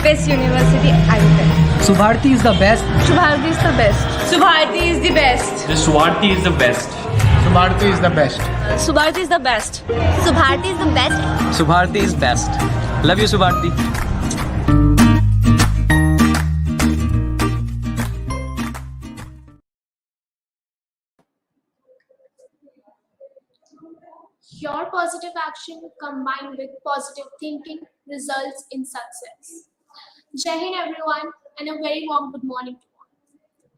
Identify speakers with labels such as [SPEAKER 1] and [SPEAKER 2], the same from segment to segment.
[SPEAKER 1] best university icon.
[SPEAKER 2] Subharti is the best.
[SPEAKER 1] Subharti is the best. Subharti is the best.
[SPEAKER 3] The Subharti is the best.
[SPEAKER 2] Subharti is the best.
[SPEAKER 1] Subharti is the best.
[SPEAKER 4] Subharti is the best.
[SPEAKER 5] Subharti is best. Love you, Subharti.
[SPEAKER 6] Your positive action combined with positive thinking results in success. Jai Hind everyone, and a very warm good morning to all.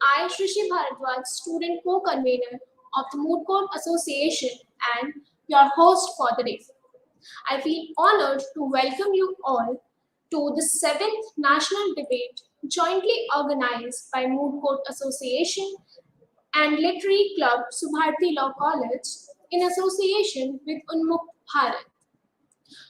[SPEAKER 6] I, Shrishi Bharadwaj, student co-convener of the Moot Court Association and your host for the day. I feel honored to welcome you all to the 7th National Debate jointly organized by Moot Court Association and Literary Club Subharti Law College in association with Unmukt Bharat.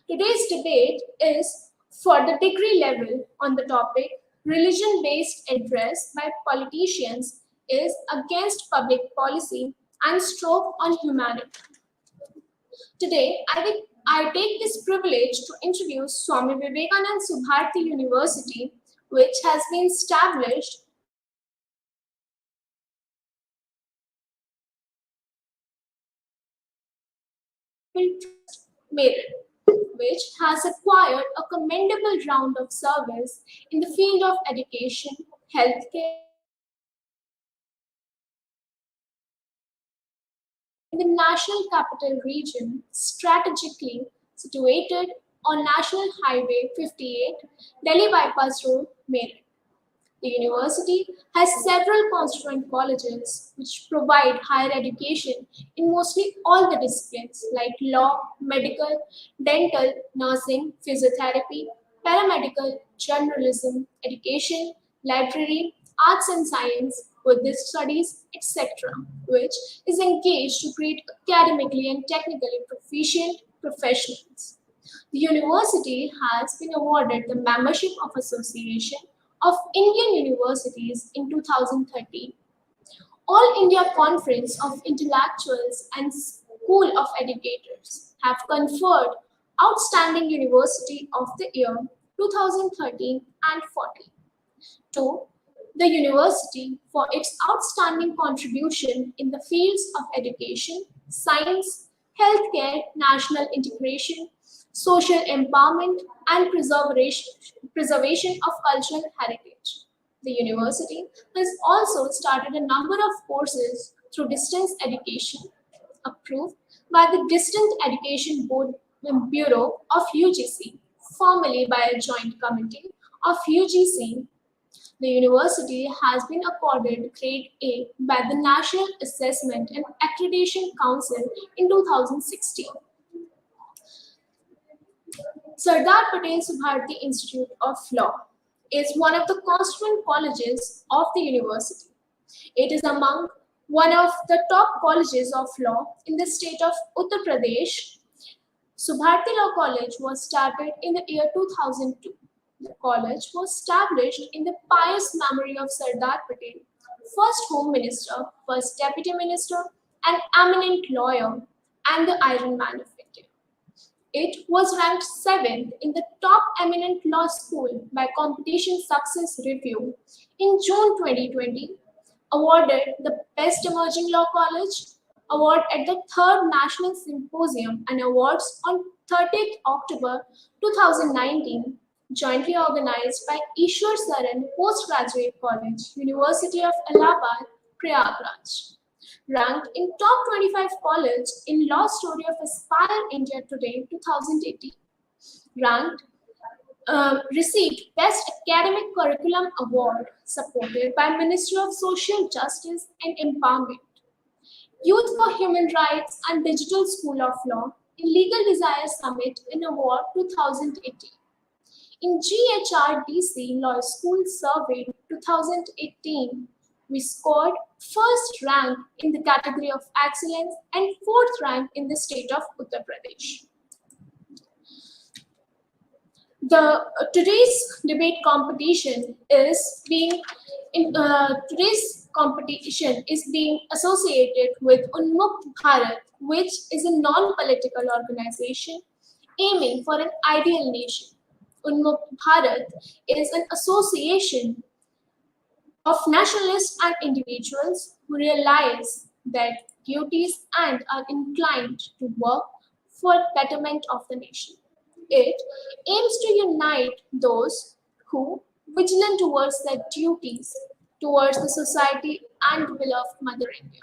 [SPEAKER 6] Today's debate is for the degree level on the topic religion-based address by politicians is against public policy and stroke on humanity. Today, I take this privilege to introduce Swami Vivekanand Subharti University, which has been established Merit, which has acquired a commendable round of service in the field of education, healthcare, in the National Capital Region, strategically situated on National Highway 58, Delhi Bypass Road, Meerut. The university has several constituent colleges which provide higher education in mostly all the disciplines like law, medical, dental, nursing, physiotherapy, paramedical, journalism, education, library, arts and science, Buddhist studies, etc., which is engaged to create academically and technically proficient professionals. The university has been awarded the membership of Association of Indian Universities in 2013. All India Conference of Intellectuals and School of Educators have conferred Outstanding University of the Year 2013 and 14 to the university for its outstanding contribution in the fields of education, science, healthcare, national integration, social empowerment, and preservation of cultural heritage. The university has also started a number of courses through distance education, approved by the Distant Education Board Bureau of UGC, formerly by a joint committee of UGC. The university has been accorded Grade A by the National Assessment and Accreditation Council in 2016. Sardar Patel Subharti Institute of Law is one of the constituent colleges of the university. It is among one of the top colleges of law in the state of Uttar Pradesh. Subharti Law College was started in the year 2002. The college was established in the pious memory of Sardar Patel, first Home Minister, first Deputy Minister, an eminent lawyer, and the Iron Man of India. It was ranked 7th in the top eminent law school by Competition Success Review in June 2020, awarded the Best Emerging Law College award at the 3rd National Symposium and Awards on 30th October 2019, jointly organized by Ishwar Saran Postgraduate College, University of Allahabad, Prayagraj. Ranked in top 25 college in Law Story of Aspire India Today 2018. Received Best Academic Curriculum Award supported by Ministry of Social Justice and Empowerment. Youth for Human Rights and Digital School of Law in Legal Desire Summit in Award 2018. In GHRDC Law School Survey 2018, we scored first rank in the category of excellence and 4th rank in the state of Uttar Pradesh. Today's debate competition is being associated with Unmukt Bharat, which is a non-political organization aiming for an ideal nation. Unmukt Bharat is an association of nationalists and individuals who realize their duties and are inclined to work for betterment of the nation. It aims to unite those who vigilant towards their duties towards the society and beloved Mother India.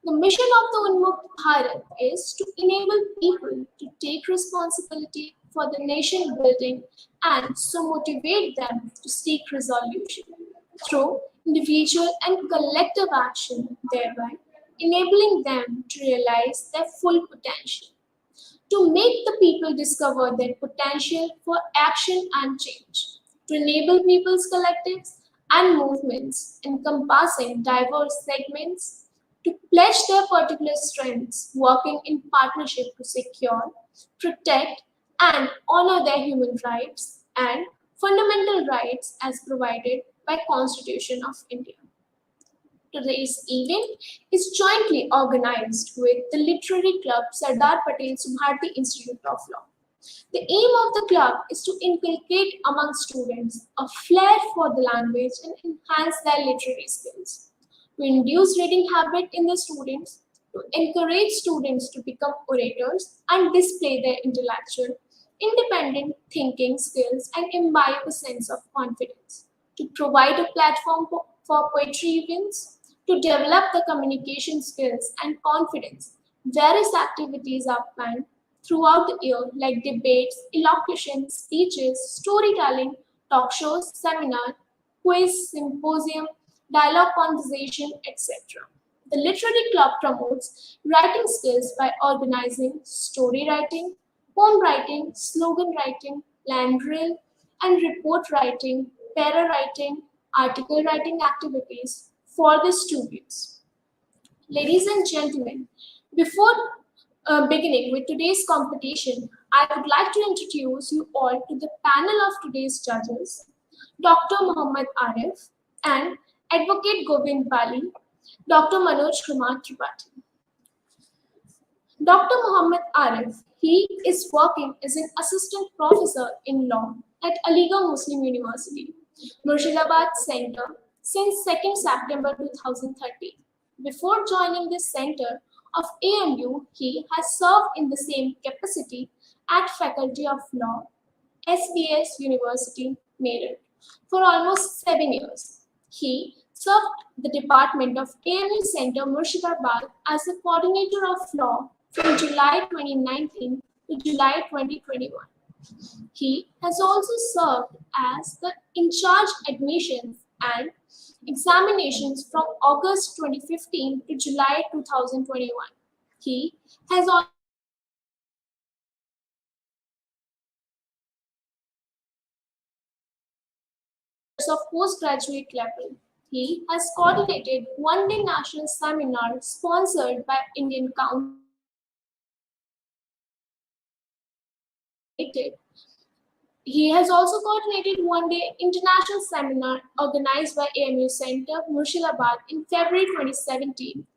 [SPEAKER 6] The mission of the Unmukt Bharat is to enable people to take responsibility for the nation building and so motivate them to seek resolution through individual and collective action, thereby enabling them to realize their full potential. To make the people discover their potential for action and change, to enable people's collectives and movements encompassing diverse segments to pledge their particular strengths, working in partnership to secure, protect, and honor their human rights and fundamental rights as provided by Constitution of India. Today's event is jointly organized with the literary club Sardar Patel Subharti Institute of Law. The aim of the club is to inculcate among students a flair for the language and enhance their literary skills, to induce reading habit in the students, to encourage students to become orators and display their intellectual, independent thinking skills and imbibe a sense of confidence, to provide a platform for poetry events, to develop the communication skills and confidence. Various activities are planned throughout the year like debates, elocution, speeches, storytelling, talk shows, seminar, quiz, symposium, dialogue conversation, etc. The literary club promotes writing skills by organizing story writing, poem writing, slogan writing, land drill, and report writing, para writing, article writing activities for the students. Ladies and gentlemen, before beginning with today's competition, I would like to introduce you all to the panel of today's judges, Dr. Muhammad Arif and Advocate Govind Bali, Dr. Manoj Kumar Tripathi. Dr. Muhammad Arif, he is working as an assistant professor in law at Aligarh Muslim University, Murshidabad Center since 2nd September 2013. Before joining this center of AMU, he has served in the same capacity at Faculty of Law, SBS University, Meerut, for almost 7 years. He served the department of AMU Center Murshidabad as the coordinator of law from July 2019 to July 2021. He has also served as the in-charge admissions and examinations from August 2015 to July 2021. He has also of postgraduate level. He has coordinated one-day national seminar sponsored by Indian Council. He has also coordinated one-day international seminar organized by AMU Center, Murshidabad in February 2017.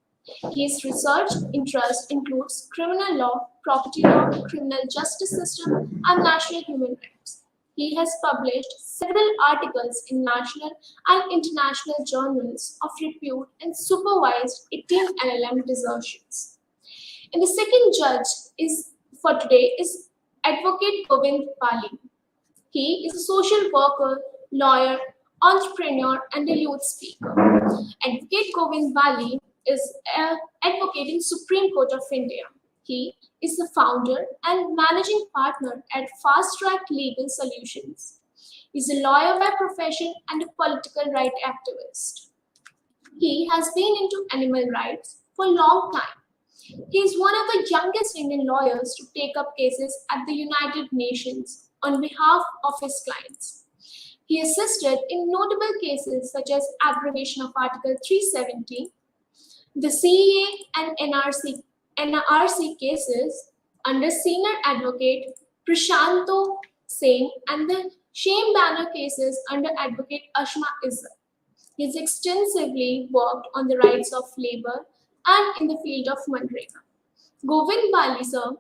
[SPEAKER 6] His research interest includes criminal law, property law, criminal justice system, and national human rights. He has published several articles in national and international journals of repute and supervised 18 LLM dissertations. And the second judge for today is Advocate Govind Bali. He is a social worker, lawyer, entrepreneur, and a youth speaker. Advocate Govind Bali is an advocate in Supreme Court of India. He is the founder and managing partner at Fast Track Legal Solutions. He is a lawyer by profession and a political rights activist. He has been into animal rights for a long time. He is one of the youngest Indian lawyers to take up cases at the United Nations on behalf of his clients. He assisted in notable cases such as abrogation of Article 370, the CEA and NRC cases under senior advocate Prashanto Singh and the shame banner cases under advocate Ashma Izzat. He has extensively worked on the rights of labor and in the field of Manrega. Govind Bali sir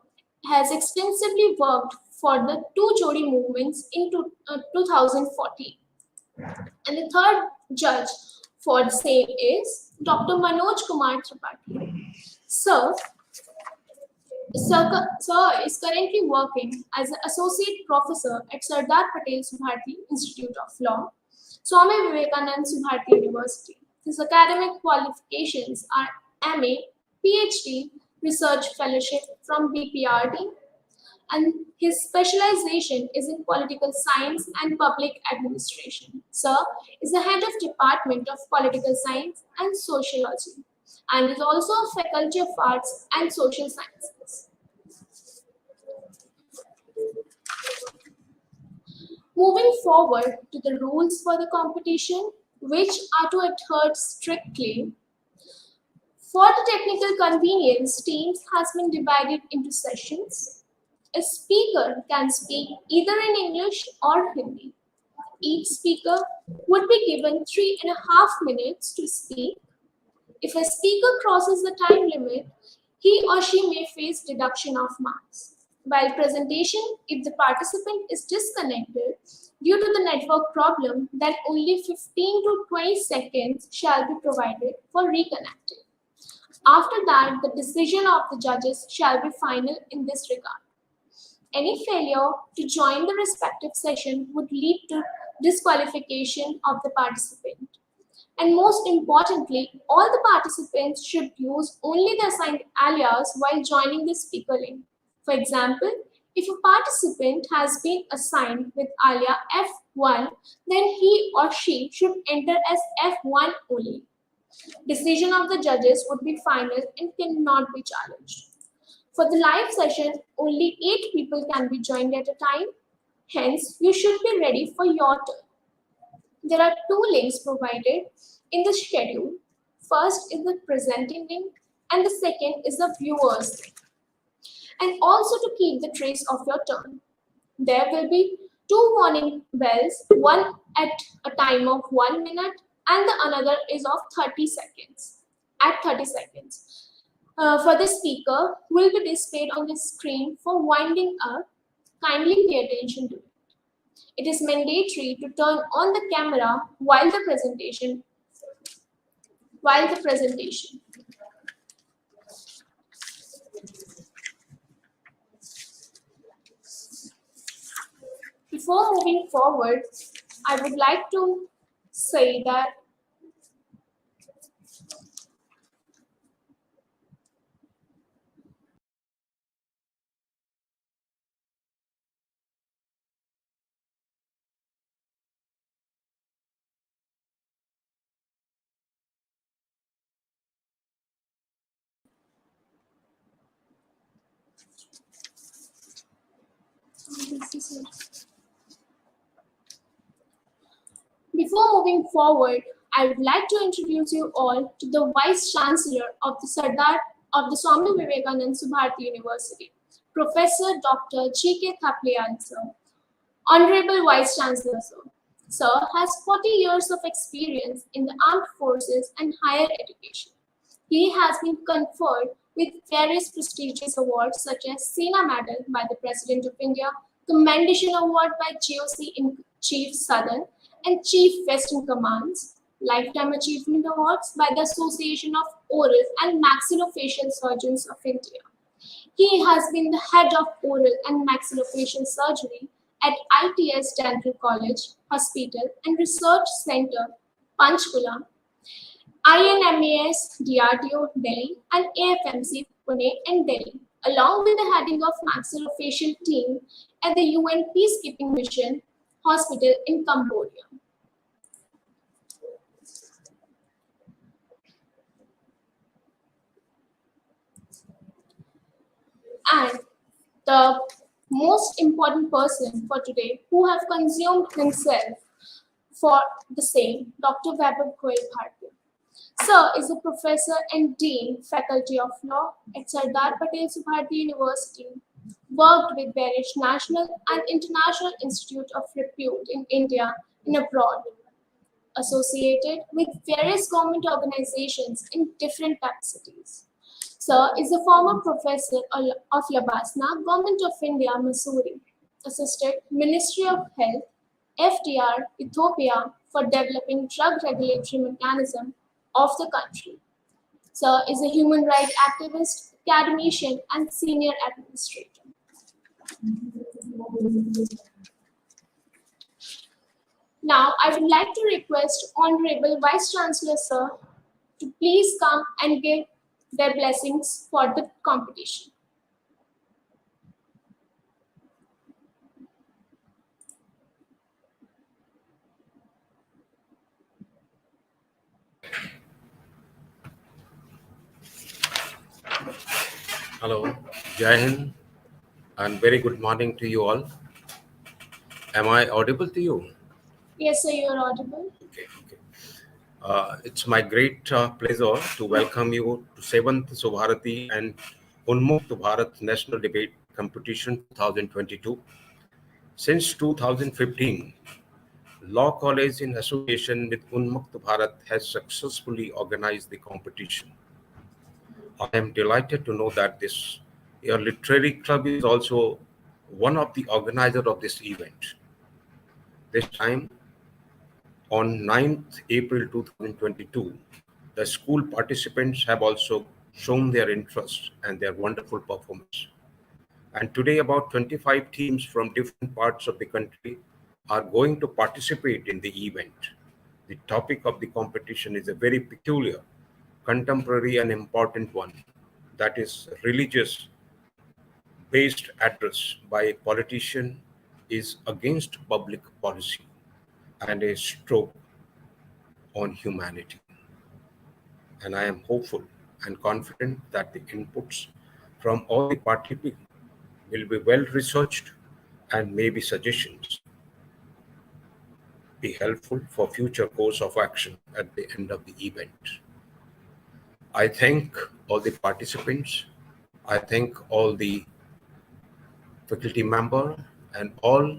[SPEAKER 6] has extensively worked for the two Jodi movements in 2014. And the third judge for the same is Dr. Manoj Kumar Tripathi. Sir is currently working as an associate professor at Sardar Patel Subharti Institute of Law, Swami Vivekanand Subharti University. His academic qualifications are MA, PhD, Research Fellowship from BPRD, and his specialization is in political science and public administration. Sir is the head of Department of Political Science and Sociology and is also a Faculty of Arts and Social Sciences. Moving forward to the rules for the competition, which are to adhere strictly. For the technical convenience, teams has been divided into sessions. A speaker can speak either in English or Hindi. Each speaker would be given 3.5 minutes to speak. If a speaker crosses the time limit, he or she may face deduction of marks. While presentation, if the participant is disconnected due to the network problem, then only 15 to 20 seconds shall be provided for reconnecting. After that, the decision of the judges shall be final in this regard. Any failure to join the respective session would lead to disqualification of the participant. And most importantly, all the participants should use only the assigned alias while joining the speaker link. For example, if a participant has been assigned with alia F1, then he or she should enter as F1 only. Decision of the judges would be final and cannot be challenged. For the live session, only 8 people can be joined at a time. Hence, you should be ready for your turn. There are 2 links provided in the schedule. First is the presenting link and the second is the viewers link. And also to keep the trace of your turn. There will be 2 warning bells, one at a time of 1 minute and the another is of 30 seconds. At 30 seconds. For the speaker will be displayed on the screen for winding up. Kindly pay attention to it. It is mandatory to turn on the camera while the presentation. Before moving forward, I would like to say that before moving forward, I would like to introduce you all to the Vice Chancellor of the Swami Vivekanand Subharti University, Professor Dr. G.K. Thapliyal, sir. Honorable Vice Chancellor, sir. Sir has 40 years of experience in the armed forces and higher education. He has been conferred with various prestigious awards such as Sena Medal by the President of India, Commendation Award by GOC in Chief Southern and Chief Western Commands, Lifetime Achievement Awards by the Association of Oral and Maxillofacial Surgeons of India. He has been the head of oral and maxillofacial surgery at ITS Dental College, Hospital and Research Center, Panchkula, INMAS, DRDO, Delhi, and AFMC, Pune and Delhi, along with the heading of maxillofacial team at the UN Peacekeeping Mission Hospital in Cambodia. And the most important person for today who have consumed himself for the same, Dr. Vaibhav Goel Bharti. Sir is a professor and dean, Faculty of Law at Sardar Patel Subharti University, worked with various national and international institutes of repute in India and abroad, associated with various government organizations in different capacities. Sir is a former professor of Labasna, Government of India, Missouri. assisted Ministry of Health, FDR, Ethiopia for developing drug regulatory mechanism of the country. Sir is a human rights activist, academician, and senior administrator. Now, I would like to request Honorable Vice Chancellor Sir to please come and give their blessings for the competition.
[SPEAKER 3] Hello, Jai Hind, and very good morning to you all. Am I audible to you?
[SPEAKER 6] Yes, sir, you are audible.
[SPEAKER 3] Okay. It's my great pleasure to welcome you to 7th Subharti and Unmukt Bharat National Debate Competition 2022. Since 2015, Law College in association with Unmukt Bharat has successfully organized the competition. I am delighted to know that this your literary club is also one of the organizers of this event. This time, on 9th April 2022, the school participants have also shown their interest and their wonderful performance. And today, about 25 teams from different parts of the country are going to participate in the event. The topic of the competition is a very peculiar, contemporary, and important one, that is religious based address by a politician is against public policy and a stroke on humanity. And I am hopeful and confident that the inputs from all the participants will be well researched and maybe suggestions be helpful for future course of action at the end of the event. I thank all the participants. I thank all the faculty member and all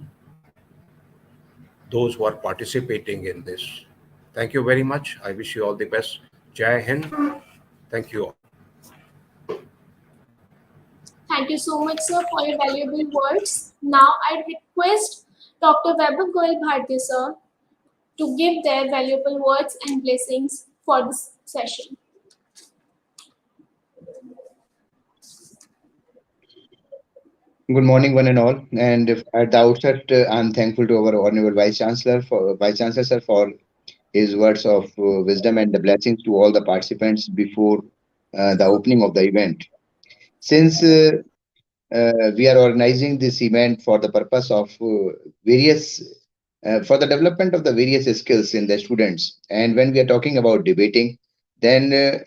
[SPEAKER 3] those who are participating in this. Thank you very much. I wish you all the best. Jai Hind. Thank you all.
[SPEAKER 6] Thank you so much, sir, for your valuable words. Now, I request Dr. Weber Goel Bharti, sir, to give their valuable words and blessings for this session.
[SPEAKER 4] Good morning, one and all. And at the outset, I'm thankful to our honorable Vice Chancellor sir for his words of wisdom and the blessings to all the participants before the opening of the event. Since we are organizing this event for the purpose of for the development of the various skills in the students, and when we are talking about debating, then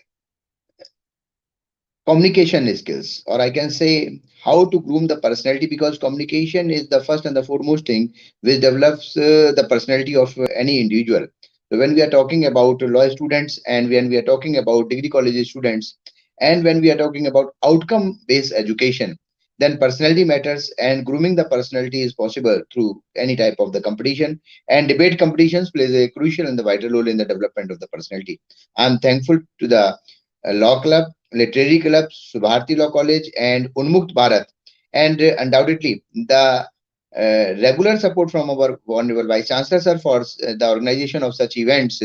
[SPEAKER 4] communication skills, or I can say how to groom the personality, because communication is the first and the foremost thing which develops the personality of any individual. So when we are talking about law students, and when we are talking about degree college students, and when we are talking about outcome based education, then personality matters, and grooming the personality is possible through any type of the competition, and debate competitions plays a crucial and the vital role in the development of the personality. I'm thankful to the law club, literary club, Subharti Law College, and Unmukt Bharat, and undoubtedly the regular support from our honorable Vice Chancellor sir for the organization of such events.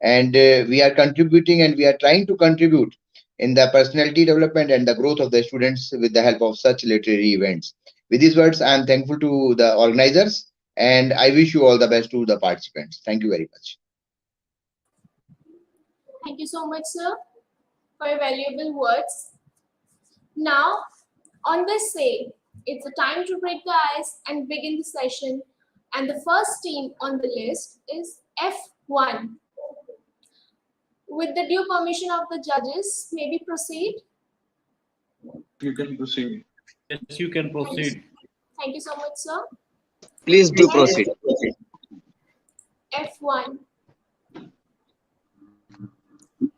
[SPEAKER 4] And we are contributing, and we are trying to contribute in the personality development and the growth of the students with the help of such literary events. With these words, I am thankful to the organizers, and I wish you all the best to the participants. Thank you very much.
[SPEAKER 6] Thank you so much, sir, for your valuable words. Now, on this say, it's the time to break the ice and begin the session. And the first team on the list is F1. With the due permission of the judges, may we proceed?
[SPEAKER 7] You can proceed. Yes, you can proceed.
[SPEAKER 6] Thank you so much, sir.
[SPEAKER 5] Please do proceed.
[SPEAKER 6] F1.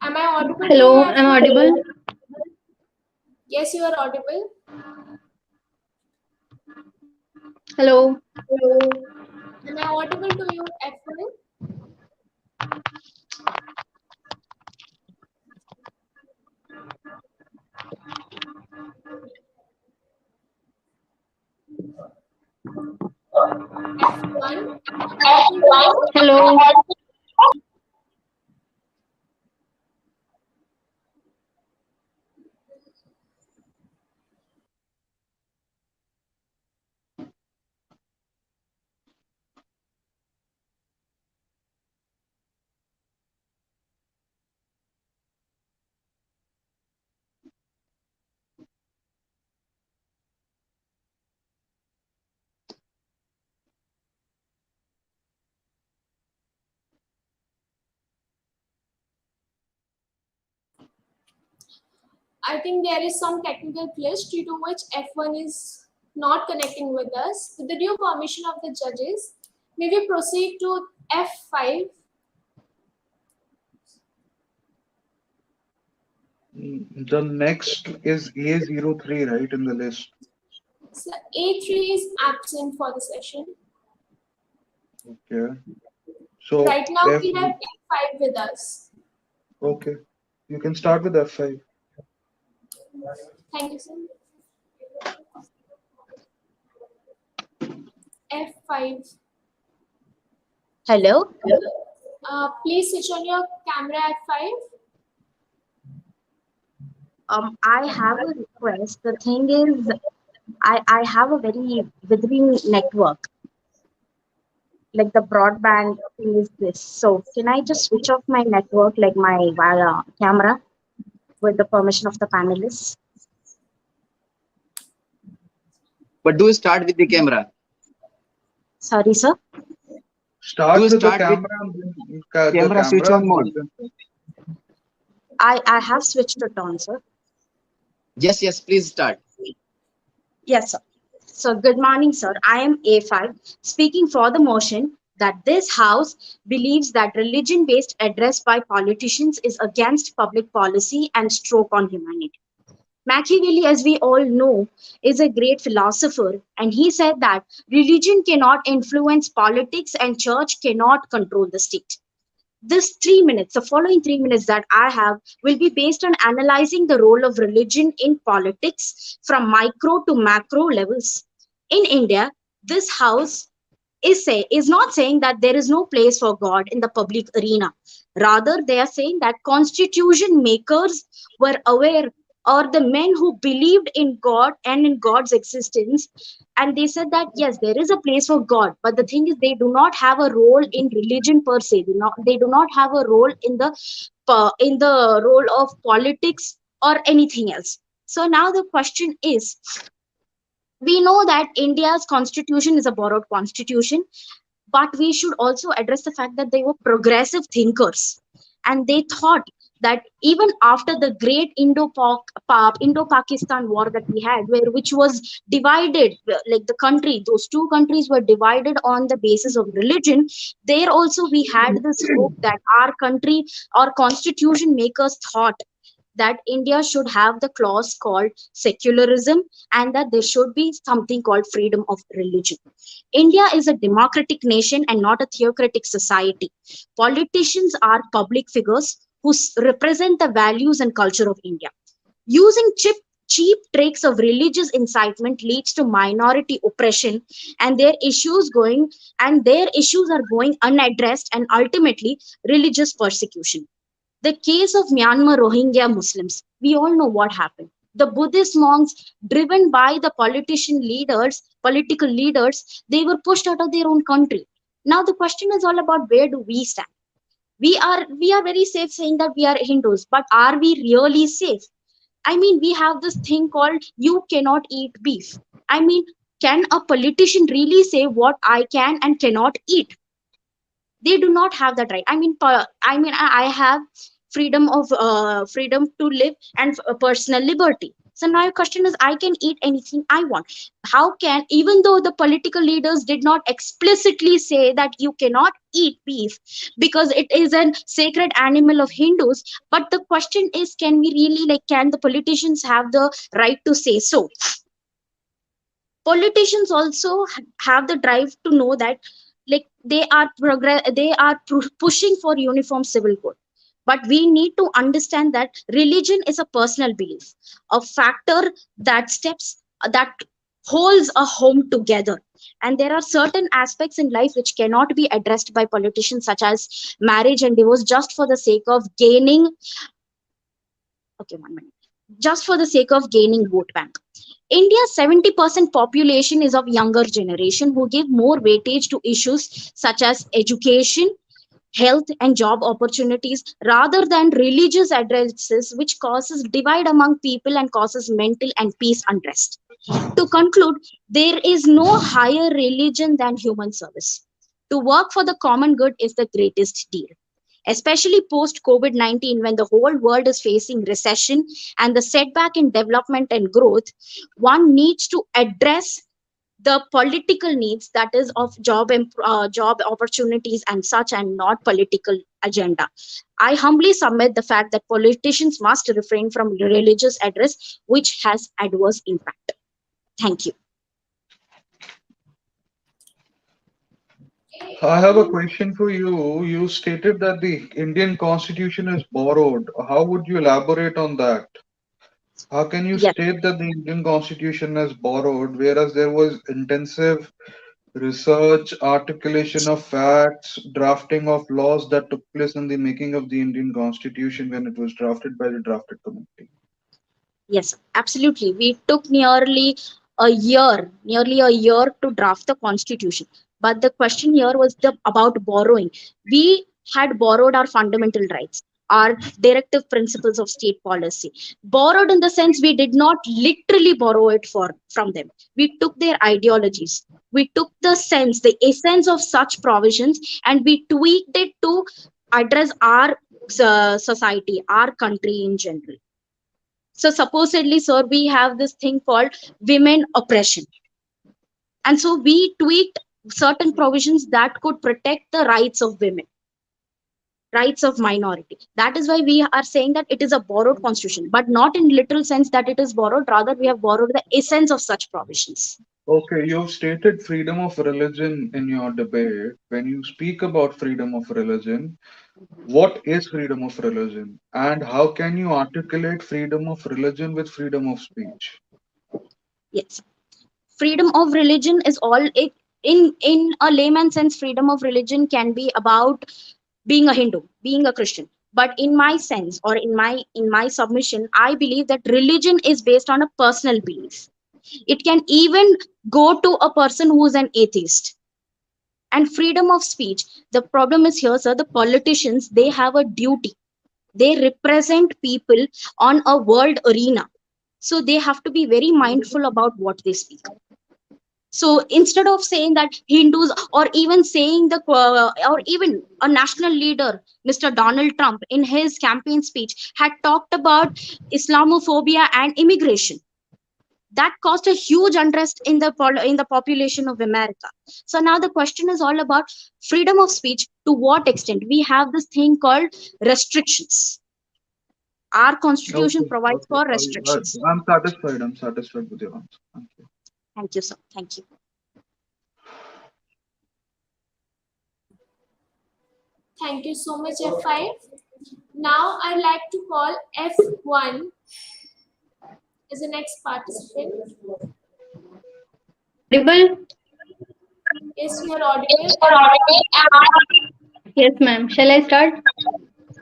[SPEAKER 6] Am I audible?
[SPEAKER 1] Hello, am I audible?
[SPEAKER 6] Yes, you are audible.
[SPEAKER 1] Hello.
[SPEAKER 6] Am I audible to you, F1?
[SPEAKER 1] Hello.
[SPEAKER 6] I think there is some technical glitch due to which F1 is not connecting with us. With the due permission of the judges, may we proceed to F5?
[SPEAKER 7] The next is A03, right, in the list.
[SPEAKER 6] So A3 is absent for the session.
[SPEAKER 7] Okay. So
[SPEAKER 6] Right now
[SPEAKER 7] F,
[SPEAKER 6] we have A5 with us.
[SPEAKER 7] okay. You can start with F5.
[SPEAKER 6] Thank you, sir. F5.
[SPEAKER 8] Hello.
[SPEAKER 6] Please switch on your camera at 5.
[SPEAKER 8] I have a request. The thing is, I have a very withering network, like the broadband thing is this. So can I just switch off my network, like my camera, with the permission of the panelists?
[SPEAKER 5] But do start with the camera.
[SPEAKER 8] Sorry, sir.
[SPEAKER 7] Start
[SPEAKER 5] Do
[SPEAKER 7] with the
[SPEAKER 5] start with
[SPEAKER 7] camera, the
[SPEAKER 5] camera switch
[SPEAKER 7] camera.
[SPEAKER 5] on mode.
[SPEAKER 8] I have switched it on, sir.
[SPEAKER 5] Yes, please start.
[SPEAKER 8] Yes, sir. So, good morning, sir. I am A5, speaking for the motion that this House believes that religion based address by politicians is against public policy and stroke on humanity. Machiavelli, as we all know, is a great philosopher, and he said that religion cannot influence politics and church cannot control the state. This 3 minutes, the following 3 minutes that I have, will be based on analyzing the role of religion in politics from micro to macro levels. In India, this House is not saying that there is no place for God in the public arena. Rather, they are saying that constitution makers were aware, or the men who believed in God and in God's existence, and they said that yes, there is a place for God, but the thing is they do not have a role in religion per se. They do not have a role in the role of politics or anything else. So now the question is, we know that India's constitution is a borrowed constitution, but we should also address the fact that they were progressive thinkers, and they thought that even after the great Indo-Pakistan war that we had, which was divided, like the country, those two countries were divided on the basis of religion. There also we had this hope that our country, our constitution makers thought that India should have the clause called secularism, and that there should be something called freedom of religion. India is a democratic nation and not a theocratic society. Politicians are public figures who represent the values and culture of India. Using cheap tricks of religious incitement leads to minority oppression, and their issues are going unaddressed, and ultimately religious persecution. The case of Myanmar Rohingya Muslims, we all know what happened. The Buddhist monks, driven by the political leaders, they were pushed out of their own country. Now the question is all about, where do we stand? We are very safe saying that we are Hindus, but are we really safe? I mean, we have this thing called you cannot eat beef. I mean, can a politician really say what I can and cannot eat? They do not have that right. I have freedom to live and personal liberty. So now your question is, I can eat anything I want. How can, even though the political leaders did not explicitly say that you cannot eat beef because it is a sacred animal of Hindus, but the question is, can we really, like, can the politicians have the right to say so? Politicians also have the drive to know that, like, pushing for uniform civil code, but we need to understand that religion is a personal belief, a factor that holds a home together. And there are certain aspects in life which cannot be addressed by politicians, such as marriage and divorce, just for the sake of gaining, okay, 1 minute, just for the sake of gaining vote bank. India's 70% population is of younger generation who give more weightage to issues such as education, health and job opportunities rather than religious addresses, which causes divide among people and causes mental and peace unrest. To conclude, there is no higher religion than human service. To work for the common good is the greatest deal, especially post COVID 19, when the whole world is facing recession and the setback in development and growth. One needs to address the political needs, that is of job opportunities and such, and not political agenda. I humbly submit the fact that politicians must refrain from religious address which has adverse impact. Thank you.
[SPEAKER 7] I have a question for you. You stated that the Indian constitution is borrowed. How would you elaborate on that? How can you
[SPEAKER 8] Yes.
[SPEAKER 7] state that the Indian constitution is borrowed, whereas there was intensive research, articulation of facts, drafting of laws that took place in the making of the Indian constitution when it was drafted by the drafted committee?
[SPEAKER 8] Yes, absolutely. We took nearly a year to draft the constitution. But the question here was about borrowing. We had borrowed our fundamental rights, our directive principles of state policy. Borrowed in the sense we did not literally borrow it from them. We took their ideologies. We took the essence of such provisions, and we tweaked it to address our society, our country in general. So supposedly, sir, we have this thing called women oppression. And so we tweaked certain provisions that could protect the rights of women, rights of minority. That is why we are saying that it is a borrowed constitution, but not in literal sense that it is borrowed. Rather, we have borrowed the essence of such provisions.
[SPEAKER 7] Okay, you've stated freedom of religion in your debate. When you speak about freedom of religion, what is freedom of religion? And how can you articulate freedom of religion with freedom of speech?
[SPEAKER 8] Yes. Freedom of religion is all it in a layman sense. Freedom of religion can be about being a Hindu, being a Christian. But in my sense, or in my submission, I believe that religion is based on a personal belief. It can even go to a person who is an atheist. And freedom of speech, the problem is here, sir, the politicians, they have a duty. They represent people on a world arena. So they have to be very mindful about what they speak. So instead of saying that Hindus, or even saying or even a national leader, Mr. Donald Trump, in his campaign speech, had talked about Islamophobia and immigration. That caused a huge unrest in the population of America. So now the question is all about freedom of speech. To what extent we have this thing called restrictions? Our constitution
[SPEAKER 7] Okay,
[SPEAKER 8] provides
[SPEAKER 7] okay.
[SPEAKER 8] for restrictions.
[SPEAKER 7] I'm satisfied. I'm satisfied with your answer. Thank you.
[SPEAKER 8] Thank you, sir. Thank you.
[SPEAKER 6] Thank you so much, F5. Now I'd like to call F1 as the next participant.
[SPEAKER 1] Audible?
[SPEAKER 6] Yes, you are audible.
[SPEAKER 1] Yes, ma'am. Shall I start?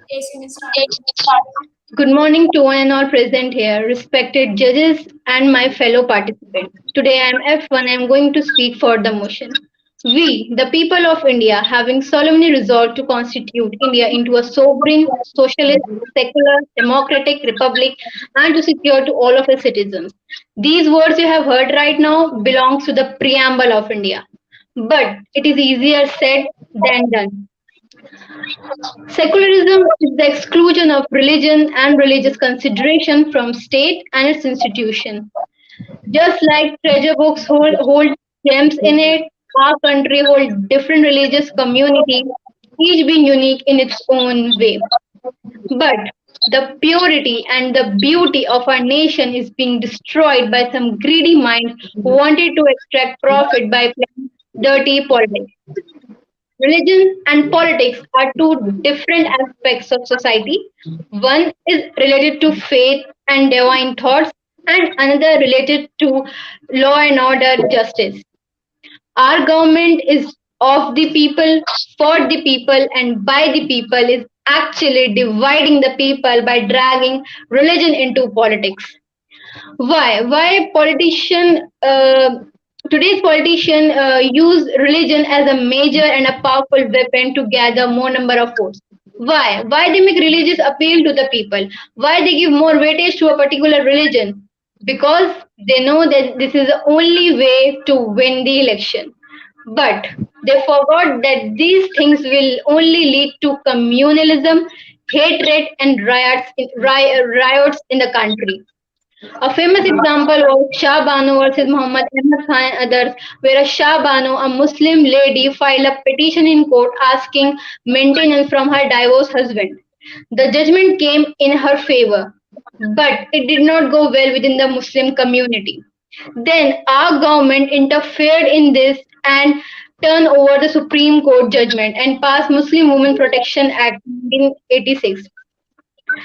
[SPEAKER 6] Yes, you may start.
[SPEAKER 1] Good morning to one and all present here, respected judges and my fellow participants. Today I am F1. I am going to speak for the motion. We, the people of India, having solemnly resolved to constitute India into a sovereign, socialist, secular, democratic republic, and to secure to all of its citizens. These words you have heard right now belongs to the preamble of India. But it is easier said than done. Secularism is the exclusion of religion and religious consideration from state and its institution. Just like treasure books hold gems in it, our country holds different religious communities, each being unique in its own way. But the purity and the beauty of our nation is being destroyed by some greedy minds who wanted to extract profit by playing dirty politics. Religion and politics are two different aspects of society. One is related to faith and divine thoughts, and another related to law and order justice. Our government is of the people, for the people, and by the people is actually dividing the people by dragging religion into politics. Why politician today's politician use religion as a major and a powerful weapon to gather more number of votes? Why they make religious appeal to the people? Why they give more weightage to a particular religion? Because they know that this is the only way to win the election. But they forgot that these things will only lead to communalism, hatred, and riots in the country. A famous example was Shah Banu versus Muhammad Ahmad Khan and others, where a Shah Banu, a Muslim lady, filed a petition in court asking maintenance from her divorced husband. The judgment came in her favor, but it did not go well within the Muslim community. Then our government interfered in this and turned over the Supreme Court judgment and passed Muslim Women Protection Act 1986.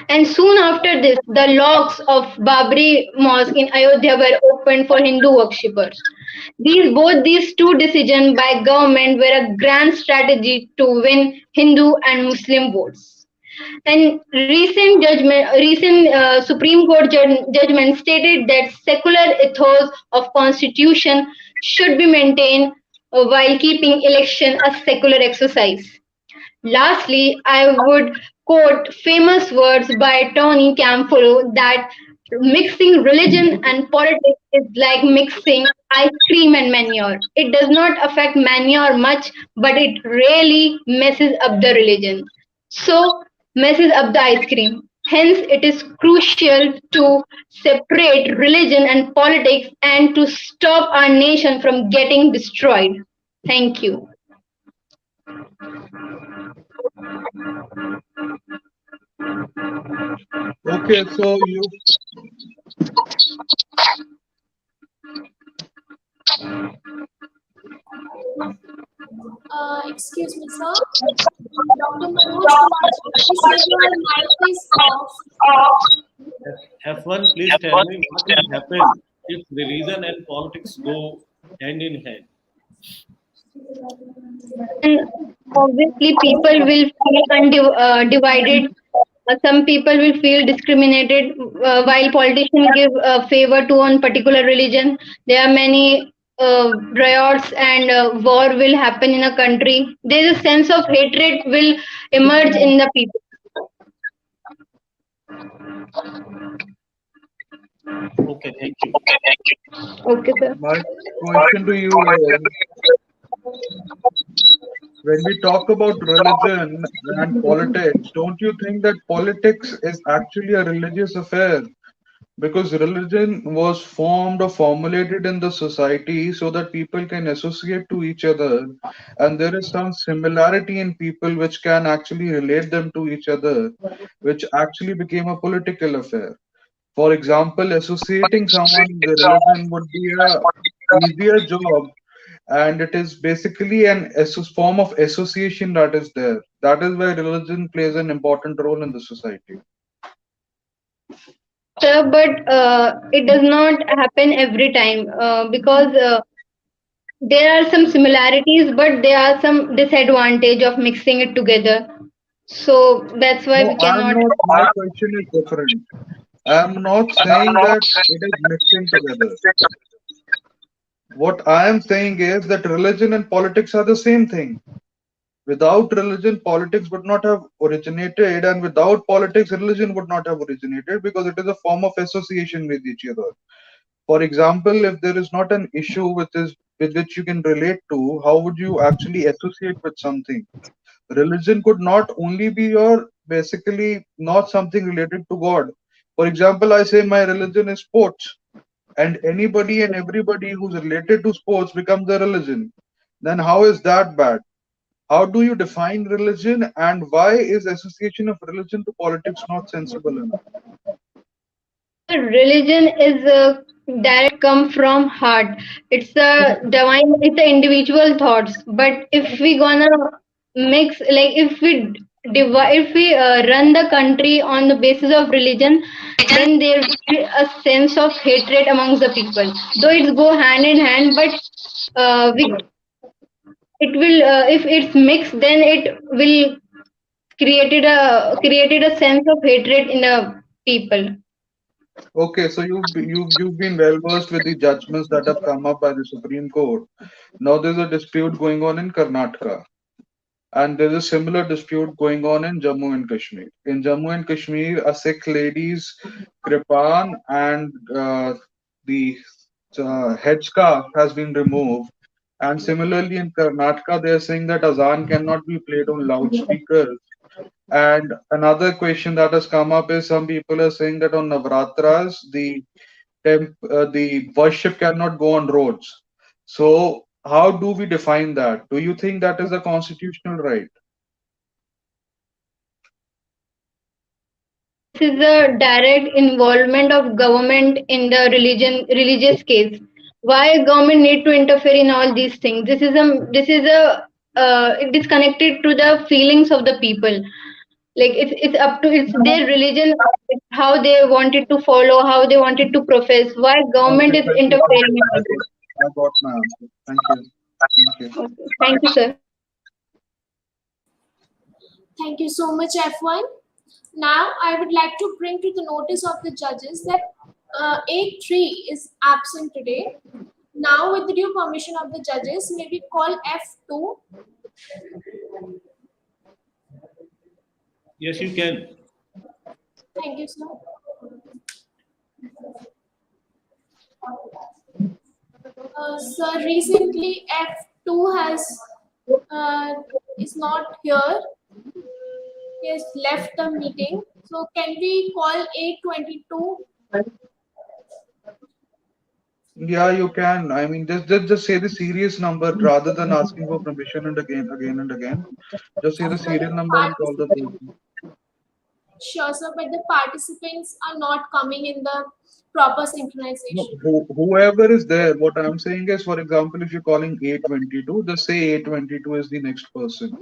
[SPEAKER 1] And soon after this, the locks of Babri Mosque in Ayodhya were opened for Hindu worshippers. These two decisions by government were a grand strategy to win Hindu and Muslim votes. And recent Supreme Court judgment stated that secular ethos of constitution should be maintained while keeping election a secular exercise. Lastly, I would quote famous words by Tony Campolo that mixing religion and politics is like mixing ice cream and manure. It does not affect manure much, but it really messes up the religion. So, messes up the ice cream. Hence, it is crucial to separate religion and politics and to stop our nation from getting destroyed. Thank you.
[SPEAKER 7] Okay, so you
[SPEAKER 6] Excuse me, sir. Dr. Manoj, please your mic is off.
[SPEAKER 9] F1, please tell me what will happen if religion and politics go hand in hand.
[SPEAKER 1] And obviously, people will feel divided. Some people will feel discriminated while politicians give favor to one particular religion. There are many riots and war will happen in a country. There is a sense of hatred will emerge in the people.
[SPEAKER 9] Okay, thank you.
[SPEAKER 1] Okay, sir.
[SPEAKER 7] my question to you is, when we talk about religion and politics, don't you think that politics is actually a religious affair? Because religion was formed or formulated in the society so that people can associate to each other, and there is some similarity in people which can actually relate them to each other, which actually became a political affair. For example, associating someone with religion would be a easier job, and it is basically an form of association that is there. That is why religion plays an important role in the society.
[SPEAKER 1] Sir, but it does not happen every time because there are some similarities, but there are some disadvantage of mixing it together. So that's why
[SPEAKER 7] No,
[SPEAKER 1] we
[SPEAKER 7] I'm
[SPEAKER 1] cannot.
[SPEAKER 7] not. My question is different. I'm not saying that it is mixing together. What I am saying is that religion and politics are the same thing. Without religion, politics would not have originated, and without politics, religion would not have originated, because it is a form of association with each other. For example, if there is not an issue with which you can relate to, how would you actually associate with something? Religion could not only be your basically not something related to God. For example, I say my religion is sports, and anybody and everybody who's related to sports becomes a religion. Then how is that bad? How do you define religion, and why is association of religion to politics not sensible enough?
[SPEAKER 1] Religion is a direct come from heart. It's a divine. It's the individual thoughts. But if we gonna mix, like if we run the country on the basis of religion, then there will be a sense of hatred amongst the people. Though it's go hand in hand, but we it will if it's mixed, then it will created a sense of hatred in a people.
[SPEAKER 7] Okay, so you've been well versed with the judgments that have come up by the Supreme Court. Now there's a dispute going on in Karnataka, and there's a similar dispute going on in Jammu and Kashmir. In Jammu and Kashmir, a Sikh lady's kripan and the headscarf has been removed. And similarly, in Karnataka, they are saying that azan cannot be played on loudspeakers. And another question that has come up is some people are saying that on Navratras, the worship cannot go on roads. So how do we define that? Do you think that is a constitutional right?
[SPEAKER 1] This is a direct involvement of government in the religious case. Why government need to interfere in all these things? This is a it is connected to the feelings of the people. Like it's up to it's their religion, how they wanted to follow, how they wanted to profess. Why government
[SPEAKER 7] Okay,
[SPEAKER 1] is
[SPEAKER 7] thank you.
[SPEAKER 1] interfering in all this?
[SPEAKER 7] I got my answer. Thank you. Thank you.
[SPEAKER 1] Okay. Thank you, sir.
[SPEAKER 6] Thank you so much, F1. Now, I would like to bring to the notice of the judges that A3 is absent today. Now, with the due permission of the judges, may we call F2?
[SPEAKER 9] Yes, you can.
[SPEAKER 6] Thank you, sir. Sir, recently F2 is not here. He has left the meeting. So can we call A22?
[SPEAKER 7] Yeah, you can. I mean, just say the serious number rather than asking for permission and again and again. Just say the
[SPEAKER 6] But
[SPEAKER 7] serial
[SPEAKER 6] the
[SPEAKER 7] number and call the person.
[SPEAKER 6] sure, sir, but the participants are not coming in the proper
[SPEAKER 7] No,
[SPEAKER 6] synchronization.
[SPEAKER 7] whoever is there, what I'm saying is, for example, if you're calling 822, just say 822 is the next person.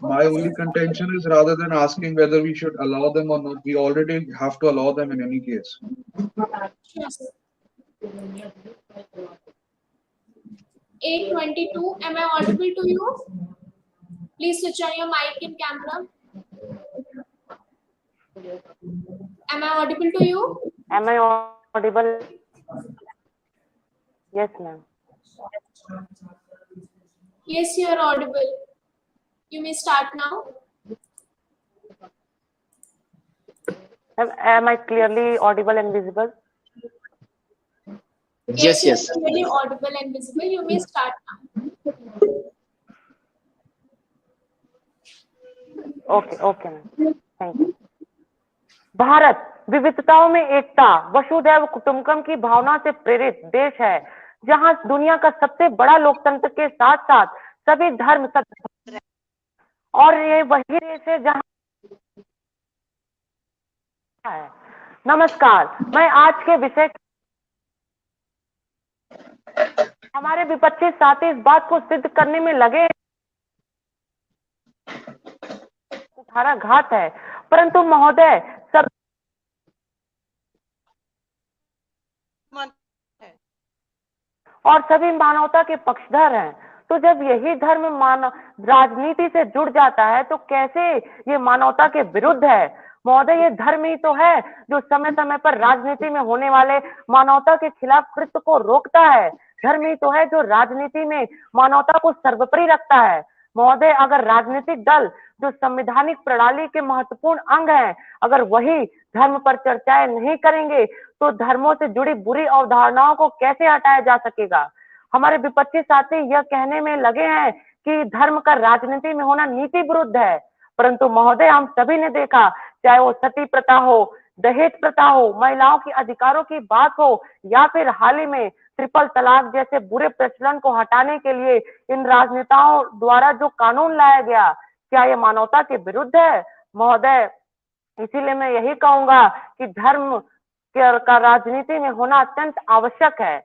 [SPEAKER 7] My
[SPEAKER 6] Okay,
[SPEAKER 7] only
[SPEAKER 6] sir.
[SPEAKER 7] contention is rather than asking whether we should allow them or not, we already have to allow them in any case.
[SPEAKER 6] Sure, sir. 822, am I audible to you? Please switch on your mic and camera. Am I audible to you?
[SPEAKER 10] Am I audible? Yes, ma'am.
[SPEAKER 6] Yes, you are audible. You may start now.
[SPEAKER 10] Am I clearly audible and visible?
[SPEAKER 6] Yes,
[SPEAKER 5] Yes,
[SPEAKER 6] you
[SPEAKER 5] yes.
[SPEAKER 6] are clearly audible and visible. You may start now.
[SPEAKER 10] Okay ma'am, thank you. Bharat विविधताओं में एकता, वसुधैव कुटुंबकम की भावना से प्रेरित देश है, जहां दुनिया का सबसे बड़ा लोकतंत्र के साथ साथ सभी धर्म सब, और ये वही देश है जहां है। नमस्कार, मैं आज के विषय हमारे विपक्षी साथी इस बात को सिद्ध करने में लगे कुठाराघात है, परंतु महोदय सब और सभी मानवता के पक्षधर हैं। तो जब यही धर्म राजनीति से जुड़ जाता है तो कैसे ये मानवता के विरुद्ध है? महोदय, ये धर्म ही तो है जो समय समय पर राजनीति में होने वाले मानवता के खिलाफ कृत्य को रोकता है। धर्म ही तो है जो राजनीति में मानवता को सर्वोपरि रखता है। महोदय, अगर राजनीतिक दल जो संवैधानिक प्रणाली के महत्वपूर्ण अंग हैं, अगर वही धर्म पर चर्चाएं नहीं करेंगे तो धर्मों से जुड़ी बुरी अवधारणाओं को कैसे हटाया जा सकेगा? हमारे विपक्षी साथी यह कहने में लगे हैं कि धर्म का राजनीति में होना नीति विरुद्ध है, परंतु महोदय हम सभी ने देखा, चाहे वो सती प्रथा हो, दहेज प्रथा हो, महिलाओं के अधिकारों की बात हो, या फिर हाल ही में ट्रिपल तलाक जैसे बुरे प्रचलन को हटाने के लिए इन राजनेताओं द्वारा जो कानून लाया गया, क्या ये मानवता के विरुद्ध है? महोदय, इसीलिए मैं यही कहूंगा कि धर्म का राजनीति में होना अत्यंत आवश्यक है।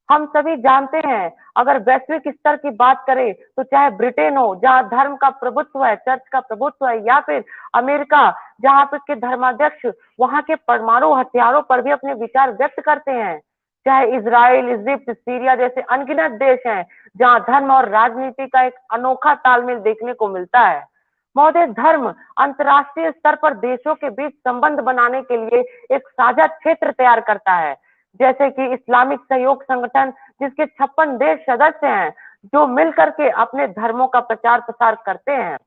[SPEAKER 10] हम सभी जानते हैं, अगर वैश्विक स्तर की बात करें तो चाहे ब्रिटेन हो जहां धर्म का प्रभुत्व है, चर्च का प्रभुत्व है, या फिर अमेरिका जहां पर के धर्माध्यक्ष वहां के परमाणु हथियारों पर भी अपने विचार व्यक्त करते हैं, चाहे इजराइल, इजिप्ट, सीरिया जैसे अनगिनत देश हैं जहाँ धर्म और राजनीति का एक अनोखा तालमेल देखने को मिलता है। महोदय, धर्म अंतर्राष्ट्रीय स्तर पर देशों के बीच संबंध बनाने के लिए एक साझा क्षेत्र तैयार करता है, जैसे कि इस्लामिक सहयोग संगठन, जिसके 56 देश सदस्य हैं, जो मिलकर के अपने धर्मों का प्रचार प्रसार करते हैं।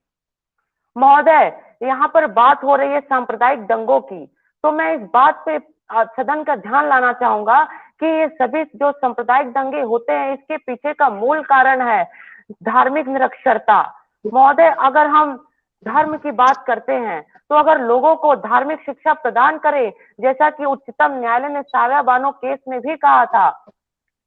[SPEAKER 10] महोदय, यहाँ पर बात हो रही है सांप्रदायिक दंगों की, तो मैं इस बात पे सदन का ध्यान लाना चाहूंगा कि ये सभी जो सांप्रदायिक दंगे होते हैं, इसके पीछे का मूल कारण है धार्मिक निरक्षरता। महोदय, अगर हम धर्म की बात करते हैं, तो अगर लोगों को धार्मिक शिक्षा प्रदान करें, जैसा कि उच्चतम न्यायालय ने साव्या बानो केस में भी कहा था,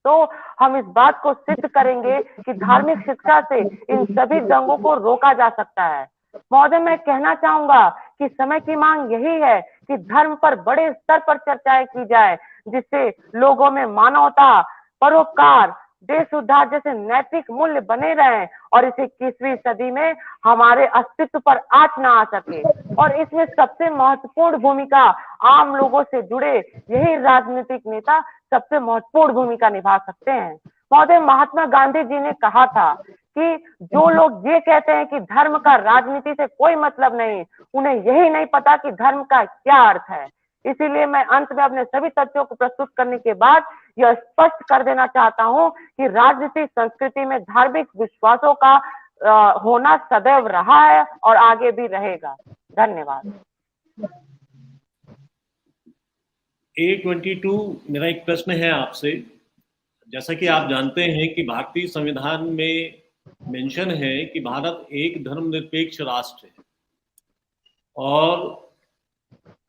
[SPEAKER 10] तो हम इस बात को सिद्ध करेंगे कि धार्मिक शिक्षा से इन सभी दंगों को रोका जा सकता है। महोदय, मैं कहना चाहूंगा कि समय की मांग यही है कि धर्म पर बड़े स्तर पर चर्चाएं की जाए, जिससे लोगों में मानवता, परोपकार, देश उद्धार जैसे नैतिक मूल्य बने रहें और इस 21वीं सदी में हमारे अस्तित्व पर आँच ना आ सके। और इसमें सबसे महत्वपूर्ण भूमिका आम लोगों से जुड़े यही राजनीतिक नेता सबसे महत्वपूर्ण भूमिका निभा सकते हैं। महोदय, महात्मा गांधी जी ने कहा था कि जो लोग ये कहते हैं कि धर्म का राजनीति से कोई मतलब नहीं, उन्हें यही नहीं पता कि धर्म का क्या अर्थ है। इसीलिए मैं अंत में अपने सभी तथ्यों को प्रस्तुत करने के बाद यह स्पष्ट कर देना चाहता हूं कि राजनीतिक संस्कृति में धार्मिक विश्वासों का होना सदैव रहा है और आगे भी रहेगा। धन्यवाद।
[SPEAKER 9] A22 मेरा एक प्रश्न है आपसे। जैसा कि आप जानते हैं कि भारतीय संविधान में मेंशन है कि भारत एक धर्मनिरपेक्ष राष्ट्र है, और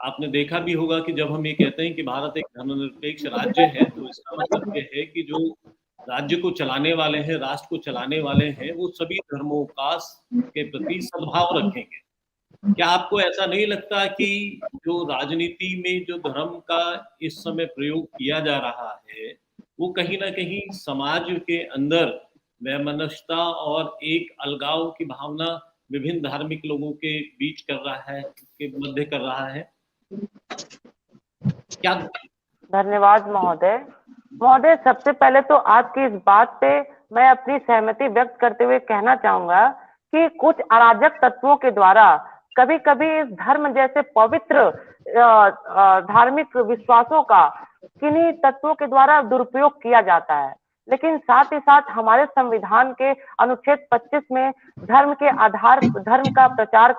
[SPEAKER 9] आपने देखा भी होगा कि जब हम ये कहते हैं कि भारत एक धर्मनिरपेक्ष राज्य है, तो इसका मतलब ये है कि जो राज्य को चलाने वाले हैं, राष्ट्र को चलाने वाले हैं, वो सभी धर्मों का के प्रति सद्भाव रखेंगे। क्या आपको ऐसा नहीं लगता कि जो राजनीति में जो धर्म का इस समय प्रयोग किया जा रहा है, वो कहीं ना कहीं समाज के अंदर वैमनस्यता और एक अलगाव की भावना विभिन्न धार्मिक लोगों के बीच कर रहा है, के मध्य कर रहा है? क्या?
[SPEAKER 10] धन्यवाद महोदय। महोदय, सबसे पहले तो आपकी इस बात पे मैं अपनी सहमति व्यक्त करते हुए कहना चाहूंगा कि कुछ अराजक तत्वों के द्वारा कभी कभी इस धर्म जैसे पवित्र धार्मिक विश्वासों का किन्हीं तत्वों के द्वारा दुरुपयोग किया जाता है। लेकिन साथ ही साथ हमारे संविधान के अनुच्छेद 25 में धर्म के आधार धर्म का प्रचार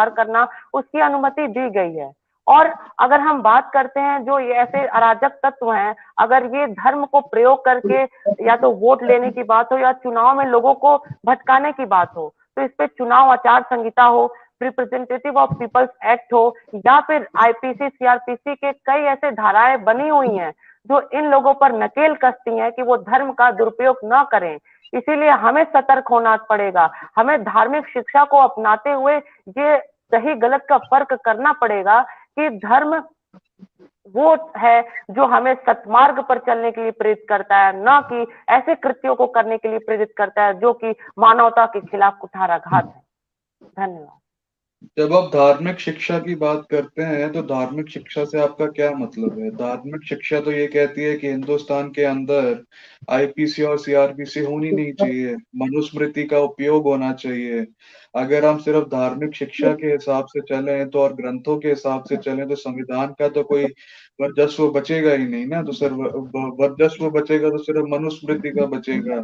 [SPEAKER 10] करना उसकी अनुमति दी गई है। और अगर हम बात करते हैं जो ये ऐसे अराजक तत्व हैं, अगर ये धर्म को प्रयोग करके या तो वोट लेने की बात हो या चुनाव में लोगों को भटकाने की बात हो, तो इस पे चुनाव आचार संहिता हो, रिप्रेजेंटेटिव ऑफ पीपल्स एक्ट हो, या फिर आईपीसी सीआरपीसी के कई ऐसे धाराएं बनी हुई हैं जो इन लोगों पर नकेल कसती हैं कि वो धर्म का दुरुपयोग न करें। इसीलिए हमें सतर्क होना पड़ेगा। हमें धार्मिक शिक्षा को अपनाते हुए ये सही गलत का फर्क करना पड़ेगा कि धर्म वो है जो हमें सत्मार्ग पर चलने के लिए प्रेरित करता है, न कि ऐसे कृत्यों को करने के लिए प्रेरित करता है जो कि मानवता के खिलाफ कुठाराघात है। धन्यवाद।
[SPEAKER 7] जब आप धार्मिक शिक्षा की बात करते हैं तो धार्मिक शिक्षा से आपका क्या मतलब है? धार्मिक शिक्षा तो ये कहती है कि हिंदुस्तान के अंदर आईपीसी और सीआरपीसी होनी नहीं चाहिए, मनुस्मृति का उपयोग होना चाहिए। अगर हम सिर्फ धार्मिक शिक्षा के हिसाब से चलें तो और ग्रंथों के हिसाब से चलें तो संविधान का तो कोई वर्चस्व बचेगा ही नहीं ना। तो सिर्फ वर्चस्व बचेगा तो सिर्फ मनुस्मृति का बचेगा,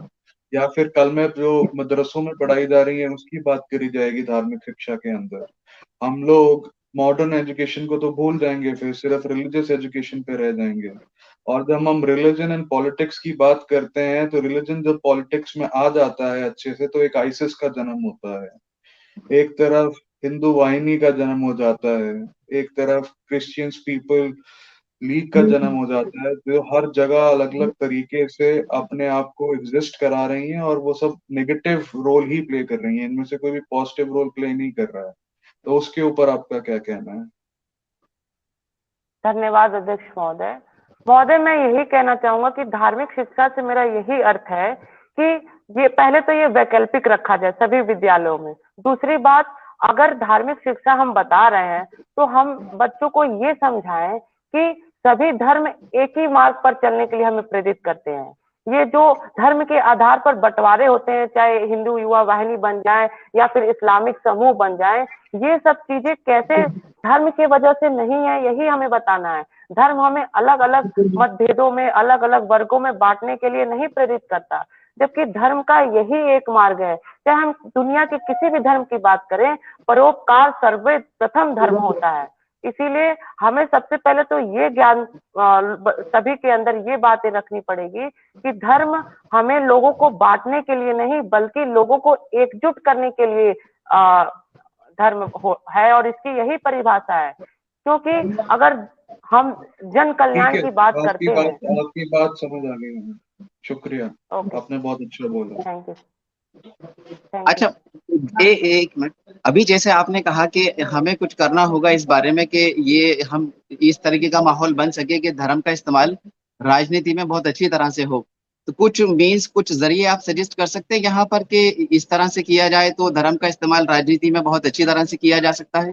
[SPEAKER 7] या फिर कल में जो मदरसों में पढ़ाई जा रही है उसकी बात करी जाएगी धार्मिक शिक्षा के अंदर। हम लोग मॉडर्न एजुकेशन को तो भूल जाएंगे, फिर सिर्फ रिलीजियस एजुकेशन पे रह जाएंगे। और जब हम रिलीजन एंड पॉलिटिक्स की बात करते हैं तो रिलीजन जब पॉलिटिक्स में आ जाता है अच्छे से, तो एक आईसिस का जन्म होता है, एक तरफ हिंदू वाहिनी का जन्म हो जाता है, एक तरफ क्रिश्चियंस पीपल लीग का जन्म हो जाता है, जो हर जगह अलग अलग तरीके से अपने आप को एग्जिस्ट करा रही हैं और वो सब नेगेटिव रोल ही प्ले कर रही हैं, इनमें से कोई भी पॉजिटिव रोल प्ले नहीं कर रहा है। तो उसके ऊपर आपका क्या कहना है?
[SPEAKER 10] धन्यवाद अध्यक्ष महोदय। महोदय, मैं यही कहना चाहूंगा कि धार्मिक शिक्षा से मेरा यही अर्थ है कि ये पहले तो ये वैकल्पिक रखा जाए सभी विद्यालयों में। दूसरी बात, अगर धार्मिक शिक्षा हम बता रहे हैं तो हम बच्चों को ये समझाएं कि सभी धर्म एक ही मार्ग पर चलने के लिए हमें प्रेरित करते हैं। ये जो धर्म के आधार पर बंटवारे होते हैं, चाहे हिंदू युवा वाहिनी बन जाए या फिर इस्लामिक समूह बन जाए, ये सब चीजें कैसे धर्म के वजह से नहीं है, यही हमें बताना है। धर्म हमें अलग अलग मतभेदों में, अलग अलग वर्गों में बांटने के लिए नहीं प्रेरित करता, जबकि धर्म का यही एक मार्ग है। चाहे हम दुनिया के किसी भी धर्म की बात करें, परोपकार सर्वप्रथम धर्म होता है। इसीलिए हमें सबसे पहले तो ये ज्ञान सभी के अंदर ये बातें रखनी पड़ेगी कि धर्म हमें लोगों को बांटने के लिए नहीं, बल्कि लोगों को एकजुट करने के लिए धर्म है, और इसकी यही परिभाषा है। क्योंकि अगर हम जन कल्याण की बात करते हैं।
[SPEAKER 7] आपकी बात समझ आ गई मुझे, शुक्रिया, आपने बहुत अच्छा बोला।
[SPEAKER 10] Thank you.
[SPEAKER 5] अच्छा, एक मिनट, अभी जैसे आपने कहा कि हमें कुछ करना होगा इस बारे में कि ये हम इस तरीके का माहौल बन सके कि धर्म का इस्तेमाल राजनीति में बहुत अच्छी तरह से हो, तो कुछ मीन्स, कुछ जरिए आप सजेस्ट कर सकते हैं यहाँ पर कि इस तरह से किया जाए तो धर्म का इस्तेमाल राजनीति में बहुत अच्छी तरह से किया जा सकता है?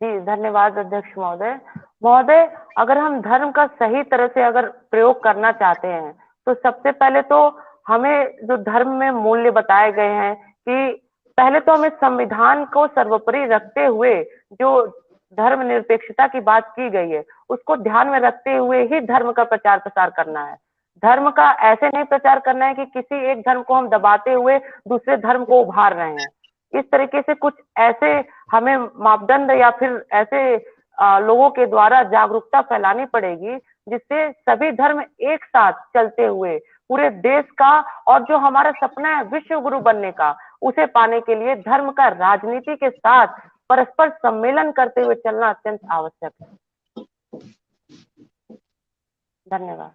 [SPEAKER 10] जी धन्यवाद अध्यक्ष महोदय। महोदय, अगर हम धर्म का सही तरह से अगर प्रयोग करना चाहते हैं, तो सबसे पहले तो हमें जो धर्म में मूल्य बताए गए हैं, कि पहले तो हमें संविधान को सर्वोपरि रखते हुए जो धर्मनिरपेक्षता की बात की गई है, उसको ध्यान में रखते हुए ही धर्म का प्रचार प्रसार करना है। धर्म का ऐसे नहीं प्रचार करना है कि किसी एक धर्म को हम दबाते हुए दूसरे धर्म को उभार रहे हैं। इस तरीके से कुछ ऐसे हमें मापदंड या फिर ऐसे लोगों के द्वारा जागरूकता फैलानी पड़ेगी, जिससे सभी धर्म एक साथ चलते हुए पूरे देश का, और जो हमारा सपना है विश्व गुरु बनने का, उसे पाने के लिए धर्म का राजनीति के साथ परस्पर सम्मेलन करते हुए चलना अत्यंत आवश्यक है। धन्यवाद।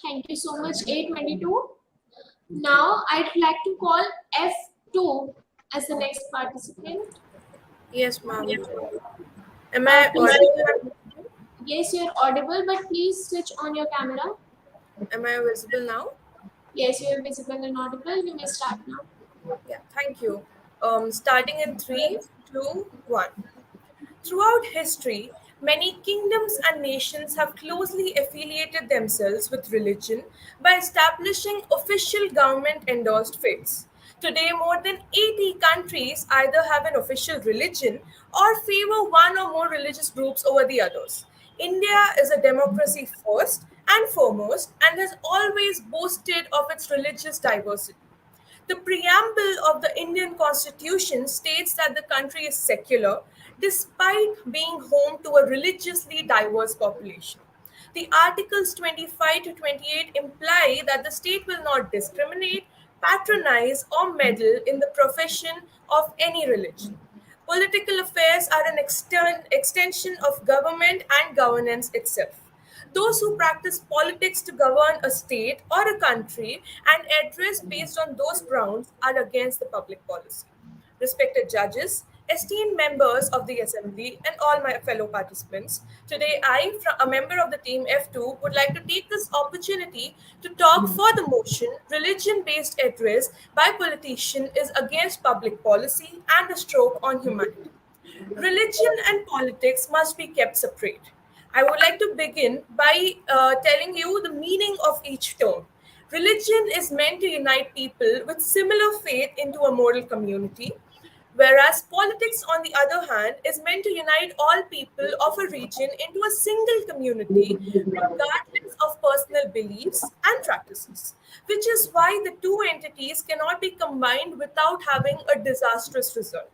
[SPEAKER 6] Thank you so much, A22. Now I'd like to call F2 as the next participant.
[SPEAKER 11] Yes, ma'am. Am I audible?
[SPEAKER 6] Yes, you're audible, but please switch on your camera.
[SPEAKER 11] Am I visible now?
[SPEAKER 6] Yes, you're visible and audible. You may start now.
[SPEAKER 11] Yeah, thank you. Starting in 3, 2, 1. Throughout history, many kingdoms and nations have closely affiliated themselves with religion by establishing official government-endorsed faiths. Today, more than 80 countries either have an official religion or favor one or more religious groups over the others. India is a democracy first and foremost and has always boasted of its religious diversity. The preamble of the Indian Constitution states that the country is secular despite being home to a religiously diverse population. The Articles 25 to 28 imply that the state will not discriminate, patronize, or meddle in the profession of any religion. Political affairs are an extension of government and governance itself. Those who practice politics to govern a state or a country and address based on those grounds are against the public policy. Respected judges, esteemed members of the assembly, and all my fellow participants, today I, a member of the team F2, would like to take this opportunity to talk for the motion religion-based address by politician is against public policy and a stroke on humanity. Religion and politics must be kept separate. I would like to begin by telling you the meaning of each term. Religion is meant to unite people with similar faith into a moral community, whereas politics, on the other hand, is meant to unite all people of a region into a single community, regardless of personal beliefs and practices, which is why the two entities cannot be combined without having a disastrous result.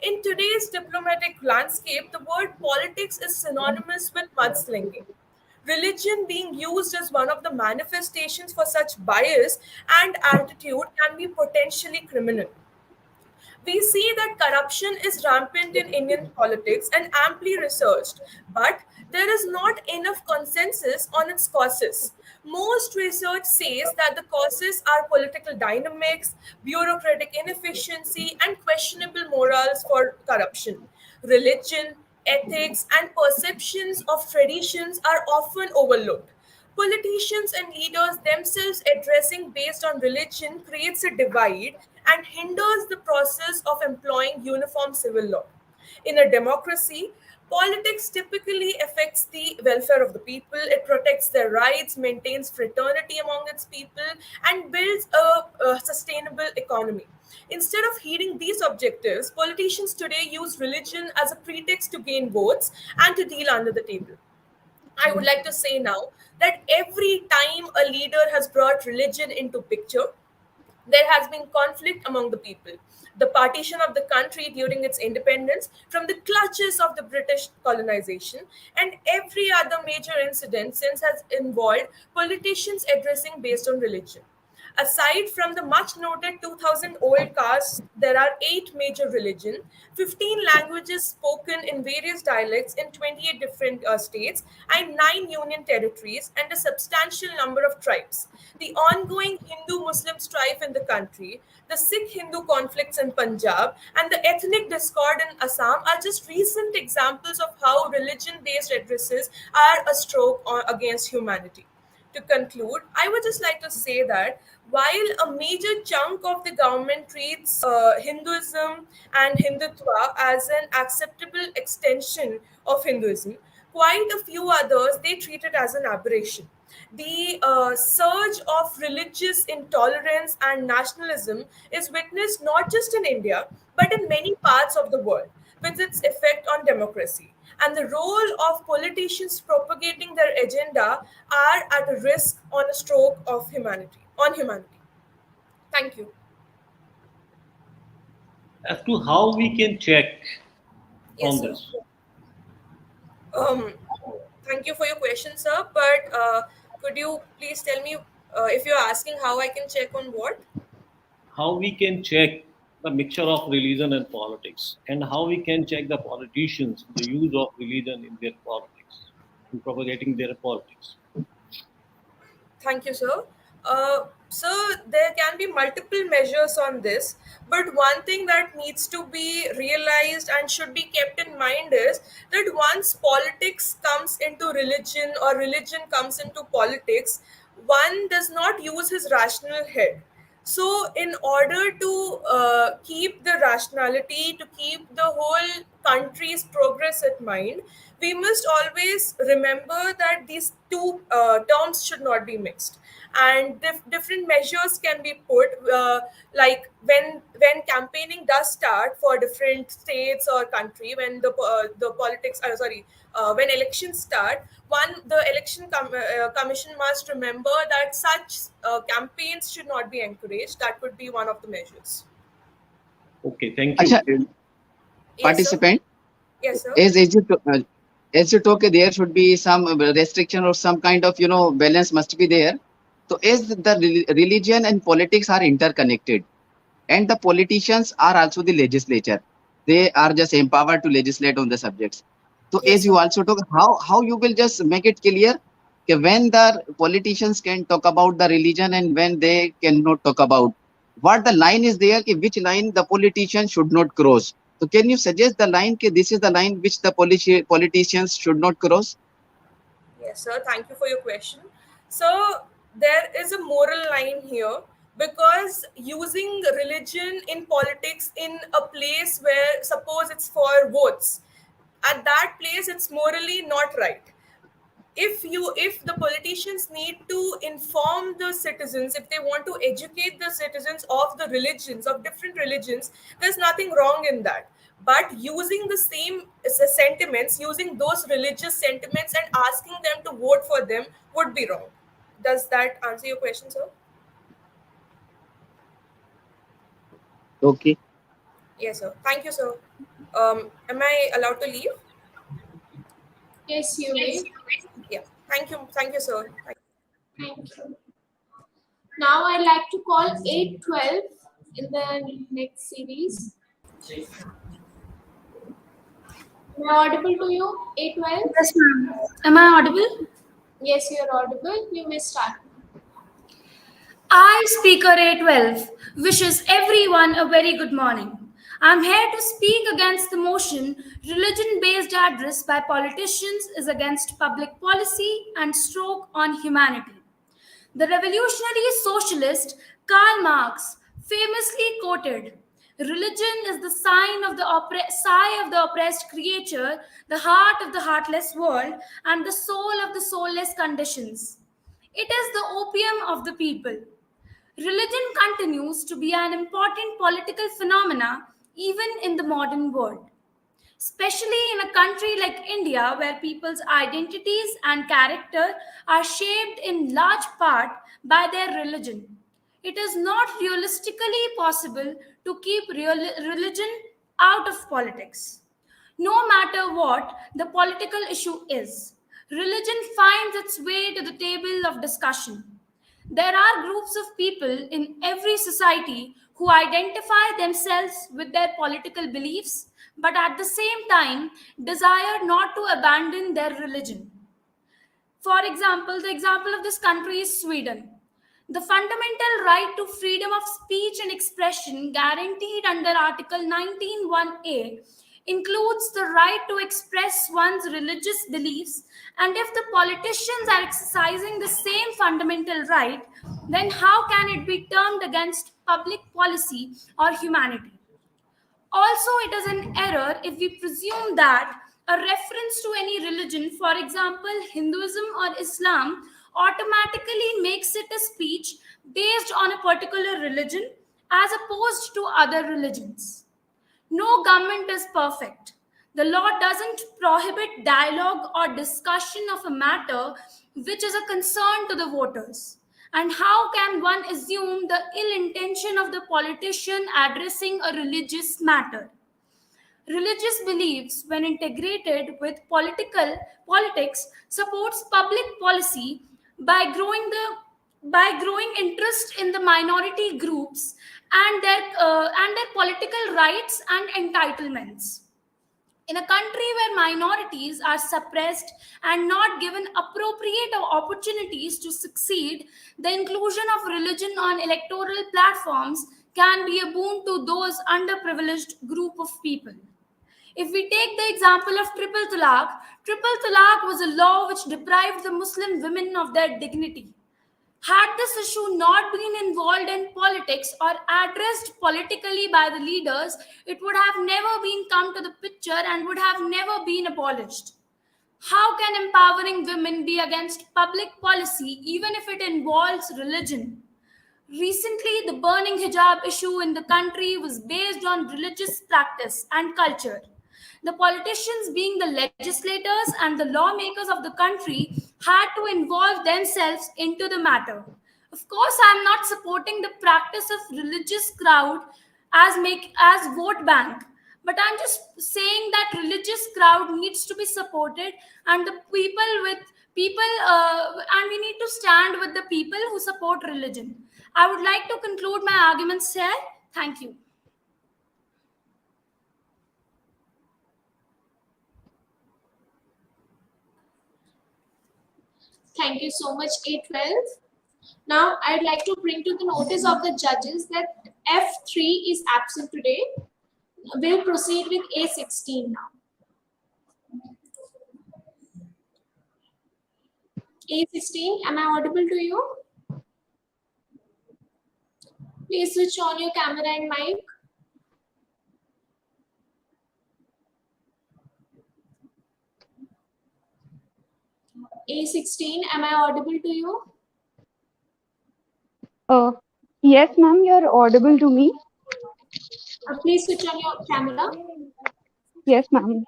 [SPEAKER 11] In today's diplomatic landscape, the word politics is synonymous with mudslinging. Religion being used as one of the manifestations for such bias and attitude can be potentially criminal. We see that corruption is rampant in Indian politics and amply researched, but there is not enough consensus on its causes. Most research says that the causes are political dynamics, bureaucratic inefficiency, and questionable morals for corruption. Religion, ethics, and perceptions of traditions are often overlooked. Politicians and leaders themselves addressing based on religion creates a divide and hinders the process of employing uniform civil law. In a democracy, politics typically affects the welfare of the people. It protects their rights, maintains fraternity among its people, and builds a sustainable economy. Instead of heeding these objectives, politicians today use religion as a pretext to gain votes and to deal under the table. I would like to say now that every time a leader has brought religion into picture, there has been conflict among the people. The partition of the country during its independence from the clutches of the British colonization and every other major incident since has involved politicians addressing based on religion. Aside from the much noted 2000 old caste, there are 8 major religions, 15 languages spoken in various dialects in 28 different states, and 9 union territories, and a substantial number of tribes. The ongoing Hindu Muslim strife in the country, the Sikh Hindu conflicts in Punjab, and the ethnic discord in Assam are just recent examples of how religion based addresses are a stroke against humanity. To conclude, I would just like to say that while a major chunk of the government treats Hinduism and Hindutva as an acceptable extension of Hinduism, quite a few others they treat it as an aberration. The surge of religious intolerance and nationalism is witnessed not just in India but in many parts of the world, with its effect on democracy. And the role of politicians propagating their agenda are at a risk on a stroke of humanity on humanity. Thank you.
[SPEAKER 9] As to how we can check
[SPEAKER 11] Yes,
[SPEAKER 9] on
[SPEAKER 11] sir.
[SPEAKER 9] this.
[SPEAKER 11] Um, Thank you for your question, sir. But could you please tell me if you're asking how I can check on what?
[SPEAKER 9] How we can check the mixture of religion and politics, and how we can check the politicians, the use of religion in their politics, in propagating their politics.
[SPEAKER 11] Thank you, sir. Sir, there can be multiple measures on this, but one thing that needs to be realized and should be kept in mind is that once politics comes into religion or religion comes into politics, one does not use his rational head. So, in order to keep the rationality, to keep the whole country's progress at mind, we must always remember that these two terms should not be mixed. And different measures can be put, like when campaigning does start for different states or country, when the politics, sorry, when elections start, the commission must remember that such campaigns should not be encouraged. That could be one of the measures.
[SPEAKER 9] Okay, thank you.
[SPEAKER 5] Acha,
[SPEAKER 11] Yes, sir.
[SPEAKER 5] participant,
[SPEAKER 11] Yes, sir.
[SPEAKER 5] as you talk, there should be some restriction or some kind of balance must be there. So as the religion and politics are interconnected, and the politicians are also the legislature, they are just empowered to legislate on the subjects. So
[SPEAKER 11] Yes,
[SPEAKER 5] as you
[SPEAKER 11] sir.
[SPEAKER 5] also talk, how you will just make it clear when the politicians can talk about the religion and when they cannot talk about, what the line is there, which line the politician should not cross. So can you suggest the line, this is the line which the politicians should not cross?
[SPEAKER 11] Yes, sir. Thank you for your question. So, there is a moral line here because using religion in politics in a place where, suppose it's for votes, at that place it's morally not right. If the politicians need to inform the citizens, if they want to educate the citizens of the religions, of different religions, there's nothing wrong in that. But using the same sentiments, using those religious sentiments and asking them to vote for them would be wrong. Does that answer your question, sir?
[SPEAKER 5] Okay.
[SPEAKER 11] Yes, sir. Thank you, sir. Am I allowed to leave?
[SPEAKER 6] Yes, you may.
[SPEAKER 11] Yeah. Thank you, sir.
[SPEAKER 6] Thank you. Now I'd like to call 812 in the next series. Am I audible to you, 812?
[SPEAKER 12] Yes, ma'am. Am I audible?
[SPEAKER 6] Yes, you're audible. You may start.
[SPEAKER 12] I, Speaker A12, wishes everyone a very good morning. I'm here to speak against the motion religion-based address by politicians is against public policy and stroke on humanity. The revolutionary socialist Karl Marx famously quoted, Religion is the sigh of the oppressed creature, the heart of the heartless world, and the soul of the soulless conditions. It is the opium of the people. Religion continues to be an important political phenomena even in the modern world, especially in a country like India, where people's identities and character are shaped in large part by their religion. It is not realistically possible to keep religion out of politics. No matter what the political issue is, religion finds its way to the table of discussion. There are groups of people in every society who identify themselves with their political beliefs, but at the same time desire not to abandon their religion. For example, the example of this country is Sweden. The fundamental right to freedom of speech and expression guaranteed under Article 19(1)(a) includes the right to express one's religious beliefs, and if the politicians are exercising the same fundamental right, then how can it be termed against public policy or humanity? Also, it is an error if we presume that a reference to any religion, for example, Hinduism or Islam, automatically makes it a speech based on a particular religion as opposed to other religions. No government is perfect. The law doesn't prohibit dialogue or discussion of a matter which is a concern to the voters. And how can one assume the ill intention of the politician addressing a religious matter? Religious beliefs, when integrated with politics, supports public policy by growing interest in the minority groups and their political rights and entitlements. In a country where minorities are suppressed and not given appropriate opportunities to succeed, the inclusion of religion on electoral platforms can be a boon to those underprivileged group of people. If we take the example of triple talaq was a law which deprived the Muslim women of their dignity. Had this issue not been involved in politics or addressed politically by the leaders, it would have never been come to the picture and would have never been abolished. How can empowering women be against public policy even if it involves religion? Recently, the burning hijab issue in the country was based on religious practice and culture. The politicians, being the legislators and the lawmakers of the country, had to involve themselves into the matter. Of course, I am not supporting the practice of religious crowd as vote bank, but I'm just saying that religious crowd needs to be supported, and the and we need to stand with the people who support religion. I would like to conclude my arguments here. Thank you.
[SPEAKER 6] Thank you so much, A12. Now, I'd like to bring to the notice of the judges that F3 is absent today. We'll proceed with A16 now. A16, am I audible to you? Please switch on your camera and mic. A16, am I audible to you?
[SPEAKER 13] Yes, ma'am, you're audible to me.
[SPEAKER 6] Please switch on your camera.
[SPEAKER 13] Yes, ma'am.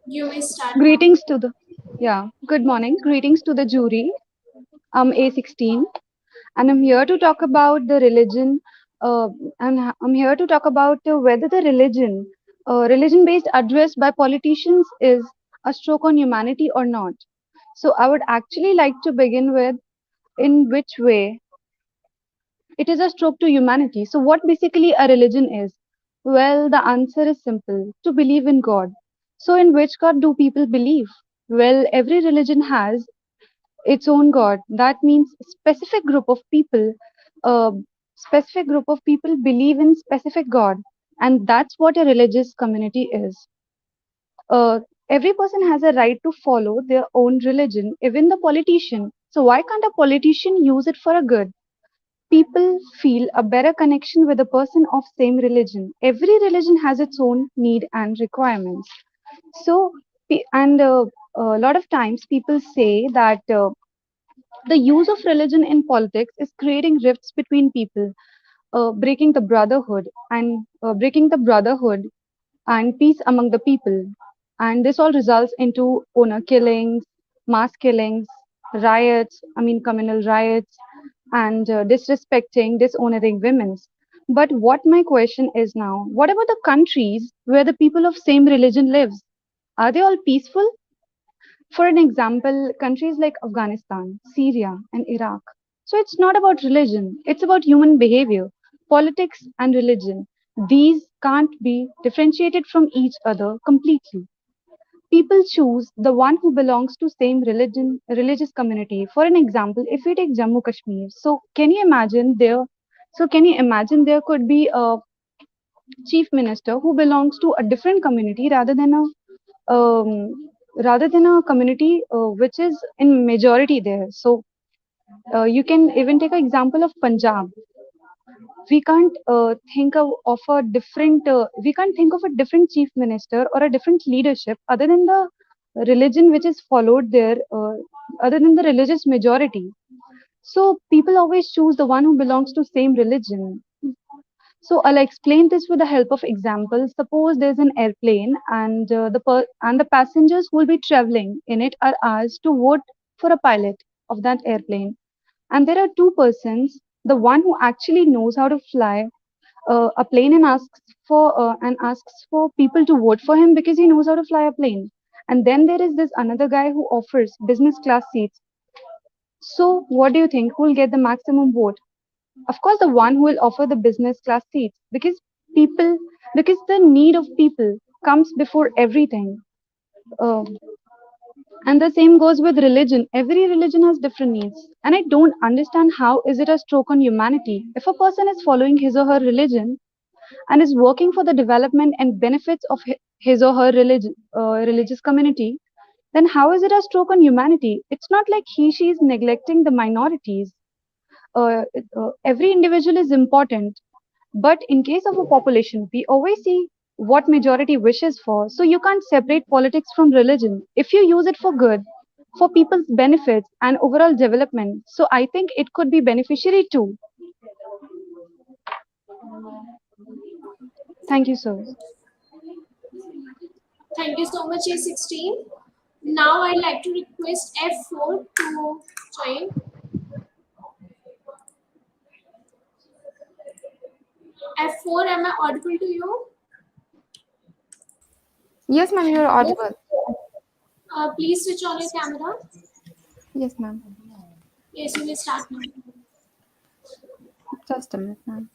[SPEAKER 6] You may start.
[SPEAKER 13] Greetings to the, good morning. Greetings to the jury. I'm A16 and I'm here to talk about the religion. I'm here to talk about whether the religion-based address by politicians is a stroke on humanity or not. So I would actually like to begin with in which way it is a stroke to humanity. So what basically a religion is? Well, the answer is simple: to believe in God. So in which God do people believe? Well, every religion has its own God. That means uh, specific group of people believe in specific God, and that's what a religious community is. Every person has a right to follow their own religion, even the politician. So why can't a politician use it for a good? People feel a better connection with a person of same religion. Every religion has its own need and requirements. So, and a lot of times people say that the use of religion in politics is creating rifts between people, breaking the brotherhood and peace among the people. And this all results into honor killings, mass killings, communal riots, and disrespecting, dishonoring women. But what my question is now, what about the countries where the people of same religion lives? Are they all peaceful? For an example, countries like Afghanistan, Syria, and Iraq. So it's not about religion, it's about human behavior, politics, and religion. These can't be differentiated from each other completely. People choose the one who belongs to same religious community. For an example, if we take Jammu Kashmir, can you imagine there could be a chief minister who belongs to a different community rather than a community which is in majority there. So you can even take an example of Punjab. We can't think of a different chief minister or a different leadership other than the religion which is followed there, other than the religious majority. So people always choose the one who belongs to same religion. So I'll explain this with the help of examples. Suppose there's an airplane and the passengers who will be traveling in it are asked to vote for a pilot of that airplane. And there are two persons, the one who actually knows how to fly a plane and asks for people to vote for him because he knows how to fly a plane. And then there is this another guy who offers business class seats. So what do you think? Who will get the maximum vote? Of course, the one who will offer the business class seats, people, because the need of people comes before everything. Uh, and the same goes with religion. Every religion has different needs, and I don't understand how is it a stroke on humanity. If a person is following his or her religion and is working for the development and benefits of his or her religious community, then how is it a stroke on humanity? It's not like she is neglecting the minorities. Every individual is important, but in case of a population we always see what majority wishes for. So you can't separate politics from religion if you use it for good, for people's benefits and overall development. So I think it could be beneficiary too. Thank you, sir.
[SPEAKER 6] Thank you so much, A16. Now I'd like to request F4 to join. F4, am I audible to you?
[SPEAKER 14] Yes, ma'am, you're audible.
[SPEAKER 6] Please switch on your camera.
[SPEAKER 14] Yes, ma'am.
[SPEAKER 6] Yes, you may start now.
[SPEAKER 14] Just a minute, ma'am.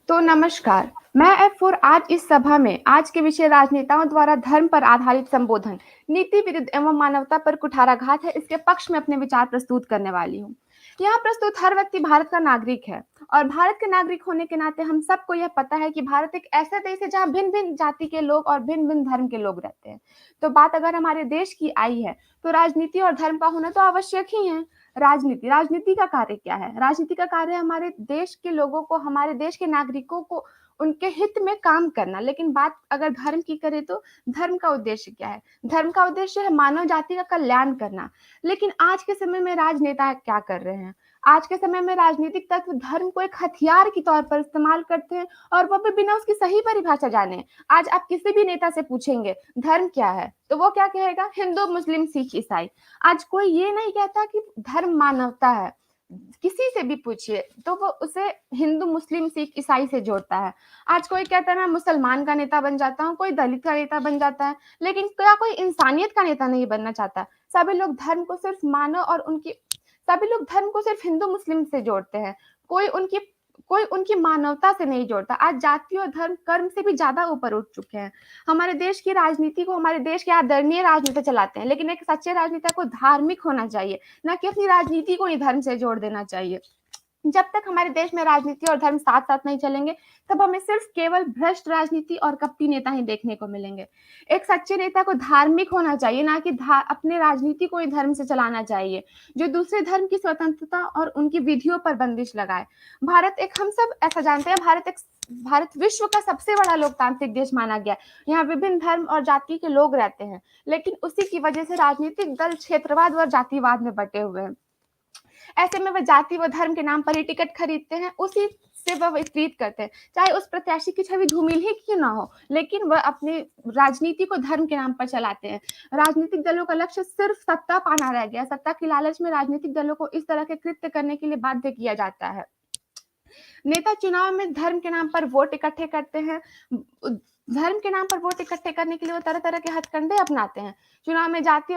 [SPEAKER 14] तो नमस्कार, मैं F4 आज इस सभा में आज के विषय राजनेताओं द्वारा धर्म पर आधारित संबोधन, नीति विरुद्ध एवं मानवता पर कुठाराघात है, इसके पक्ष में अपने विचार प्रस्तुत करने वाली हूँ। यहाँ प्रस्तुत हर व्यक्ति भारत का नागरिक है और भारत के नागरिक होने के नाते हम सबको यह पता है कि भारत एक ऐसा देश है जहाँ भिन्न भिन्न जाति के लोग और भिन्न भिन्न धर्म के लोग रहते हैं। तो बात अगर हमारे देश की आई है तो राजनीति और धर्म का होना तो आवश्यक ही है। राजनीति का कार्य क्या है? राजनीति का कार्य हमारे देश के लोगों को, हमारे देश के नागरिकों को उनके हित में काम करना। लेकिन बात अगर धर्म की करें तो धर्म का उद्देश्य क्या है? धर्म का उद्देश्य है मानव जाति का कल्याण करना। लेकिन आज के समय में राजनेता क्या कर रहे हैं? आज के समय में राजनीतिक तत्व धर्म को एक हथियार के तौर पर इस्तेमाल करते हैं और वह भी बिना उसकी सही परिभाषा जाने। आज आप किसी भी नेता से पूछेंगे धर्म क्या है तो वो क्या कहेगा? हिंदू, मुस्लिम, सिख, ईसाई। आज कोई ये नहीं कहता कि धर्म मानवता है। किसी से भी पूछिए तो वो उसे हिंदू, मुस्लिम, सिख, ईसाई से जोड़ता है। आज कोई कहता है मैं मुसलमान का नेता बन जाता हूँ, कोई दलित का नेता बन जाता है, लेकिन क्या कोई इंसानियत का नेता नहीं बनना चाहता? सभी लोग धर्म को सिर्फ मानव और सभी लोग धर्म को सिर्फ हिंदू मुस्लिम से जोड़ते हैं, कोई उनकी मानवता से नहीं जोड़ता। आज जाति और धर्म कर्म से भी ज्यादा ऊपर उठ चुके हैं। हमारे देश की राजनीति को हमारे देश के आदरणीय राजनेता चलाते हैं, लेकिन एक सच्चे राजनेता को धार्मिक होना चाहिए, ना कि अपनी राजनीति को ही धर्म से जोड़ देना चाहिए। जब तक हमारे देश में राजनीति और धर्म साथ साथ नहीं चलेंगे, तब हमें सिर्फ केवल भ्रष्ट राजनीति और कपटी नेता ही देखने को मिलेंगे। एक सच्चे नेता को धार्मिक होना चाहिए, ना कि अपने राजनीति को ही धर्म से चलाना चाहिए, जो दूसरे धर्म की स्वतंत्रता और उनकी विधियों पर बंदिश लगाए। हम सब ऐसा जानते हैं, भारत विश्व का सबसे बड़ा लोकतांत्रिक देश माना गया। यहाँ विभिन्न धर्म और जाति के लोग रहते हैं, लेकिन उसी की वजह से राजनीतिक दल क्षेत्रवाद और जातिवाद में बटे हुए हैं। ऐसे में वह जाति व धर्म के नाम पर ही टिकट खरीदते हैं, उसी से वह विपरीत करते हैं, चाहे उस प्रत्याशी की छवि धूमिल ही क्यों ना हो, लेकिन वह अपनी राजनीति को धर्म के नाम पर चलाते हैं। राजनीतिक दलों का लक्ष्य सिर्फ सत्ता पाना रह गया। सत्ता की लालच में राजनीतिक दलों को इस तरह के कृत्य करने के लिए बाध्य किया जाता है। नेता चुनाव में धर्म के नाम पर वोट इकट्ठे करते हैं। धर्म के नाम पर वोट इकट्ठे करने के लिए वो तरह तरह के हथकंडे अपनाते हैं। चुनाव में जाति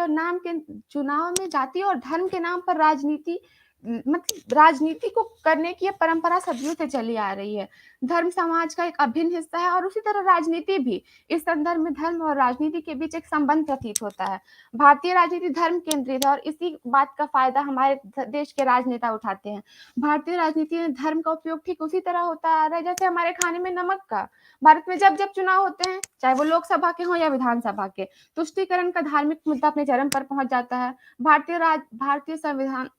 [SPEAKER 14] और धर्म के नाम पर राजनीति को करने की यह परंपरा सदियों से चली आ रही है। धर्म समाज का एक अभिन्न हिस्सा है और उसी तरह राजनीति भी। इस संदर्भ में धर्म और राजनीति के बीच एक संबंध प्रतीत होता है। भारतीय राजनीति धर्म केंद्रित है और इसी बात का फायदा हमारे देश के राजनेता उठाते हैं। भारतीय राजनीति में धर्म का उपयोग ठीक उसी तरह होता आ रहा है जैसे हमारे खाने में नमक का। भारत में जब जब चुनाव होते हैं, चाहे वो लोकसभा के हों या विधानसभा के, तुष्टीकरण का धार्मिक मुद्दा अपने चरम पर पहुंच जाता है। भारतीय संविधान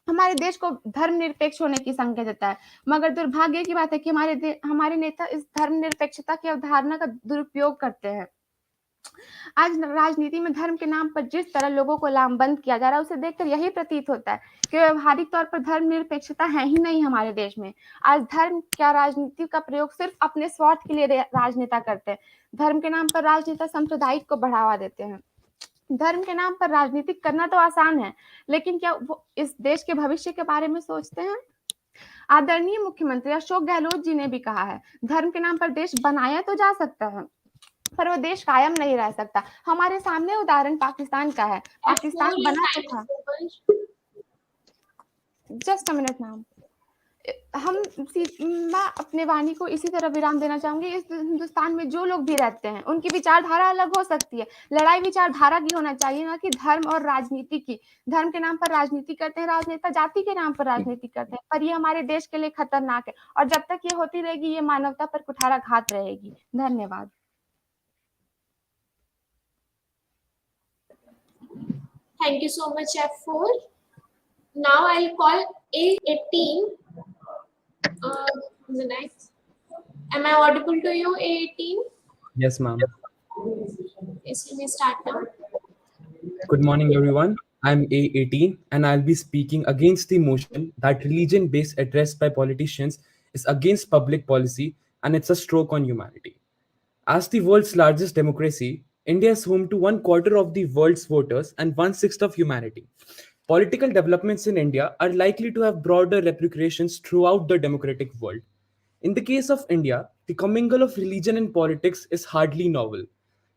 [SPEAKER 14] हमारे देश को धर्मनिरपेक्ष होने की संकेत देता है, मगर दुर्भाग्य की बात है कि हमारे नेता इस धर्मनिरपेक्षता की अवधारणा का दुरुपयोग करते हैं। आज राजनीति में धर्म के नाम पर जिस तरह लोगों को लामबंद किया जा रहा है, उसे देखकर यही प्रतीत होता है कि व्यवहारिक तौर पर धर्मनिरपेक्षता है ही नहीं हमारे देश में। आज धर्म क्या राजनीति का प्रयोग सिर्फ अपने स्वार्थ के लिए राजनेता करते हैं। धर्म के नाम पर राजनेता सांप्रदायिक को बढ़ावा देते हैं। धर्म के नाम पर राजनीति करना तो आसान है, लेकिन क्या वो इस देश के भविष्य के बारे में सोचते हैं? आदरणीय मुख्यमंत्री अशोक गहलोत जी ने भी कहा है, धर्म के नाम पर देश बनाया तो जा सकता है, पर वो देश कायम नहीं रह सकता। हमारे सामने उदाहरण पाकिस्तान का है। पाकिस्तान बना तो था। जस्ट अ मिनट मैम, मैं अपने वाणी को इसी तरह विराम देना चाहूंगी। इस हिंदुस्तान में जो लोग भी रहते हैं, उनकी विचारधारा अलग हो सकती है। लड़ाई विचारधारा की होना चाहिए, ना कि धर्म और राजनीति की। धर्म के नाम पर राजनीति करते हैं राजनेता, जाति के नाम पर राजनीति करते हैं, पर ये हमारे देश के लिए खतरनाक है और जब तक ये होती रहेगी, ये मानवता पर कुठाराघात रहेगी। धन्यवाद।
[SPEAKER 6] Thank you so much, F4. Now I'll call A18. The next. Am I audible to you, A18?
[SPEAKER 15] Yes, ma'am.
[SPEAKER 6] Yes, you may start now.
[SPEAKER 15] Good morning, everyone. I'm A18, and I'll be speaking against the motion that religion-based address by politicians is against public policy and it's a stroke on humanity. As the world's largest democracy, India is home to 1/4 of the world's voters and 1/6 of humanity. Political developments in India are likely to have broader repercussions throughout the democratic world. In the case of India, the commingle of religion and politics is hardly novel.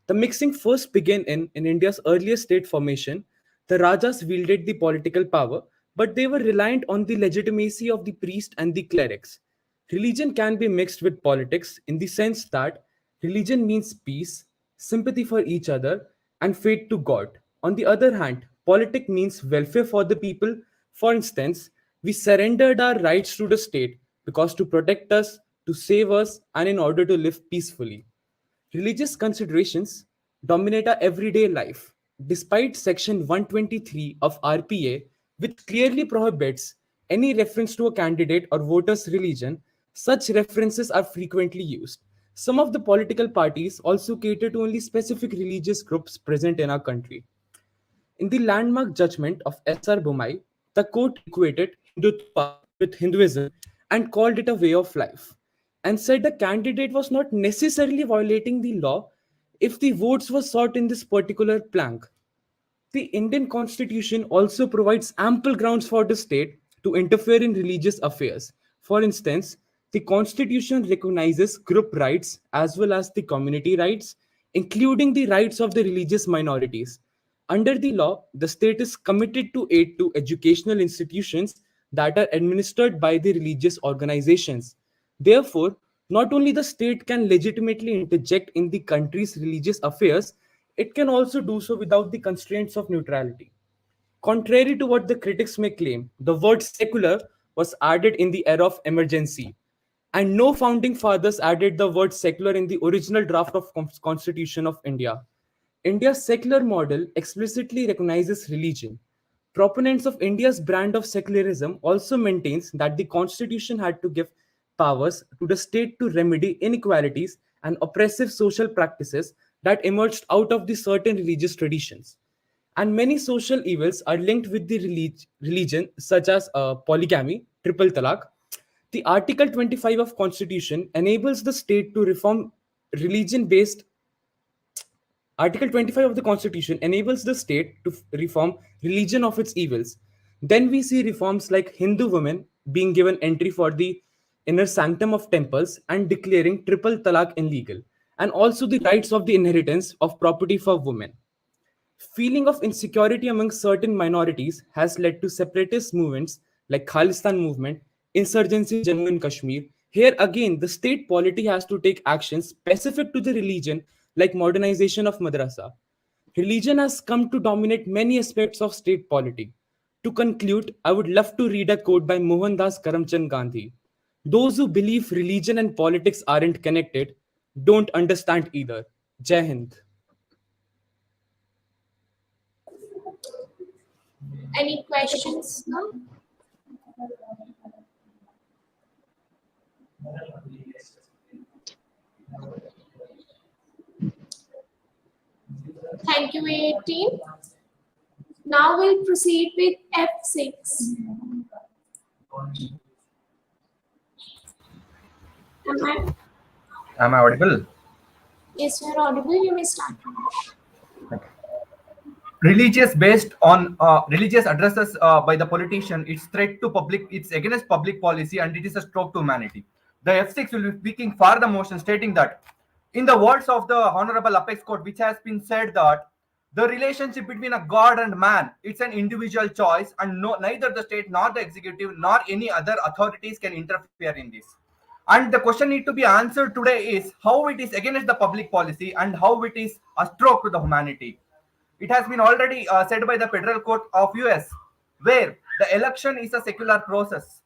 [SPEAKER 15] The mixing first began in India's earliest state formation. The Rajas wielded the political power, but they were reliant on the legitimacy of the priest and the clerics. Religion can be mixed with politics in the sense that religion means peace, sympathy for each other, and faith to God. On the other hand, politics means welfare for the people. For instance, we surrendered our rights to the state because to protect us, to save us, and in order to live peacefully. Religious considerations dominate our everyday life. Despite Section 123 of RPA, which clearly prohibits any reference to a candidate or voter's religion, such references are frequently used. Some of the political parties also cater to only specific religious groups present in our country. In the landmark judgment of S.R. Bomai, the court equated Hindutva with Hinduism and called it a way of life, and said the candidate was not necessarily violating the law if the votes were sought in this particular plank. The Indian Constitution also provides ample grounds for the state to interfere in religious affairs. For instance, the Constitution recognizes group rights as well as the community rights, including the rights of the religious minorities. Under the law, the state is committed to aid to educational institutions that are administered by the religious organizations. Therefore, not only the state can legitimately interject in the country's religious affairs, it can also do so without the constraints of neutrality. Contrary to what the critics may claim, the word secular was added in the era of emergency, and no founding fathers added the word secular in the original draft of Constitution of India. India's secular model explicitly recognizes religion. Proponents of India's brand of secularism also maintains that the constitution had to give powers to the state to remedy inequalities and oppressive social practices that emerged out of the certain religious traditions. And many social evils are linked with the religion, such as polygamy, triple talaq. The Article 25 of Constitution enables the state to reform religion-based Article 25 of the Constitution enables the state to reform religion of its evils. Then we see reforms like Hindu women being given entry for the inner sanctum of temples and declaring triple talaq illegal, and also the rights of the inheritance of property for women. Feeling of insecurity among certain minorities has led to separatist movements like Khalistan movement, insurgency in Jammu and Kashmir. Here again, the state polity has to take actions specific to the religion like modernization of madrasa. Religion has come to dominate many aspects of state polity. To conclude, I would love to read a quote by Mohandas Karamchand Gandhi. Those who believe religion and politics aren't connected don't understand either. Jai Hind.
[SPEAKER 6] Any questions now? Thank you, A18. Now we'll proceed with F6.
[SPEAKER 16] Am I audible?
[SPEAKER 6] Yes, you're audible. You may start.
[SPEAKER 16] Religious based on religious addresses by the politician, it's threat to public, it's against public policy, and it is a stroke to humanity. The F6 will be speaking for the motion, stating that in the words of the Honorable Apex Court, which has been said that the relationship between a god and man, it's an individual choice, and neither the state nor the executive nor any other authorities can interfere in this. And the question need to be answered today is how it is against the public policy and how it is a stroke to the humanity. It has been already said by the Federal Court of US, where the election is a secular process,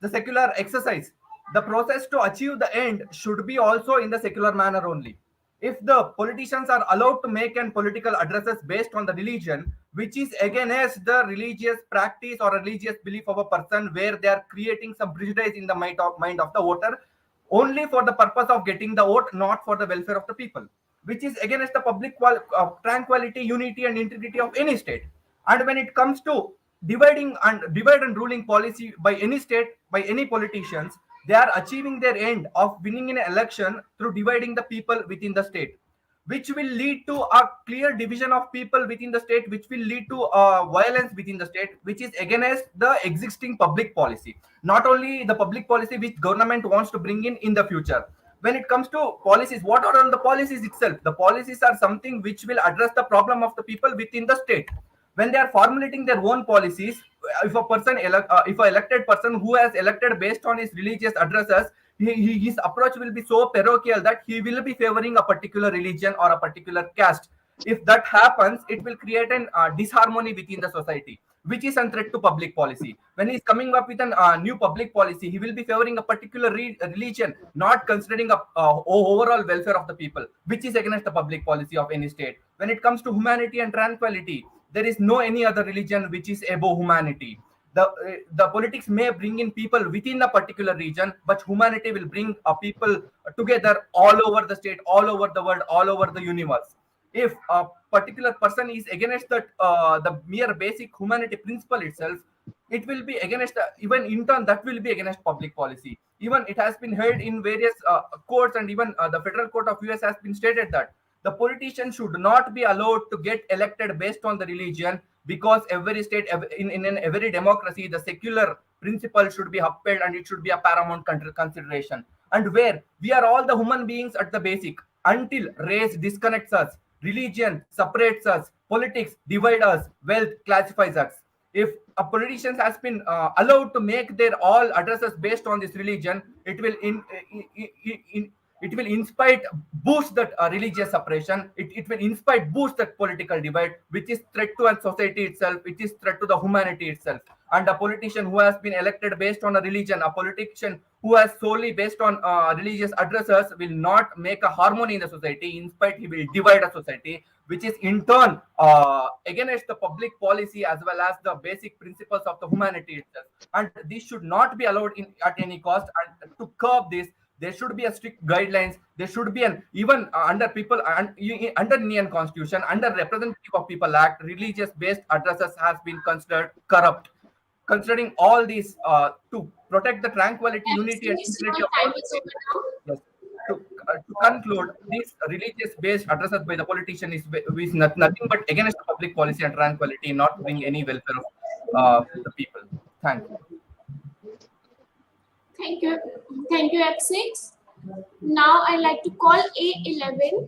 [SPEAKER 16] the secular exercise. The process to achieve the end should be also in the secular manner only. If the politicians are allowed to make an political addresses based on the religion, which is against the religious practice or religious belief of a person, where they are creating some prejudice in the mind of the voter, only for the purpose of getting the vote, not for the welfare of the people, which is against the public tranquility, unity, and integrity of any state. And when it comes to divide and ruling policy by any state, by any politicians, they are achieving their end of winning an election through dividing the people within the state, which will lead to a clear division of people within the state, which will lead to violence within the state, which is against the existing public policy. Not only the public policy which government wants to bring in the future. When it comes to policies, what are all the policies itself? The policies are something which will address the problem of the people within the state. When they are formulating their own policies, if an elected person who has elected based on his religious addresses, his approach will be so parochial that he will be favoring a particular religion or a particular caste. If that happens, it will create an disharmony within the society, which is a threat to public policy. When he's coming up with a new public policy, he will be favoring a particular religion, not considering a overall welfare of the people, which is against the public policy of any state. When it comes to humanity and tranquility, there is no any other religion which is above humanity. The politics may bring in people within a particular region, but humanity will bring people together all over the state, all over the world, all over the universe. If a particular person is against the mere basic humanity principle itself, it will be against even in turn that will be against public policy. Even it has been heard in various courts, and even the Federal Court of US has been stated that the politician should not be allowed to get elected based on the religion, because every state in every democracy, the secular principle should be upheld and it should be a paramount consideration. And where we are all the human beings at the basic, until race disconnects us, religion separates us, politics divide us, wealth classifies us. If a politician has been allowed to make their all addresses based on this religion, it will It will inspire, boost that religious separation. It will inspire, boost that political divide, which is threat to a society itself, which is threat to the humanity itself. And a politician who has been elected based on a religion, a politician who has solely based on religious addresses, will not make a harmony in the society. In spite, he will divide a society, which is in turn against the public policy as well as the basic principles of the humanity itself. And this should not be allowed at any cost. And to curb this, there should be a strict guidelines. There should be an even under people under Indian Constitution, under Representative of People Act, religious-based addresses has been considered corrupt. Considering all these to protect the tranquility, unity, and integrity of all. Yes. To conclude, these religious-based addresses by the politician is nothing but against public policy and tranquility, not bring any welfare of the people. Thank you.
[SPEAKER 6] Thank you, F6. Now I'd like to call A11.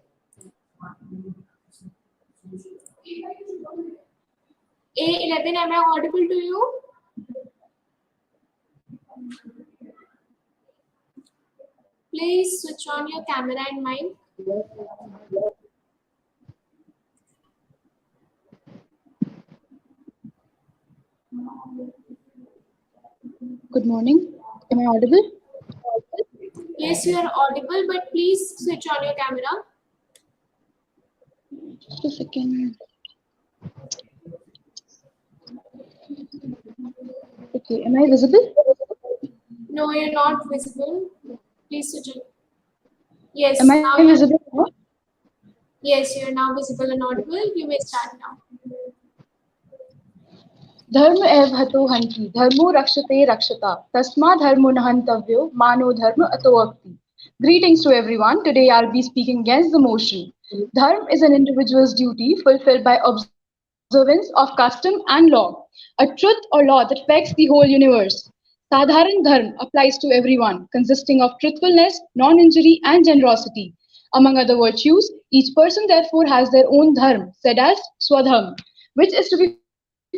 [SPEAKER 6] A11, am I audible to you? Please switch on your camera and mic.
[SPEAKER 17] Good morning. Am I audible?
[SPEAKER 6] Yes, you are audible, but please switch on your camera.
[SPEAKER 17] Just a second. Okay, am I visible?
[SPEAKER 6] No, you're not visible. Please switch on. Yes.
[SPEAKER 17] Am I visible now?
[SPEAKER 6] Yes, you're now visible and audible. You may start now.
[SPEAKER 17] धर्म एव हतो हन्ति धर्मो रक्षते रक्षता तस्मा धर्मो न हन्तव्यो मानो धर्म अतो Akti. Greetings to everyone. Today I'll be speaking against the motion. Dharma is an individual's duty fulfilled by observance of custom and law, a truth or law that affects the whole universe. Sadharan Dharma applies to everyone, consisting of truthfulness, non-injury, and generosity. Among other virtues, each person therefore has their own dharma, said as swadharma, which is to be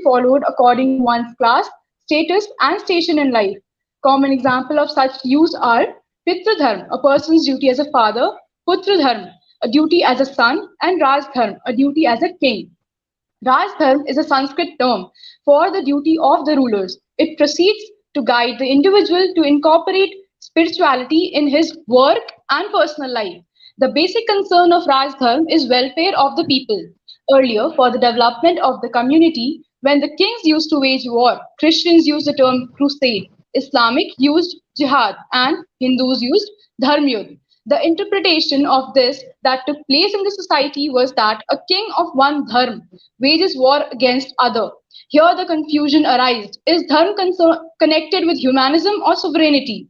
[SPEAKER 17] followed according to one's class, status, and station in life. Common example of such views are Pitra Dharma, a person's duty as a father, Putra Dharma, a duty as a son, and Raj Dharma, a duty as a king. Raj Dharma is a Sanskrit term for the duty of the rulers. It proceeds to guide the individual to incorporate spirituality in his work and personal life. The basic concern of Raj Dharma is welfare of the people. Earlier, for the development of the community, when the kings used to wage war, Christians used the term crusade, Islamic used jihad, and Hindus used dharmyud. The interpretation of this that took place in the society was that a king of one dharma wages war against other. Here the confusion arises. Is dharma connected with humanism or sovereignty?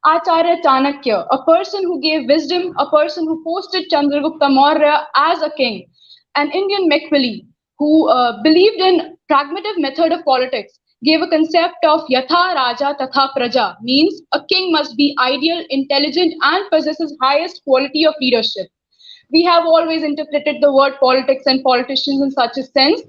[SPEAKER 17] Acharya Chanakya, a person who gave wisdom, a person who posted Chandragupta Maurya as a king, an Indian Machiavelli who believed in pragmatic method of politics, gave a concept of yatha raja tatha praja, means a king must be ideal, intelligent, and possesses highest quality of leadership. We have always interpreted the word politics and politicians in such a sense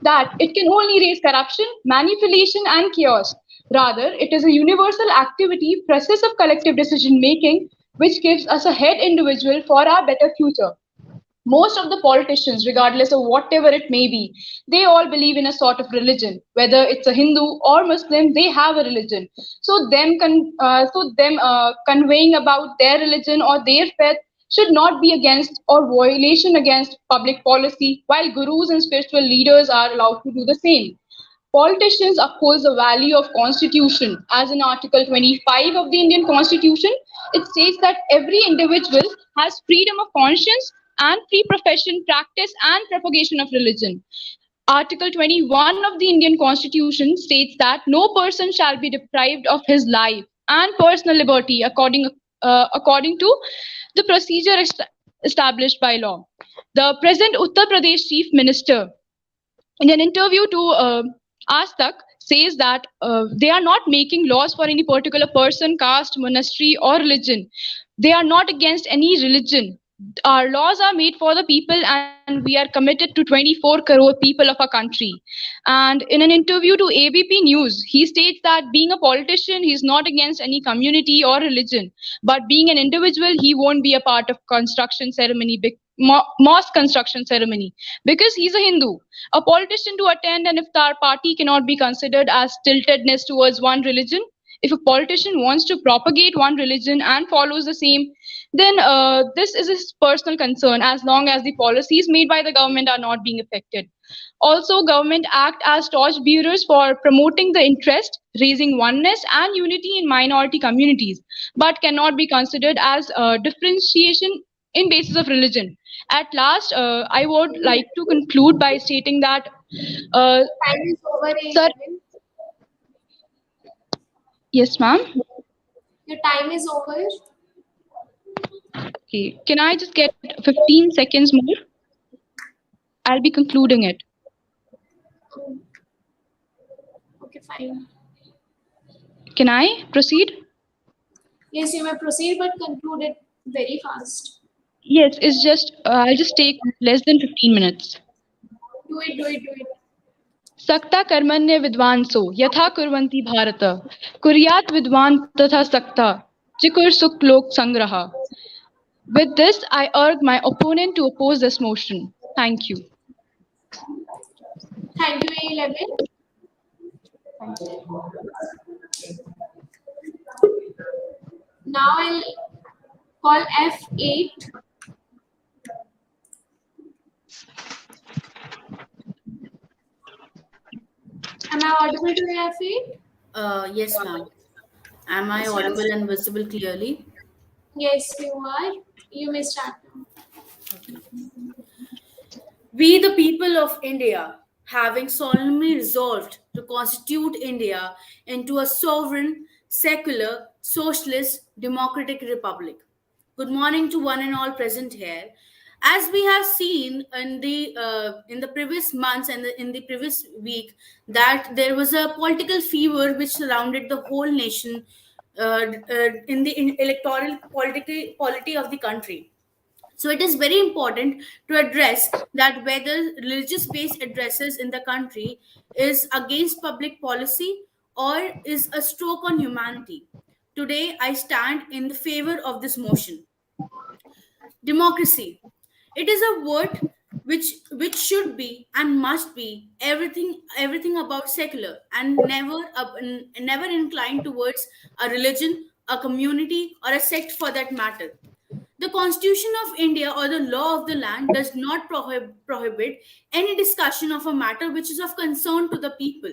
[SPEAKER 17] that it can only raise corruption, manipulation, and chaos. Rather, it is a universal activity, process of collective decision making, which gives us a head individual for our better future. Most of the politicians, regardless of whatever it may be, they all believe in a sort of religion. Whether it's a Hindu or Muslim, they have a religion. So them conveying about their religion or their faith should not be against or violation against public policy, while gurus and spiritual leaders are allowed to do the same. Politicians uphold the value of Constitution. As in Article 25 of the Indian Constitution, it states that every individual has freedom of conscience and free profession, practice, and propagation of religion. Article 21 of the Indian Constitution states that no person shall be deprived of his life and personal liberty according to the procedure established by law. The present Uttar Pradesh Chief Minister, in an interview to Aaj Tak, says that they are not making laws for any particular person, caste, monastery, or religion. They are not against any religion. our laws are made for the people, and we are committed to 24 crore people of our country. And in an interview to ABP News, he states that being a politician, he's not against any community or religion, but being an individual, he won't be a part of construction ceremony, mosque construction ceremony, because he's a Hindu. A politician to attend an iftar party cannot be considered as tiltedness towards one religion. If a politician wants to propagate one religion and follows the same, then this is his personal concern, as long as the policies made by the government are not being affected. Also, government act as torch bearers for promoting the interest, raising oneness and unity in minority communities, but cannot be considered as differentiation in basis of religion. At last, I would like to conclude by stating that,
[SPEAKER 6] Time is over,
[SPEAKER 17] sir,
[SPEAKER 6] A11.
[SPEAKER 17] yes, ma'am.
[SPEAKER 6] Your time is over.
[SPEAKER 17] Okay, can I just get 15 seconds more? I'll be concluding it.
[SPEAKER 6] Okay, fine.
[SPEAKER 17] Can I proceed?
[SPEAKER 6] Yes, you may proceed, but conclude it very fast.
[SPEAKER 17] Yes, it's just I'll just take less than 15 minutes.
[SPEAKER 6] Do it, do it, do it.
[SPEAKER 17] Sakta karmanya vidvanso yatha kurvanti bharata kuryat vidvan tatha sakta chikur suk lok sangraha. With this, I urge my opponent to oppose this motion. Thank you.
[SPEAKER 6] Thank you, A11. Now I'll call F8. Am I audible to F8?
[SPEAKER 18] Yes, ma'am. Am I audible and visible clearly?
[SPEAKER 6] Yes, you are. You may start now.
[SPEAKER 18] We, the people of India, having solemnly resolved to constitute India into a sovereign, secular, socialist, democratic republic. Good morning to one and all present here. As we have seen in the previous months and in the previous week, that there was a political fever which surrounded the whole nation in the electoral polity of the country. So it is very important to address that whether religious-based addresses in the country is against public policy or is a stroke on humanity. Today, I stand in the favor of this motion. Democracy. It is a word which should be and must be everything about secular and never inclined towards a religion, a community, or a sect for that matter. The Constitution of India or the law of the land does not prohibit any discussion of a matter which is of concern to the people,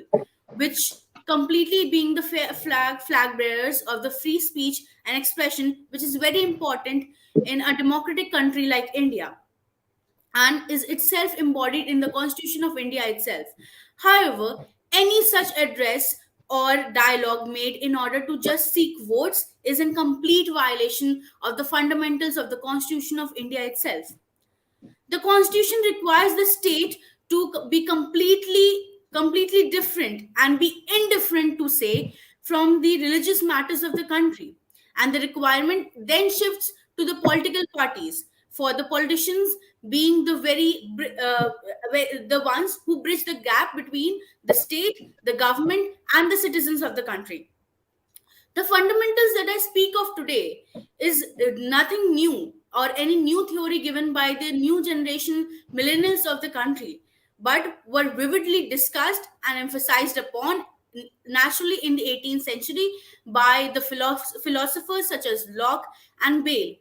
[SPEAKER 18] which completely being the flag bearers of the free speech and expression, which is very important in a democratic country like India and is itself embodied in the Constitution of India itself. However, any such address or dialogue made in order to just seek votes is in complete violation of the fundamentals of the Constitution of India itself. The Constitution requires the state to be completely different and be indifferent to say from the religious matters of the country, and the requirement then shifts to the political parties for the politicians being the ones who bridge the gap between the state, the government, and the citizens of the country. The fundamentals that I speak of today is nothing new or any new theory given by the new generation millennials of the country, but were vividly discussed and emphasized upon naturally in the 18th century by the philosophers such as Locke and Bale.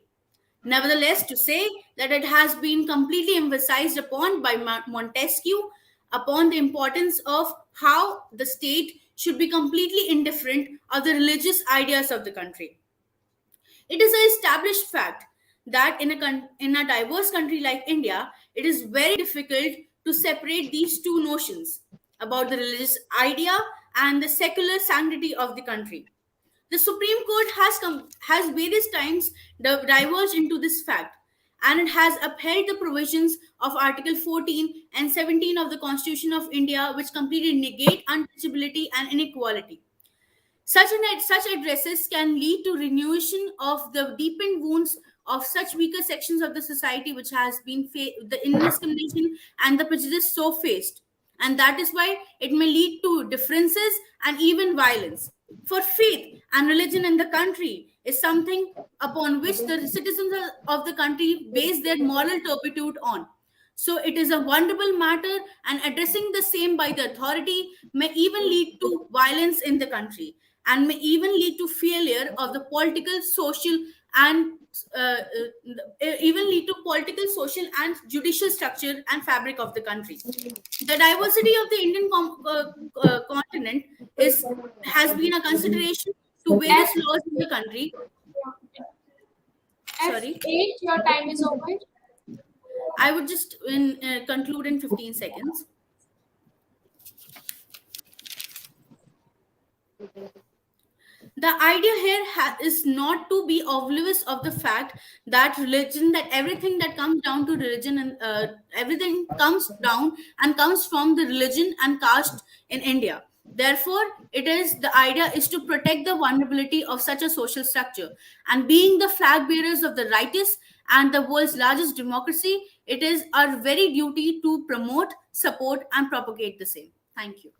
[SPEAKER 18] Nevertheless, to say that it has been completely emphasized upon by Montesquieu upon the importance of how the state should be completely indifferent of the religious ideas of the country. It is an established fact that in a diverse country like India, it is very difficult to separate these two notions about the religious idea and the secular sanctity of the country. The Supreme Court has various times diverged into this fact, and it has upheld the provisions of Article 14 and 17 of the Constitution of India, which completely negate untouchability and inequality. Such addresses can lead to renewation of the deepened wounds of such weaker sections of the society which has been the indiscrimination and the prejudice so faced, and that is why it may lead to differences and even violence. For faith and religion in the country is something upon which the citizens of the country base their moral turpitude on. So it is a wonderful matter, and addressing the same by the authority may even lead to violence in the country, and may even lead to failure of the political, social, and even lead to political, social, and judicial structure and fabric of the country. The diversity of the Indian continent has been a consideration to various laws in the country. Sorry,
[SPEAKER 6] F8, your time is over.
[SPEAKER 18] I would just conclude in 15 seconds. The idea here is not to be oblivious of the fact that religion, that everything that comes down to religion, and everything comes down and comes from the religion and caste in India. Therefore, the idea is to protect the vulnerability of such a social structure. And being the flag bearers of the righteous and the world's largest democracy, it is our very duty to promote, support, and propagate the same. Thank you.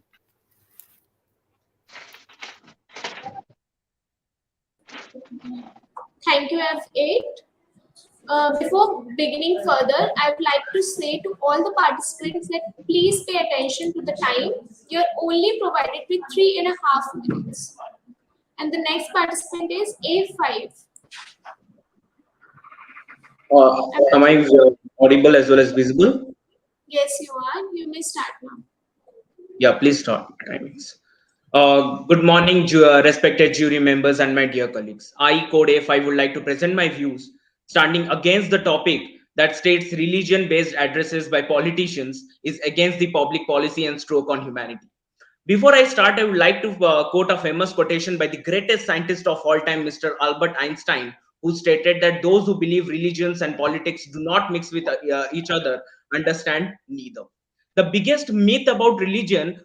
[SPEAKER 6] Thank you, F8. Before beginning further, I would like to say to all the participants that please pay attention to the time. You're only provided with 3.5 minutes. And the next participant is A5.
[SPEAKER 19] Am I audible as well as visible?
[SPEAKER 6] Yes, you are. You may start now.
[SPEAKER 19] Yeah, please start timings. Good morning, respected jury members and my dear colleagues. I, Code A5, would like to present my views standing against the topic that states religion-based addresses by politicians is against the public policy and stroke on humanity. Before I start, I would like to quote a famous quotation by the greatest scientist of all time, Mr. Albert Einstein, who stated that those who believe religions and politics do not mix with each other understand neither. The biggest myth about religion,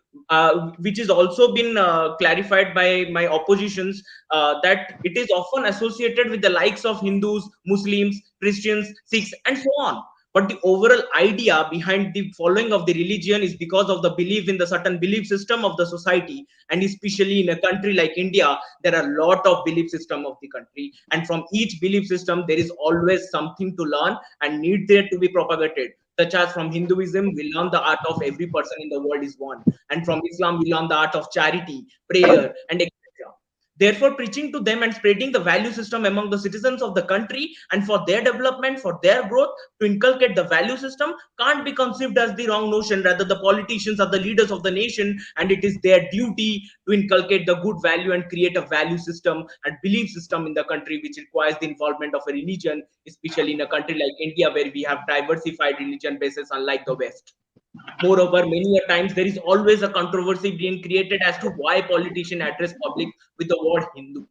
[SPEAKER 19] which has also been clarified by my oppositions, that it is often associated with the likes of Hindus, Muslims, Christians, Sikhs, and so on. But the overall idea behind the following of the religion is because of the belief in the certain belief system of the society, and especially in a country like India, there are a lot of belief system of the country, and from each belief system there is always something to learn and need there to be propagated. Such as from Hinduism, we learn the art of every person in the world is one, and from Islam, we learn the art of charity, prayer, and etc. Therefore, preaching to them and spreading the value system among the citizens of the country and for their development, for their growth, to inculcate the value system can't be conceived as the wrong notion. Rather, the politicians are the leaders of the nation, and it is their duty to inculcate the good value and create a value system and belief system in the country, which requires the involvement of a religion, especially in a country like India, where we have diversified religion bases unlike the West. Moreover, many a times there is always a controversy being created as to why politicians address public with the word Hindu.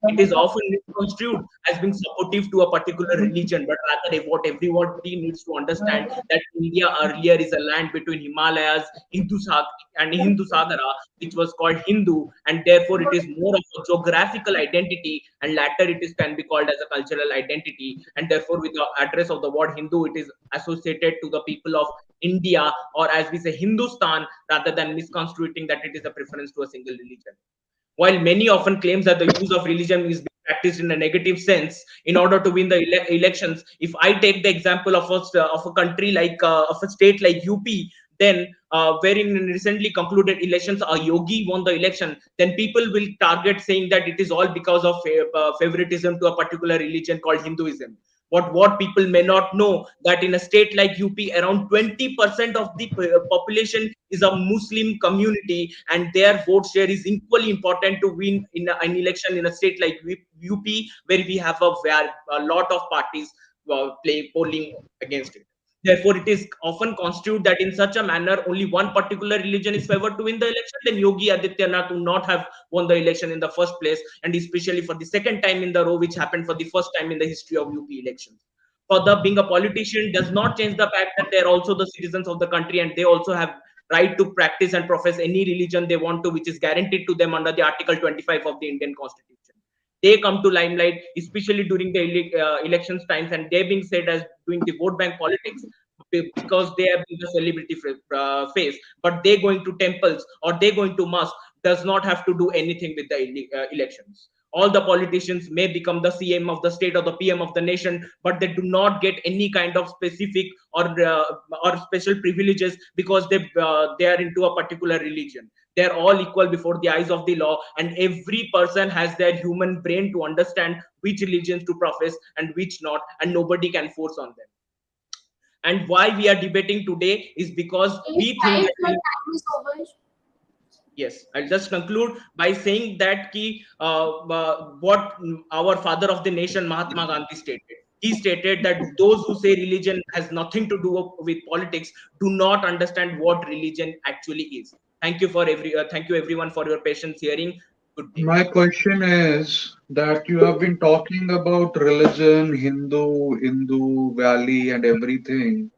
[SPEAKER 19] It is often misconstrued as being supportive to a particular religion, but rather what everybody needs to understand that India earlier is a land between Himalayas, and Hindu Sagara, which was called Hindu, and therefore it is more of a geographical identity, and later it can be called as a cultural identity, and therefore with the address of the word Hindu, it is associated to the people of India, or as we say Hindustan, rather than misconstruing that it is a preference to a single religion. While many often claims that the use of religion is being practiced in a negative sense in order to win the elections, if I take the example of a country like of a state like UP, then wherein in recently concluded elections, a yogi won the election, then people will target saying that it is all because of favoritism to a particular religion called Hinduism. But what people may not know, that in a state like UP, around 20% of the population is a Muslim community, and their vote share is equally important to win in an election in a state like UP, where we have a lot of parties polling against it. Therefore, it is often construed that in such a manner, only one particular religion is favored to win the election. Then Yogi Adityanath would not have won the election in the first place, and especially for the second time in the row, which happened for the first time in the history of UP elections. Further, being a politician does not change the fact that they are also the citizens of the country, and they also have right to practice and profess any religion they want to, which is guaranteed to them under the Article 25 of the Indian Constitution. they come to limelight, especially during the elections times, and they're being said as doing the vote bank politics because they have been the celebrity face. But they going to temples or they going to mosque does not have to do anything with the elections. All the politicians may become the CM of the state or the PM of the nation, but they do not get any kind of specific or special privileges because they are into a particular religion. They're all equal before the eyes of the law, and every person has their human brain to understand which religions to profess and which not, and nobody can force on them. And why we are debating today is because we think that
[SPEAKER 6] Your time is over.
[SPEAKER 19] yes, I'll just conclude by saying that what our father of the nation, Mahatma Gandhi, stated. He stated that those who say religion has nothing to do with politics do not understand what religion actually is. Thank you thank you everyone for your patience hearing. Good day.
[SPEAKER 7] My question is that you have been talking about religion, Hindu, Valley, and everything.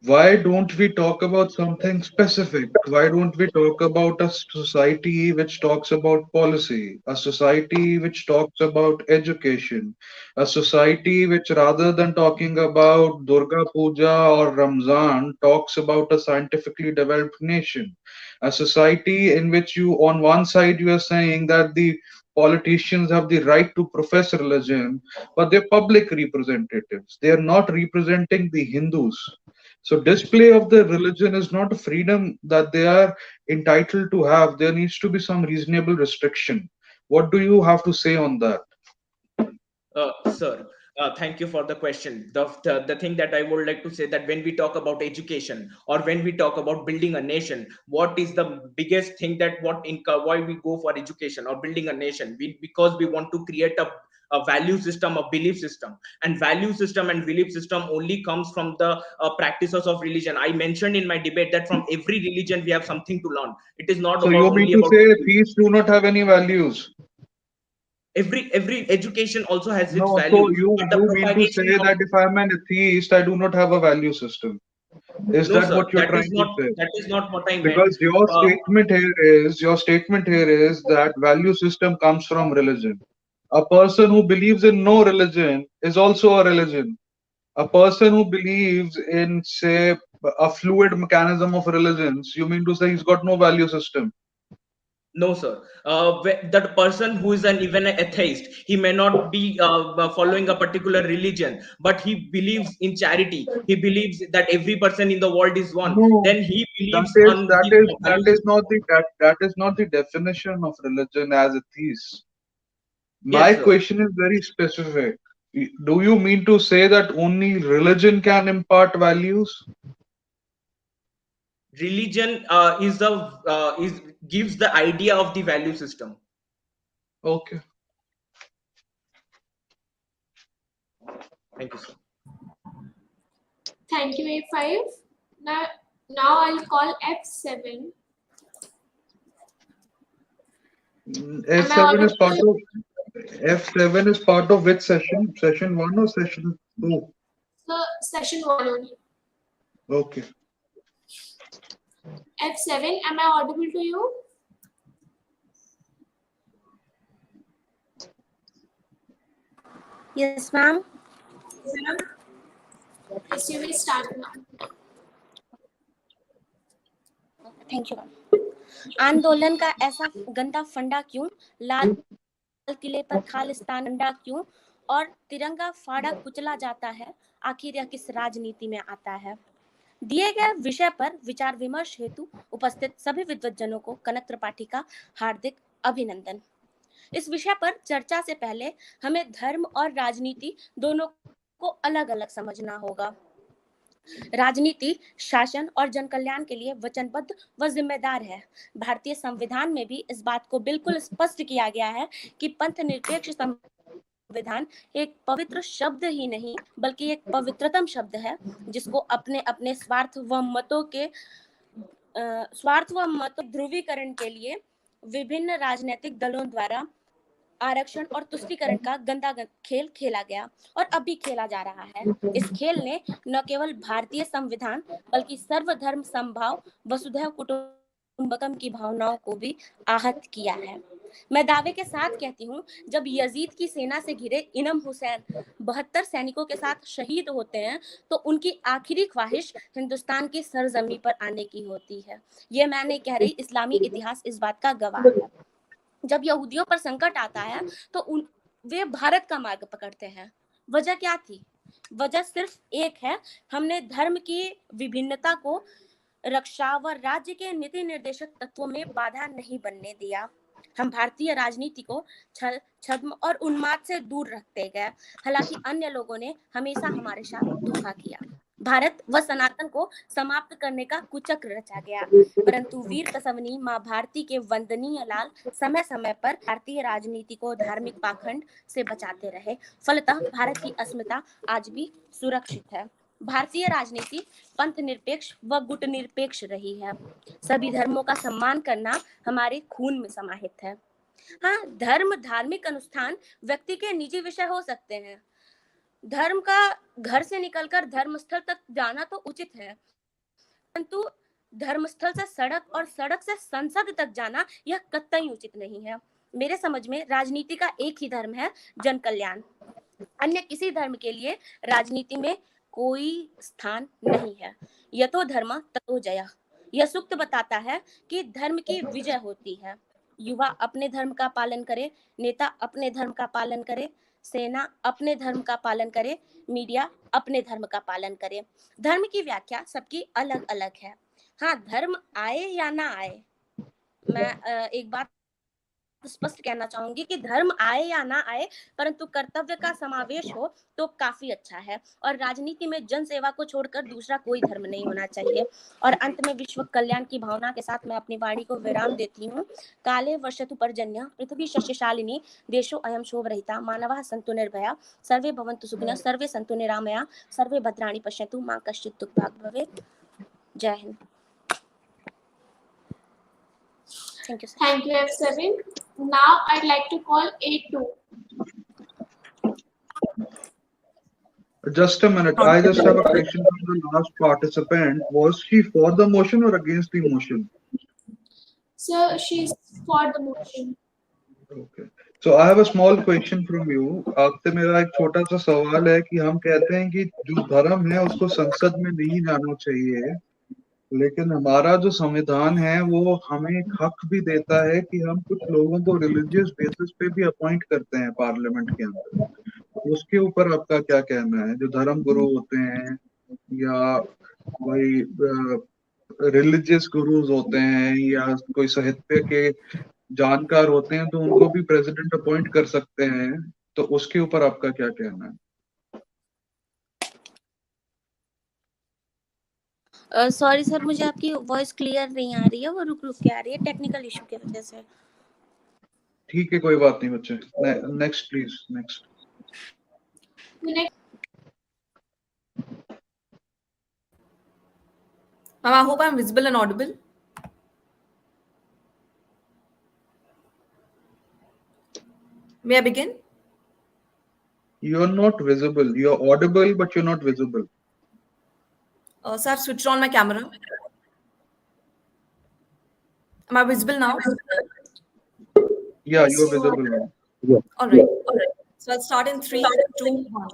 [SPEAKER 7] Why don't we talk about something specific? Why don't we talk about a society which talks about policy, a society which talks about education, a society which, rather than talking about Durga Puja or Ramzan, talks about a scientifically developed nation, a society in which you, on one side, you are saying that the politicians have the right to profess religion, but they're public representatives. They are not representing the Hindus. So display of the religion is not a freedom that they are entitled to have. There needs to be some reasonable restriction. What do you have to say on that?
[SPEAKER 19] Sir, thank you for the question. The thing that I would like to say that when we talk about education or when we talk about building a nation, what is the biggest thing that why we go for education or building a nation? Because we want to create a value system, a belief system, and value system and belief system only comes from the practices of religion. I mentioned in my debate that from every religion we have something to learn. It is not
[SPEAKER 7] So
[SPEAKER 19] about
[SPEAKER 7] you mean
[SPEAKER 19] only
[SPEAKER 7] to
[SPEAKER 19] about
[SPEAKER 7] say thieves do not have any values?
[SPEAKER 19] every education also has its
[SPEAKER 7] No, so
[SPEAKER 19] value, but the
[SPEAKER 7] you mean to say
[SPEAKER 19] propagation of
[SPEAKER 7] that if I'm an atheist, I do not have a value system? Is
[SPEAKER 19] no,
[SPEAKER 7] that
[SPEAKER 19] sir,
[SPEAKER 7] what you're trying to say?
[SPEAKER 19] that is not what I meant.
[SPEAKER 7] Because your statement here is that value system comes from religion. A person who believes in no religion is also a religion. A person who believes in, say, a fluid mechanism of religions, you mean to say he's got no value system?
[SPEAKER 19] No, sir. That person who is even an atheist, he may not be following a particular religion, but he believes in charity. He believes that every person in the world is one.
[SPEAKER 7] No,
[SPEAKER 19] Then he
[SPEAKER 7] that
[SPEAKER 19] believes
[SPEAKER 7] is
[SPEAKER 19] on
[SPEAKER 7] that
[SPEAKER 19] the
[SPEAKER 7] is that
[SPEAKER 19] value
[SPEAKER 7] is
[SPEAKER 19] system.
[SPEAKER 7] not that is not the definition of religion as it is. My
[SPEAKER 19] Yes, sir.
[SPEAKER 7] question is very specific. Do you mean to say that only religion can impart values?
[SPEAKER 19] Religion is gives the idea of the value system.
[SPEAKER 7] Okay.
[SPEAKER 19] Thank you, sir.
[SPEAKER 6] Thank you, A5. Now I'll call F7. Am I
[SPEAKER 7] F7 is
[SPEAKER 6] audible
[SPEAKER 7] part
[SPEAKER 6] to you?
[SPEAKER 7] of F7 is part of which session? Session 1 or session 2?
[SPEAKER 6] So, session 1 only.
[SPEAKER 7] Okay.
[SPEAKER 6] F7, am I audible to you?
[SPEAKER 20] Yes, ma'am.
[SPEAKER 6] Yes, you may start now.
[SPEAKER 20] Thank you आंदोलन का ऐसा गंदा फंडा क्यों, लाल किले पर खालिस्तान अंडा क्यों, और तिरंगा फाड़ा कुचला जाता है, आखिर यह किस राजनीति में आता है। दिए गए विषय पर विचार विमर्श हेतु उपस्थित सभी विद्वज्जनों को कनक त्रिपाठी का हार्दिक अभिनंदन। इस विषय पर चर्चा से पहले हमें धर्म और राजनीति दोनों को अलग अलग समझना होगा। राजनीति शासन और जन कल्याण के लिए वचनबद्ध व जिम्मेदार है। भारतीय संविधान में भी इस बात को बिल्कुल स्पष्ट किया गया है कि पंथ निरपेक्ष संविधान एक पवित्र शब्द ही नहीं बल्कि एक पवित्रतम शब्द है, जिसको अपने अपने स्वार्थ व मतों ध्रुवीकरण के लिए विभिन्न राजनीतिक दलों द्वारा आरक्षण और तुष्टीकरण का गंदा खेल खेला गया और अब भी खेला जा रहा है। इस खेल ने न केवल भारतीय संविधान बल्कि सर्वधर्म समभाव वसुधैव कुटुंबकम की भावनाओं को भी आहत किया है। मैं दावे के साथ कहती हूँ, जब यजीद की सेना से घिरे इमाम हुसैन 72 सैनिकों के साथ शहीद होते हैं तो उनकी आखिरी ख्वाहिश हिंदुस्तान की सरजमी पर आने की होती है। ये मैं नहीं कह रही, इस्लामी इतिहास इस बात का गवाह है। जब यहूदियों पर संकट आता है तो वे भारत का मार्ग पकड़ते हैं। वजह क्या थी? वजह सिर्फ एक है, हमने धर्म की विभिन्नता को रक्षा व राज्य के नीति निर्देशक तत्वों में बाधा नहीं बनने दिया। हम भारतीय राजनीति को छल, छद्म और उन्माद से दूर रखते गए। हालांकि अन्य लोगों ने हमेशा हमारे साथ धोखा किया। भारत व सनातन को समाप्त करने का कुचक्र रचा गया, परंतु वीर कसवनी माँ भारती के वंदनीय लाल समय समय पर भारतीय राजनीति को धार्मिक पाखंड से बचाते रहे। फलतः भारत की अस्मिता आज भी सुरक्षित है। भारतीय राजनीति पंथ निरपेक्ष व गुट निरपेक्ष रही है। सभी धर्मों का सम्मान करना हमारे खून में समाहित है। हाँ, धर्म धार्मिक अनुष्ठान व्यक्ति के निजी विषय हो सकते हैं। धर्म का घर से निकलकर धर्मस्थल तक जाना तो उचित है, परंतु धर्मस्थल से सड़क और सड़क से संसद तक जाना यह कतई उचित नहीं है। मेरे समझ में राजनीति का एक ही धर्म है, जन कल्याण। अन्य किसी धर्म के लिए राजनीति में कोई स्थान नहीं है। यतो धर्म ततो जय। यह सूक्त बताता है कि धर्म की विजय होती है। युवा अपने धर्म का पालन करे, नेता अपने धर्म का पालन करे, सेना अपने धर्म का पालन करे, मीडिया अपने धर्म का पालन करे। धर्म की व्याख्या सबकी अलग अलग है। हाँ, धर्म आए या ना आए, मैं एक बात स्पष्ट कहना चाहूंगी कि धर्म आए या ना आए, परंतु कर्तव्य का समावेश हो तो काफी अच्छा है। और राजनीति में जन सेवा को छोड़कर दूसरा कोई धर्म नहीं होना चाहिए। और अंत में विश्व कल्याण की भावना के साथ मैं अपनी वाणी को विराम देती हूँ। काले वर्षतु पर्जन्य पृथ्वी शस्यशालिनी देशो अयम शोभरहिता मानवाः सन्तु निर्भया सर्वे भवन्तु सुखिनः सर्वे सन्तु निरामया सर्वे भद्राणि पश्यन्तु मा कश्चित् दुःखभाग् भवेत्। जय Hind. Thank you, sir.
[SPEAKER 6] Thank you, F7. Now I'd like to call A2.
[SPEAKER 7] Just a minute. I just have a question from the last participant. Was she for the motion or against the motion?
[SPEAKER 6] Sir, she's for the motion.
[SPEAKER 7] Okay. So I have a small question from you. आपसे मेरा एक छोटा सा सवाल है कि हम कहते हैं कि जो धर्म है उसको संसद में नहीं जाना चाहिए, लेकिन हमारा जो संविधान है वो हमें एक हक भी देता है कि हम कुछ लोगों को रिलीजियस बेसिस पे भी अपॉइंट करते हैं पार्लियामेंट के अंदर। उसके ऊपर आपका क्या कहना है? जो धर्म गुरु होते हैं या कोई रिलीजियस गुरुज होते हैं या कोई साहित्य के जानकार होते हैं, तो उनको भी प्रेसिडेंट अपॉइंट कर सकते हैं, तो उसके ऊपर आपका क्या कहना है?
[SPEAKER 20] सॉरी सर, मुझे आपकी वॉइस क्लियर नहीं आ रही है, वो रुक रुक के आ रही है टेक्निकल इशू की वजह से।
[SPEAKER 7] ठीक है, कोई बात नहीं बच्चे। Next please, next.
[SPEAKER 21] Ma'am, I hope I'm visible and audible. May I begin?
[SPEAKER 7] You're not visible. You're audible, but you're not visible.
[SPEAKER 21] Sir, I've switched on my camera. Am I visible now?
[SPEAKER 7] Yeah, you're visible now.
[SPEAKER 21] Yeah. All right. So I'll start in 3, 2, 1.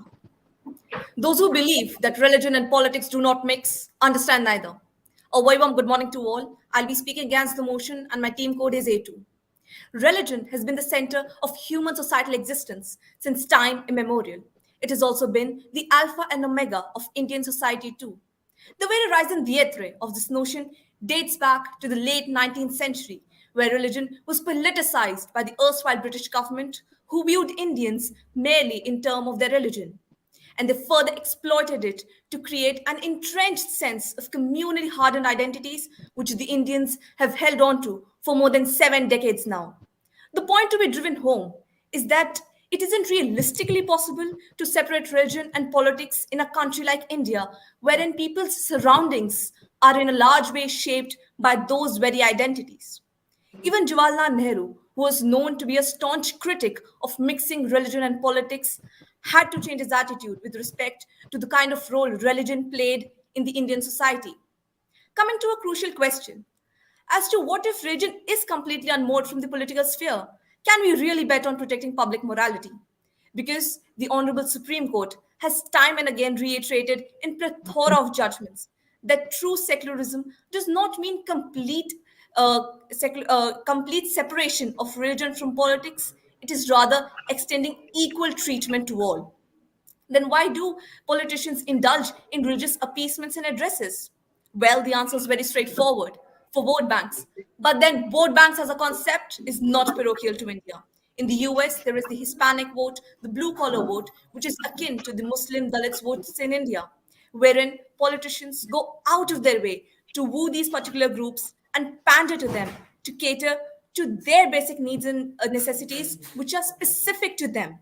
[SPEAKER 21] Those who believe that religion and politics do not mix understand neither. A very warm good morning to all. I'll be speaking against the motion, and my team code is A2. Religion has been the center of human societal existence since time immemorial. It has also been the alpha and omega of Indian society too. The very raison d'etre of this notion dates back to the late 19th century, where religion was politicized by the erstwhile British government, who viewed Indians merely in terms of their religion. And they further exploited it to create an entrenched sense of communally hardened identities, which the Indians have held on to for more than 7 decades now. The point to be driven home is that it isn't realistically possible to separate religion and politics in a country like India, wherein people's surroundings are in a large way shaped by those very identities. Even Jawaharlal Nehru, who was known to be a staunch critic of mixing religion and politics, had to change his attitude with respect to the kind of role religion played in the Indian society. Coming to a crucial question as to what if religion is completely unmoored from the political sphere, Can we really bet on protecting public morality? Because the Honorable Supreme Court has time and again reiterated in plethora of judgments that true secularism does not mean complete separation of religion from politics. It is rather extending equal treatment to all. Then why do politicians indulge in religious appeasements and addresses? Well, the answer is very straightforward, for vote banks. But then vote banks as a concept is not parochial to India. In the US, there is the Hispanic vote, the blue collar vote, which is akin to the Muslim Dalits votes in India, wherein politicians go out of their way to woo these particular groups and pander to them to cater to their basic needs and necessities, which are specific to them.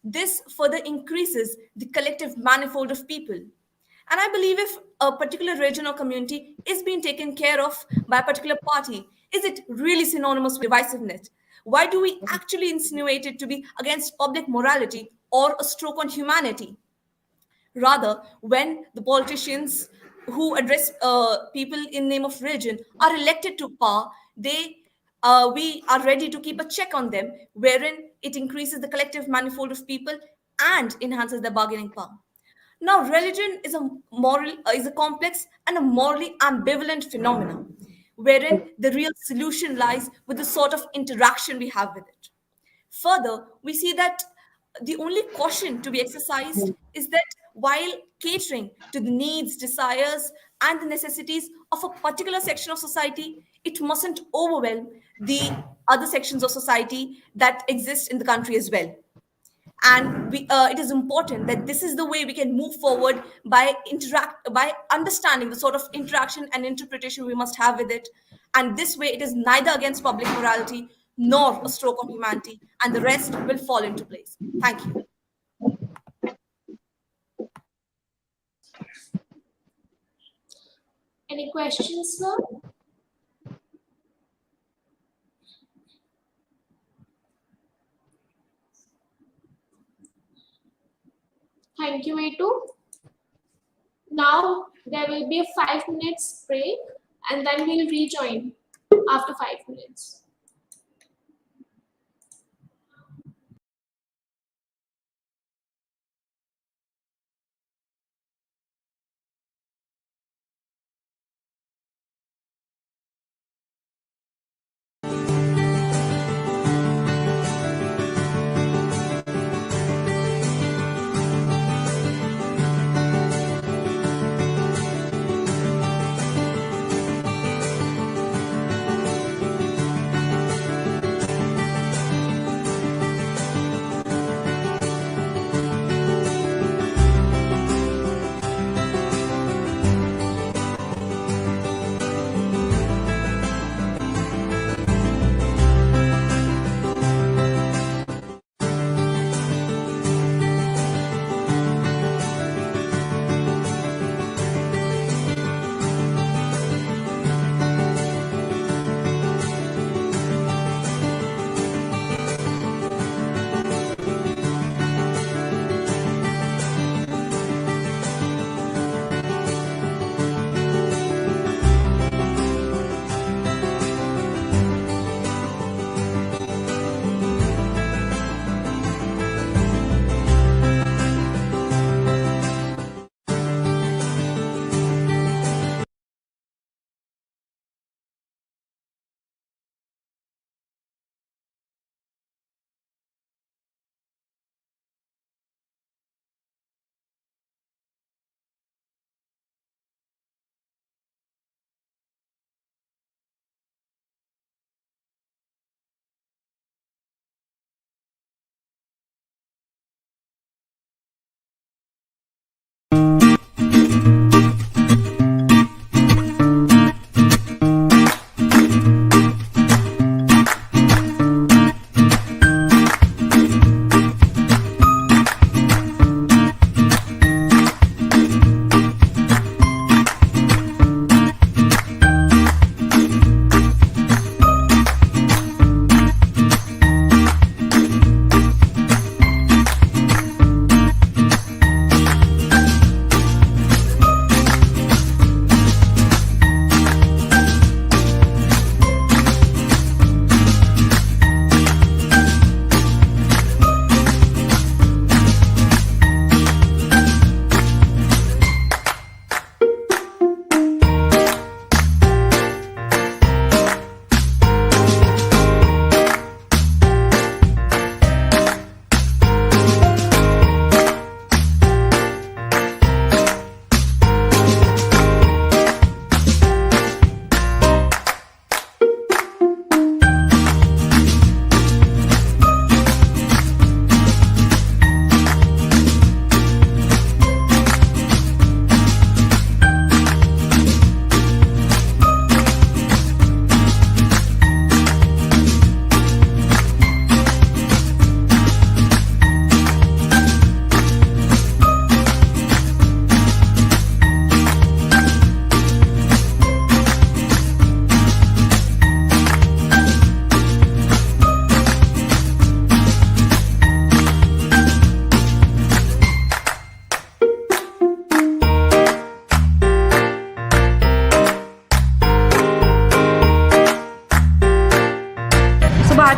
[SPEAKER 21] This further increases the collective manifold of people. And I believe if a particular region or community is being taken care of by a particular party, is it really synonymous with divisiveness? Why do we actually insinuate it to be against public morality or a stroke on humanity? Rather, when the politicians who address people in name of religion are elected to power, we are ready to keep a check on them, wherein it increases the collective manifold of people and enhances their bargaining power. Now, religion is a complex and a morally ambivalent phenomenon, wherein the real solution lies with the sort of interaction we have with it. Further, we see that the only caution to be exercised is that while catering to the needs, desires, and the necessities of a particular section of society, it mustn't overwhelm the other sections of society that exist in the country as well. And it is important that this is the way we can move forward by understanding the sort of interaction and interpretation we must have with it. And this way, it is neither against public morality nor a stroke on humanity, and the rest will fall into place. Thank you.
[SPEAKER 6] Any questions, sir? Thank you, A2. Now there will be a 5 minutes break and then we'll rejoin after 5 minutes.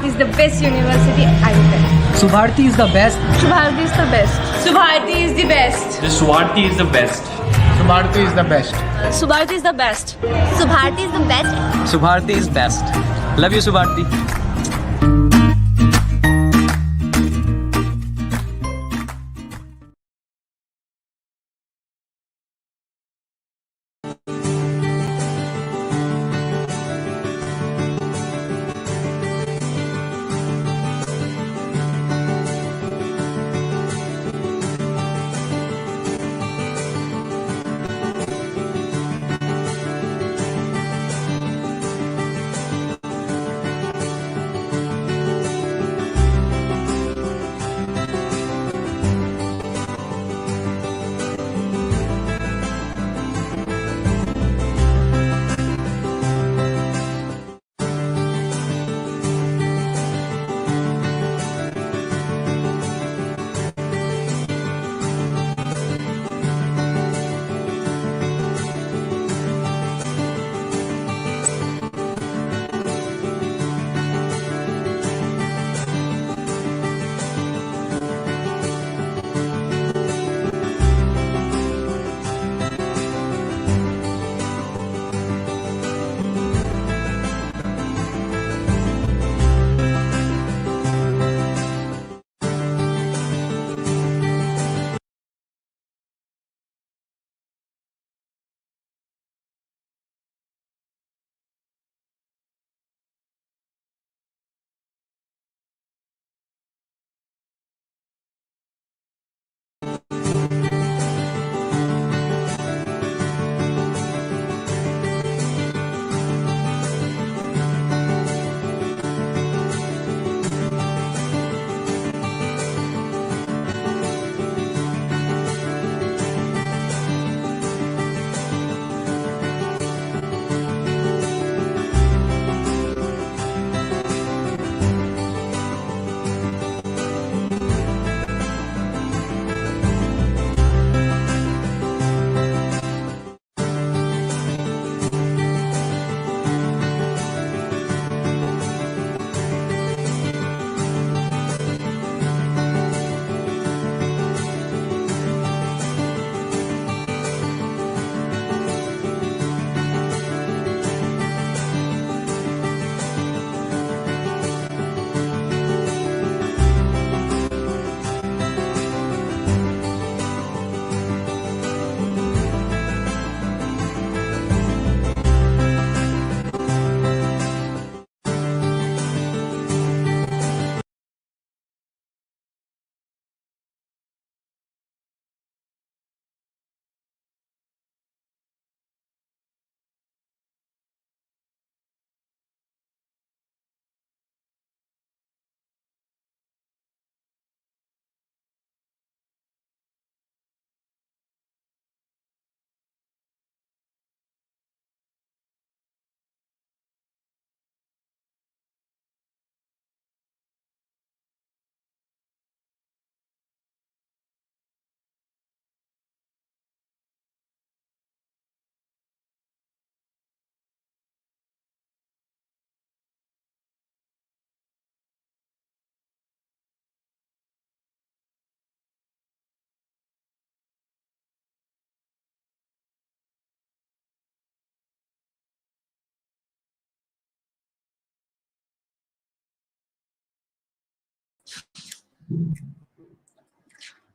[SPEAKER 2] Subharti is the best university out there.
[SPEAKER 22] Subharti is the best.
[SPEAKER 2] Subharti is the best. Subharti is the best.
[SPEAKER 22] The Subharti is the best. Subharti is the best.
[SPEAKER 2] Subharti is the best. Subharti is the best.
[SPEAKER 22] Subharti is best. Love you, Subharti.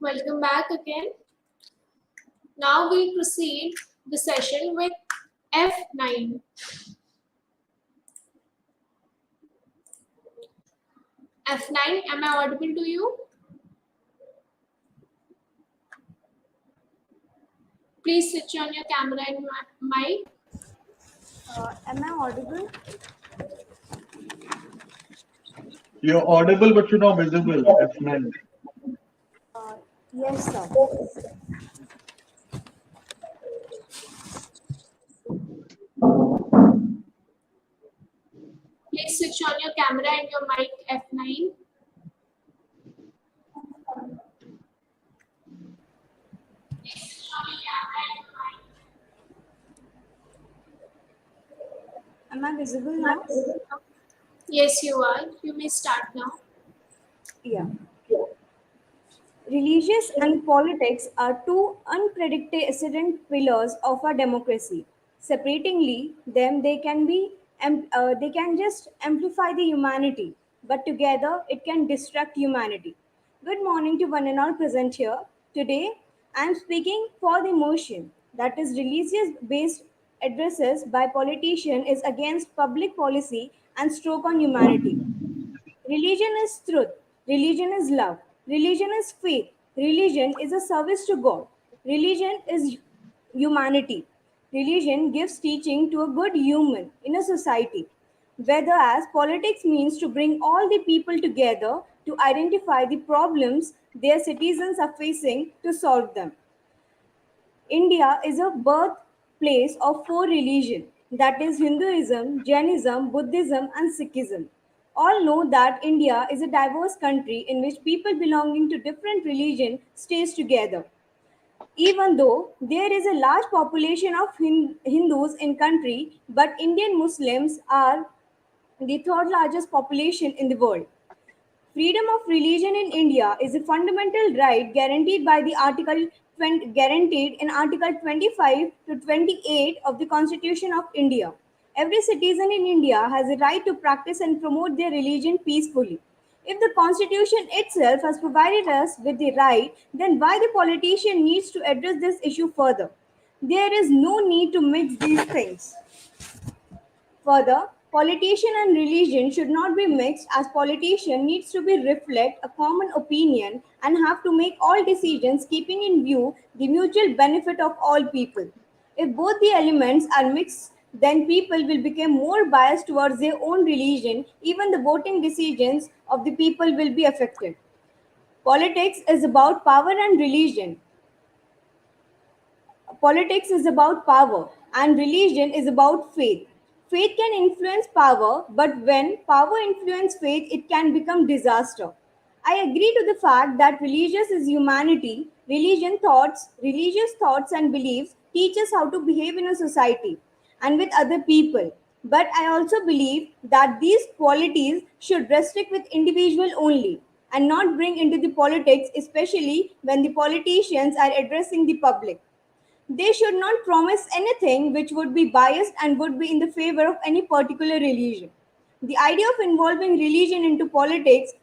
[SPEAKER 6] Welcome back again. Now we'll proceed the session with F9. F9, am I audible to you? Please switch on your camera and mic.
[SPEAKER 2] Am I audible?
[SPEAKER 7] You're audible, but you're not visible. F9.
[SPEAKER 2] Yes, sir.
[SPEAKER 6] Please switch on your camera and your mic, F9.
[SPEAKER 2] Am I visible now?
[SPEAKER 6] Yes, you are. You may start now.
[SPEAKER 3] Yeah. Religious and politics are two unprecedented pillars of our democracy. Separatingly, them they can just amplify the humanity, but together it can destruct humanity. Good morning to one and all present here. Today, I am speaking for the motion that is religious-based addresses by politician is against public policy and stroke on humanity. Religion is truth. Religion is love. Religion is faith. Religion is a service to God. Religion is humanity. Religion gives teaching to a good human in a society. Whereas politics means to bring all the people together to identify the problems their citizens are facing to solve them. India is a birthplace of four religions, that is Hinduism, Jainism, Buddhism, and Sikhism. All know that India is a diverse country in which people belonging to different religions stays together. Even though there is a large population of Hindus in country, but Indian Muslims are the third largest population in the world. Freedom of religion in India is a fundamental right guaranteed by the Article 20, guaranteed in Article 25 to 28 of the Constitution of India. Every citizen in India has a right to practice and promote their religion peacefully. If the Constitution itself has provided us with the right, then why the politician needs to address this issue further? There is no need to mix these things. Further, politician and religion should not be mixed as politician needs to be reflect a common opinion and have to make all decisions keeping in view the mutual benefit of all people. If both the elements are mixed, then people will become more biased towards their own religion, even the voting decisions of the people will be affected. Politics is about power and religion. Politics is about power, and religion is about faith. Faith can influence power, but when power influences faith, it can become disaster. I agree to the fact that religious is humanity. Religious thoughts and beliefs teach us how to behave in a society and with other people. But I also believe that these qualities should restrict with individual only and not bring into the politics, especially when the politicians are addressing the public. They should not promise anything which would be biased and would be in the favor of any particular religion. The idea of involving religion into politics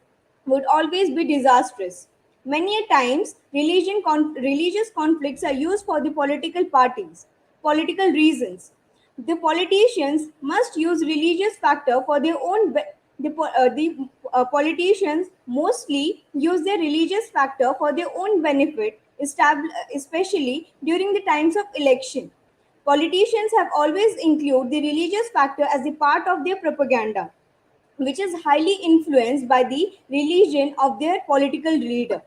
[SPEAKER 3] would always be disastrous. Many a times, religious conflicts are used for the political reasons. The politicians must use religious factor for their own the politicians mostly use their religious factor for their own benefit, especially during the times of election. Politicians have always included the religious factor as a part of their propaganda, which is highly influenced by the religion of their political leader.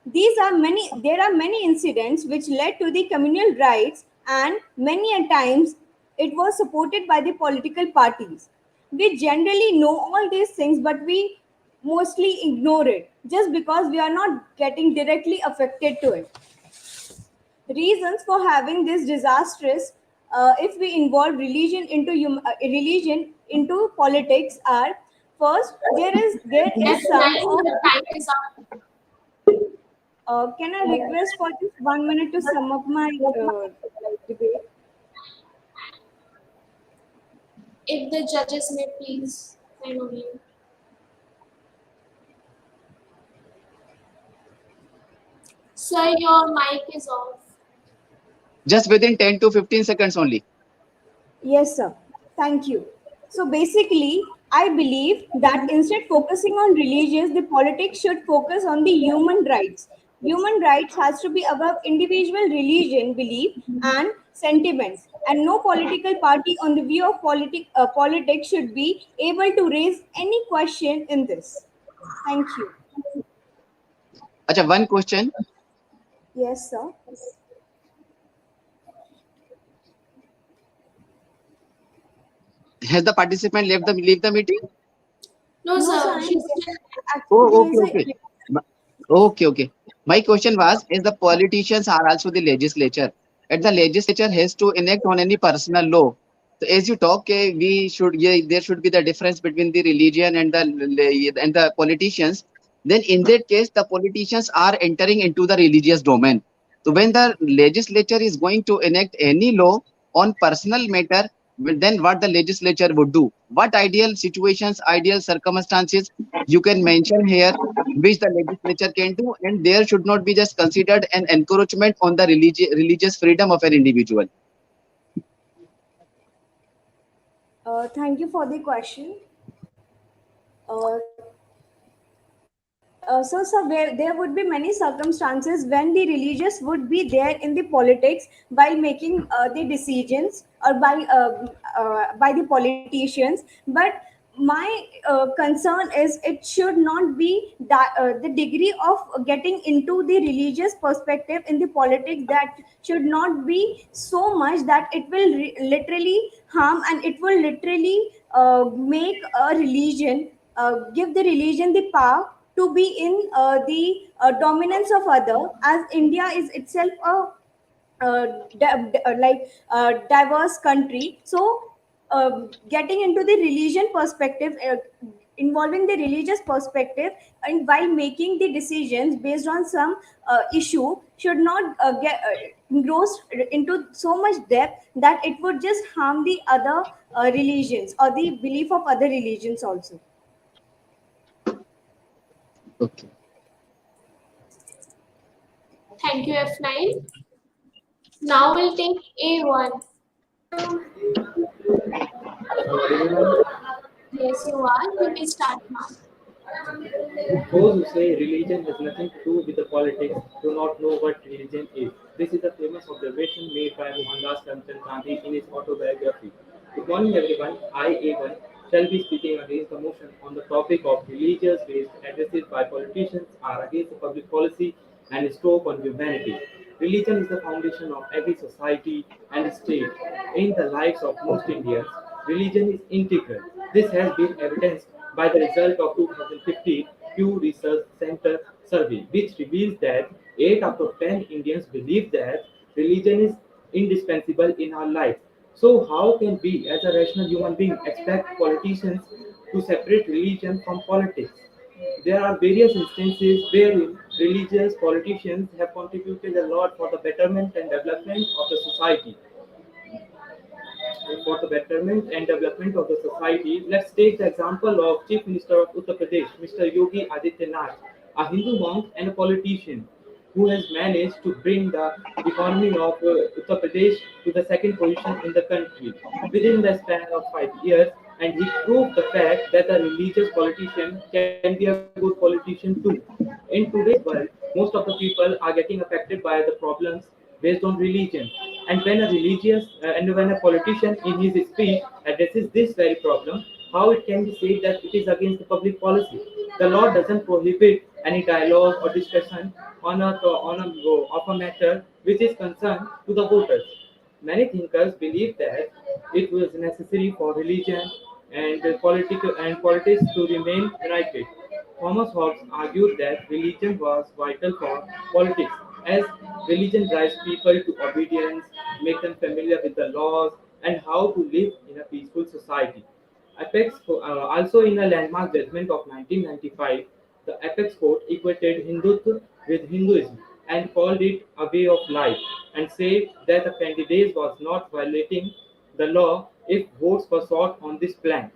[SPEAKER 3] There are many incidents which led to the communal rights, and many a times it was supported by the political parties. We generally know all these things, but we mostly ignore it just because we are not getting directly affected to it. Reasons for having this disastrous if we involve religion into politics are: first, there is
[SPEAKER 6] Yes,
[SPEAKER 3] some
[SPEAKER 6] Nancy,
[SPEAKER 3] of
[SPEAKER 6] your time is up.
[SPEAKER 3] can I request for just 1 minute to sum up my debate?
[SPEAKER 6] If the judges may please, I know you. Sir, your mic is off.
[SPEAKER 5] Just within 10 to 15 seconds only.
[SPEAKER 3] Yes, sir. Thank you. So basically, I believe that instead focusing on religious, the politics should focus on the human rights. Human rights has to be above individual religion, belief, and sentiments. And no political party on the view of politics should be able to raise any question in this. Thank you.
[SPEAKER 5] Acha, one question.
[SPEAKER 3] Yes, sir.
[SPEAKER 5] Has the participant leave the meeting?
[SPEAKER 6] No, sir.
[SPEAKER 5] Oh, okay. Okay. My question was, is the politicians are also the legislature, and the legislature has to enact on any personal law So as you talk, we should, yeah, there should be the difference between the religion and the politicians. Then in that case, the politicians are entering into the religious domain. So when the legislature is going to enact any law on personal matter, well, then what the legislature would do? What ideal situations, ideal circumstances you can mention here, which the legislature can do, and there should not be just considered an encroachment on the religious freedom of an individual.
[SPEAKER 3] Thank you for the question. Uh, so, sir, there would be many circumstances when the religious would be there in the politics while making the decisions, or by the politicians. But my concern is it should not be the degree of getting into the religious perspective in the politics, that should not be so much that it will literally harm, and it will literally make a religion, give the religion the power to be in the dominance of other, as India is itself a diverse country. So getting into the religion perspective, involving the religious perspective, and while making the decisions based on some issue, should not get engrossed into so much depth that it would just harm the other religions or the belief of other religions also.
[SPEAKER 5] Okay.
[SPEAKER 6] Thank you, F9. Now we'll take A1. Yes, you are. You may start now.
[SPEAKER 22] Those who say religion has nothing to do with the politics do not know what religion is. This is a famous observation made by Mohandas Karamchand Gandhi in his autobiography. Good morning, everyone. I, A1, shall be speaking against the motion on the topic of religious-based addresses by politicians are against the public policy and stroke on humanity. Religion is the foundation of every society and state. In the lives of most Indians, religion is integral. This has been evidenced by the result of 2015 Pew Research Center survey, which reveals that 8 out of 10 Indians believe that religion is indispensable in our lives. So, how can we, as a rational human being, expect politicians to separate religion from politics? There are various instances wherein religious politicians have contributed a lot for the betterment and development of the society. For the betterment and development of the society, let's take the example of Chief Minister of Uttar Pradesh, Mr. Yogi Adityanath, a Hindu monk and a politician who has managed to bring the economy of Uttar Pradesh to the second position in the country within the span of 5 years. And he proved the fact that a religious politician can be a good politician too. In today's world, most of the people are getting affected by the problems based on religion. And when a politician in his speech addresses this very problem, how it can be said that it is against the public policy? The law doesn't prohibit any dialogue or discussion of a matter which is concerned to the voters. Many thinkers believe that it was necessary for religion and politics to remain united. Thomas Hobbes argued that religion was vital for politics, as religion drives people to obedience, make them familiar with the laws, and how to live in a peaceful society. Also in a landmark judgment of 1995, the Apex Court equated Hindutva with Hinduism and called it a way of life, and said that a candidate was not violating the law if votes were sought on this plan.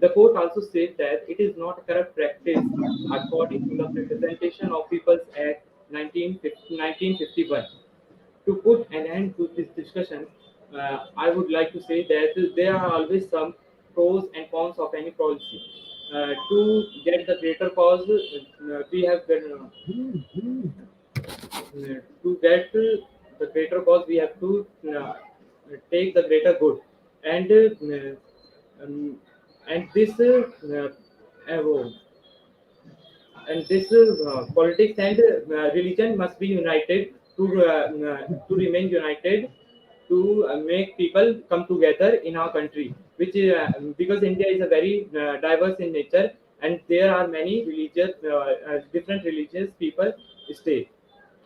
[SPEAKER 22] The court also said that it is not a corrupt practice according to the Representation of People's Act 1951. To put an end to this discussion, I would like to say that there are always some pros and cons of any policy. To get the greater cause, we have been, to get the greater cause, we have to take the greater good, and um, and this uh, and this politics and religion must be united to remain united to make people come together in our country, which because India is a very diverse in nature, and there are many different religious people stay.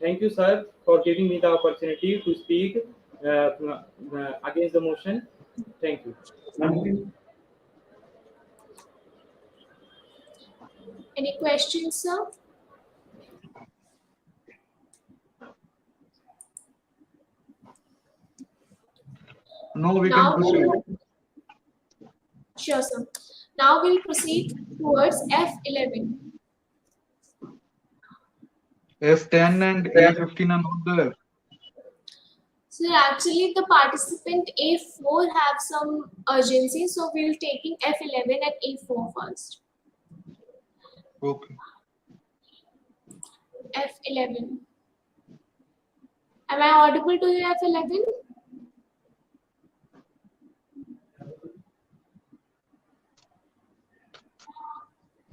[SPEAKER 22] Thank you, sir, for giving me the opportunity to speak against the motion. Thank you.
[SPEAKER 6] Any questions, sir?
[SPEAKER 7] No, we
[SPEAKER 6] Now
[SPEAKER 7] can proceed.
[SPEAKER 6] Sure, sir. Now we'll proceed towards F11.
[SPEAKER 7] F10 and A15 are not there.
[SPEAKER 6] So actually the participant A4 have some urgency, so we'll taking F11 and A4 first.
[SPEAKER 7] Okay.
[SPEAKER 6] F11. Am I audible to you, F11?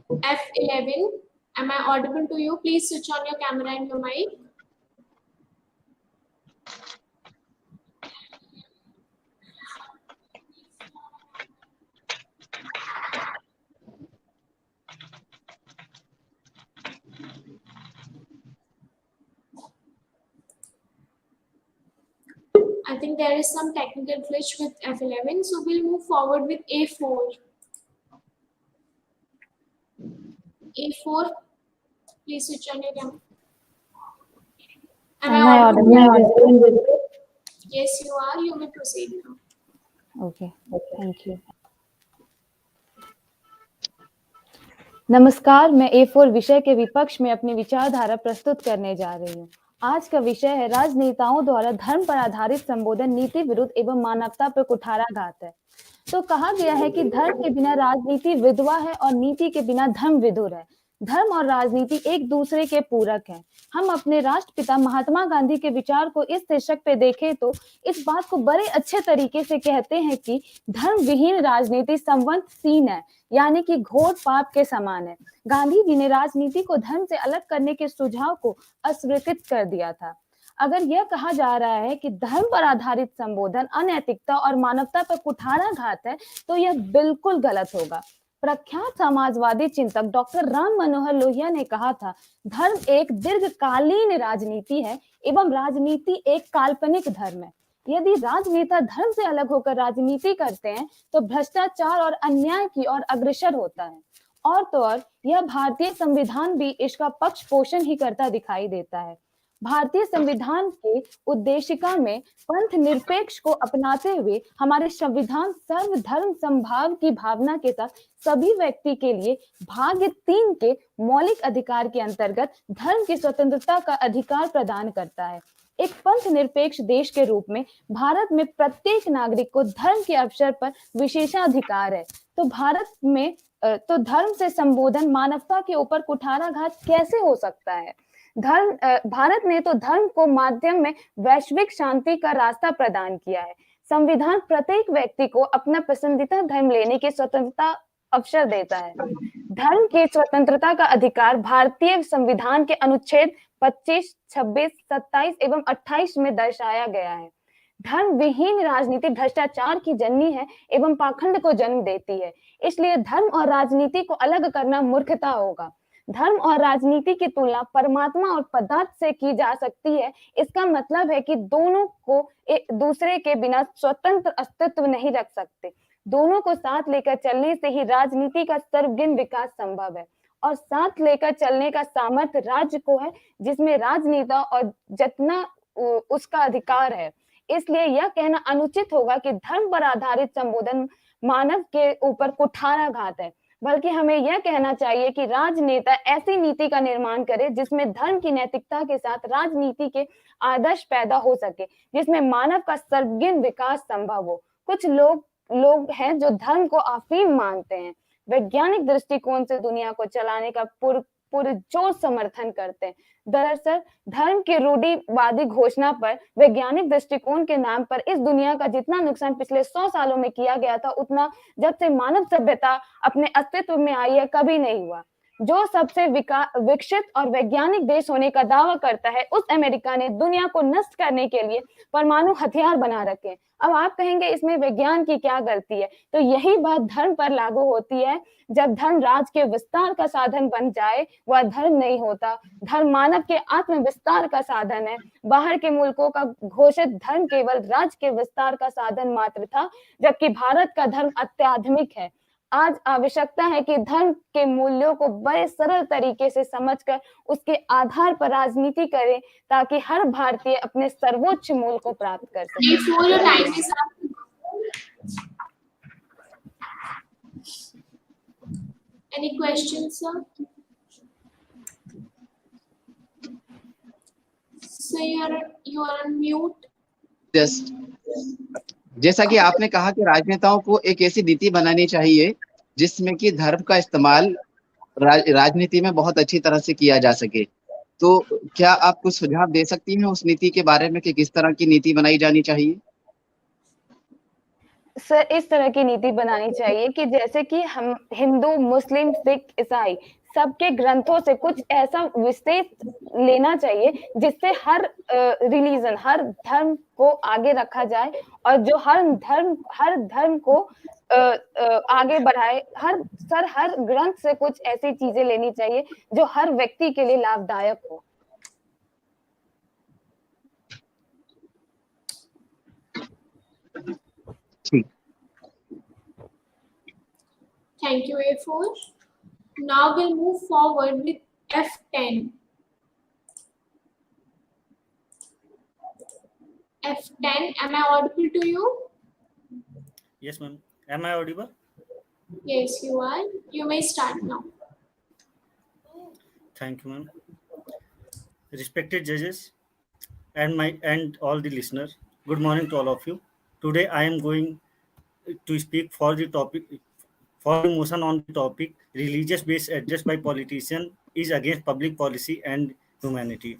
[SPEAKER 6] F11. Am I audible to you? Please switch on your camera and your mic. I think there is some technical glitch with F11, so we'll move forward with A4. A4, please switch on your camera. Am I audible? Yes, you are. You may proceed now.
[SPEAKER 13] Okay, thank you. नमस्कार, मैं A4 विषय के विपक्ष में अपनी विचारधारा प्रस्तुत करने जा रही हूँ। आज का विषय है राजनेताओं द्वारा धर्म पर आधारित संबोधन नीति विरुद्ध एवं मानवता पर कुठाराघात है। तो कहा गया है कि धर्म के बिना राजनीति विधवा है और नीति के बिना धर्म विधुर है। धर्म और राजनीति एक दूसरे के पूरक हैं। हम अपने राष्ट्रपिता महात्मा गांधी के विचार को इस शीर्षक पे देखें तो इस बात को बड़े अच्छे तरीके से कहते हैं कि धर्म विहीन राजनीति संवंतहीन है, यानी कि घोर पाप के समान है। गांधी जी ने राजनीति को धर्म से अलग करने के सुझाव को अस्वीकृत कर दिया था। अगर यह कहा जा रहा है कि धर्म पर आधारित संबोधन अनैतिकता और मानवता पर कुठाराघात है, तो यह बिल्कुल गलत होगा। प्रख्यात समाजवादी चिंतक डॉक्टर राम मनोहर लोहिया ने कहा था, धर्म एक दीर्घकालीन राजनीति है एवं राजनीति एक काल्पनिक धर्म है। यदि राजनेता धर्म से अलग होकर राजनीति करते हैं तो भ्रष्टाचार और अन्याय की ओर अग्रसर होता है। और तो और यह भारतीय संविधान भी इसका पक्ष पोषण ही करता दिखाई देता है। भारतीय संविधान के उद्देशिका में पंथ निरपेक्ष को अपनाते हुए हमारे संविधान सर्वधर्म समभाव की भावना के साथ सभी व्यक्ति के लिए भाग 3 के मौलिक अधिकार के अंतर्गत धर्म की स्वतंत्रता का अधिकार प्रदान करता है। एक पंथ निरपेक्ष देश के रूप में भारत में प्रत्येक नागरिक को धर्म के अवसर पर विशेषाधिकार है। तो भारत में तो धर्म से संबोधन मानवता के ऊपर कुठाराघात कैसे हो सकता है? भारत ने तो धर्म को माध्यम में वैश्विक शांति का रास्ता प्रदान किया है। संविधान प्रत्येक व्यक्ति को अपना पसंदीदा धर्म लेने की स्वतंत्रता अवसर देता है। धर्म की स्वतंत्रता का अधिकार भारतीय संविधान के अनुच्छेद 25, 26, 27 एवं 28 में दर्शाया गया है। धर्म विहीन राजनीति भ्रष्टाचार की जननी है एवं पाखंड को जन्म देती है। इसलिए धर्म और राजनीति को अलग करना मूर्खता होगा। धर्म और राजनीति की तुलना परमात्मा और पदार्थ से की जा सकती है। इसका मतलब है कि दोनों को एक दूसरे के बिना स्वतंत्र अस्तित्व नहीं रख सकते। दोनों को साथ लेकर चलने से ही राजनीति का सर्वगिन विकास संभव है और साथ लेकर चलने का सामर्थ्य राज्य को है, जिसमें राजनेता और जितना उसका अधिकार है। इसलिए यह कहना अनुचित होगा कि धर्म पर आधारित संबोधन मानव के ऊपर कुठाराघात है, बल्कि हमें यह कहना चाहिए कि राजनेता ऐसी नीति का निर्माण करे जिसमें धर्म की नैतिकता के साथ राजनीति के आदर्श पैदा हो सके, जिसमें मानव का सर्वगिन विकास संभव हो। कुछ लोग हैं जो धर्म को अफीम मानते हैं, वैज्ञानिक दृष्टिकोण से दुनिया को चलाने का पुरजोर समर्थन करते हैं। दरअसल धर्म की रूढ़िवादी घोषणा पर वैज्ञानिक दृष्टिकोण के नाम पर इस दुनिया का जितना नुकसान पिछले 100 सालों में किया गया था, उतना जब से मानव सभ्यता अपने अस्तित्व में आई है कभी नहीं हुआ।
[SPEAKER 14] जो सबसे विकसित और वैज्ञानिक देश होने का दावा करता है, उस अमेरिका ने दुनिया को नष्ट करने के लिए परमाणु हथियार बना रखे। अब आप कहेंगे इसमें विज्ञान की क्या गलती है? तो यही बात धर्म पर लागू होती है। जब धर्म राज के विस्तार का साधन बन जाए, वह धर्म नहीं होता। धर्म मानव के आत्म विस्तार का साधन है। बाहर के मुल्कों का घोषित धर्म केवल राज के विस्तार का साधन मात्र था, जबकि भारत का धर्म अत्याधुनिक है। आज आवश्यकता है कि धर्म के मूल्यों को बड़े सरल तरीके से समझकर उसके आधार पर राजनीति करें, ताकि हर भारतीय अपने सर्वोच्च मूल को प्राप्त कर सके।
[SPEAKER 6] Before your time is up. Any questions, sir? So you are on mute.
[SPEAKER 5] Just जैसा कि आपने कहा कि राजनेताओं को एक ऐसी नीति बनानी चाहिए जिसमें कि धर्म का इस्तेमाल राजनीति में बहुत अच्छी तरह से किया जा सके। तो क्या आप कुछ सुझाव दे सकती हैं उस नीति के बारे में कि किस तरह की नीति बनाई जानी चाहिए?
[SPEAKER 14] सर, इस तरह की नीति बनानी चाहिए कि जैसे कि हम हिंदू, मुस्लिम, सिख, ईसाई सबके ग्रंथों से कुछ ऐसा विशेष लेना चाहिए जिससे हर रिलीजन, हर धर्म को आगे रखा जाए, और जो हर धर्म को आगे बढ़ाए। हर ग्रंथ से कुछ ऐसी चीजें लेनी चाहिए जो हर व्यक्ति के लिए लाभदायक हो।
[SPEAKER 6] Thank you, A4. Now we'll move forward with F10. F10, am I audible to you?
[SPEAKER 4] Yes, ma'am. Am I audible?
[SPEAKER 6] Yes, you are. You may start now.
[SPEAKER 4] Thank you, ma'am. Respected judges and all the listeners, good morning to all of you. Today I am going to speak for the motion on the topic religious-based address by politician is against public policy and humanity.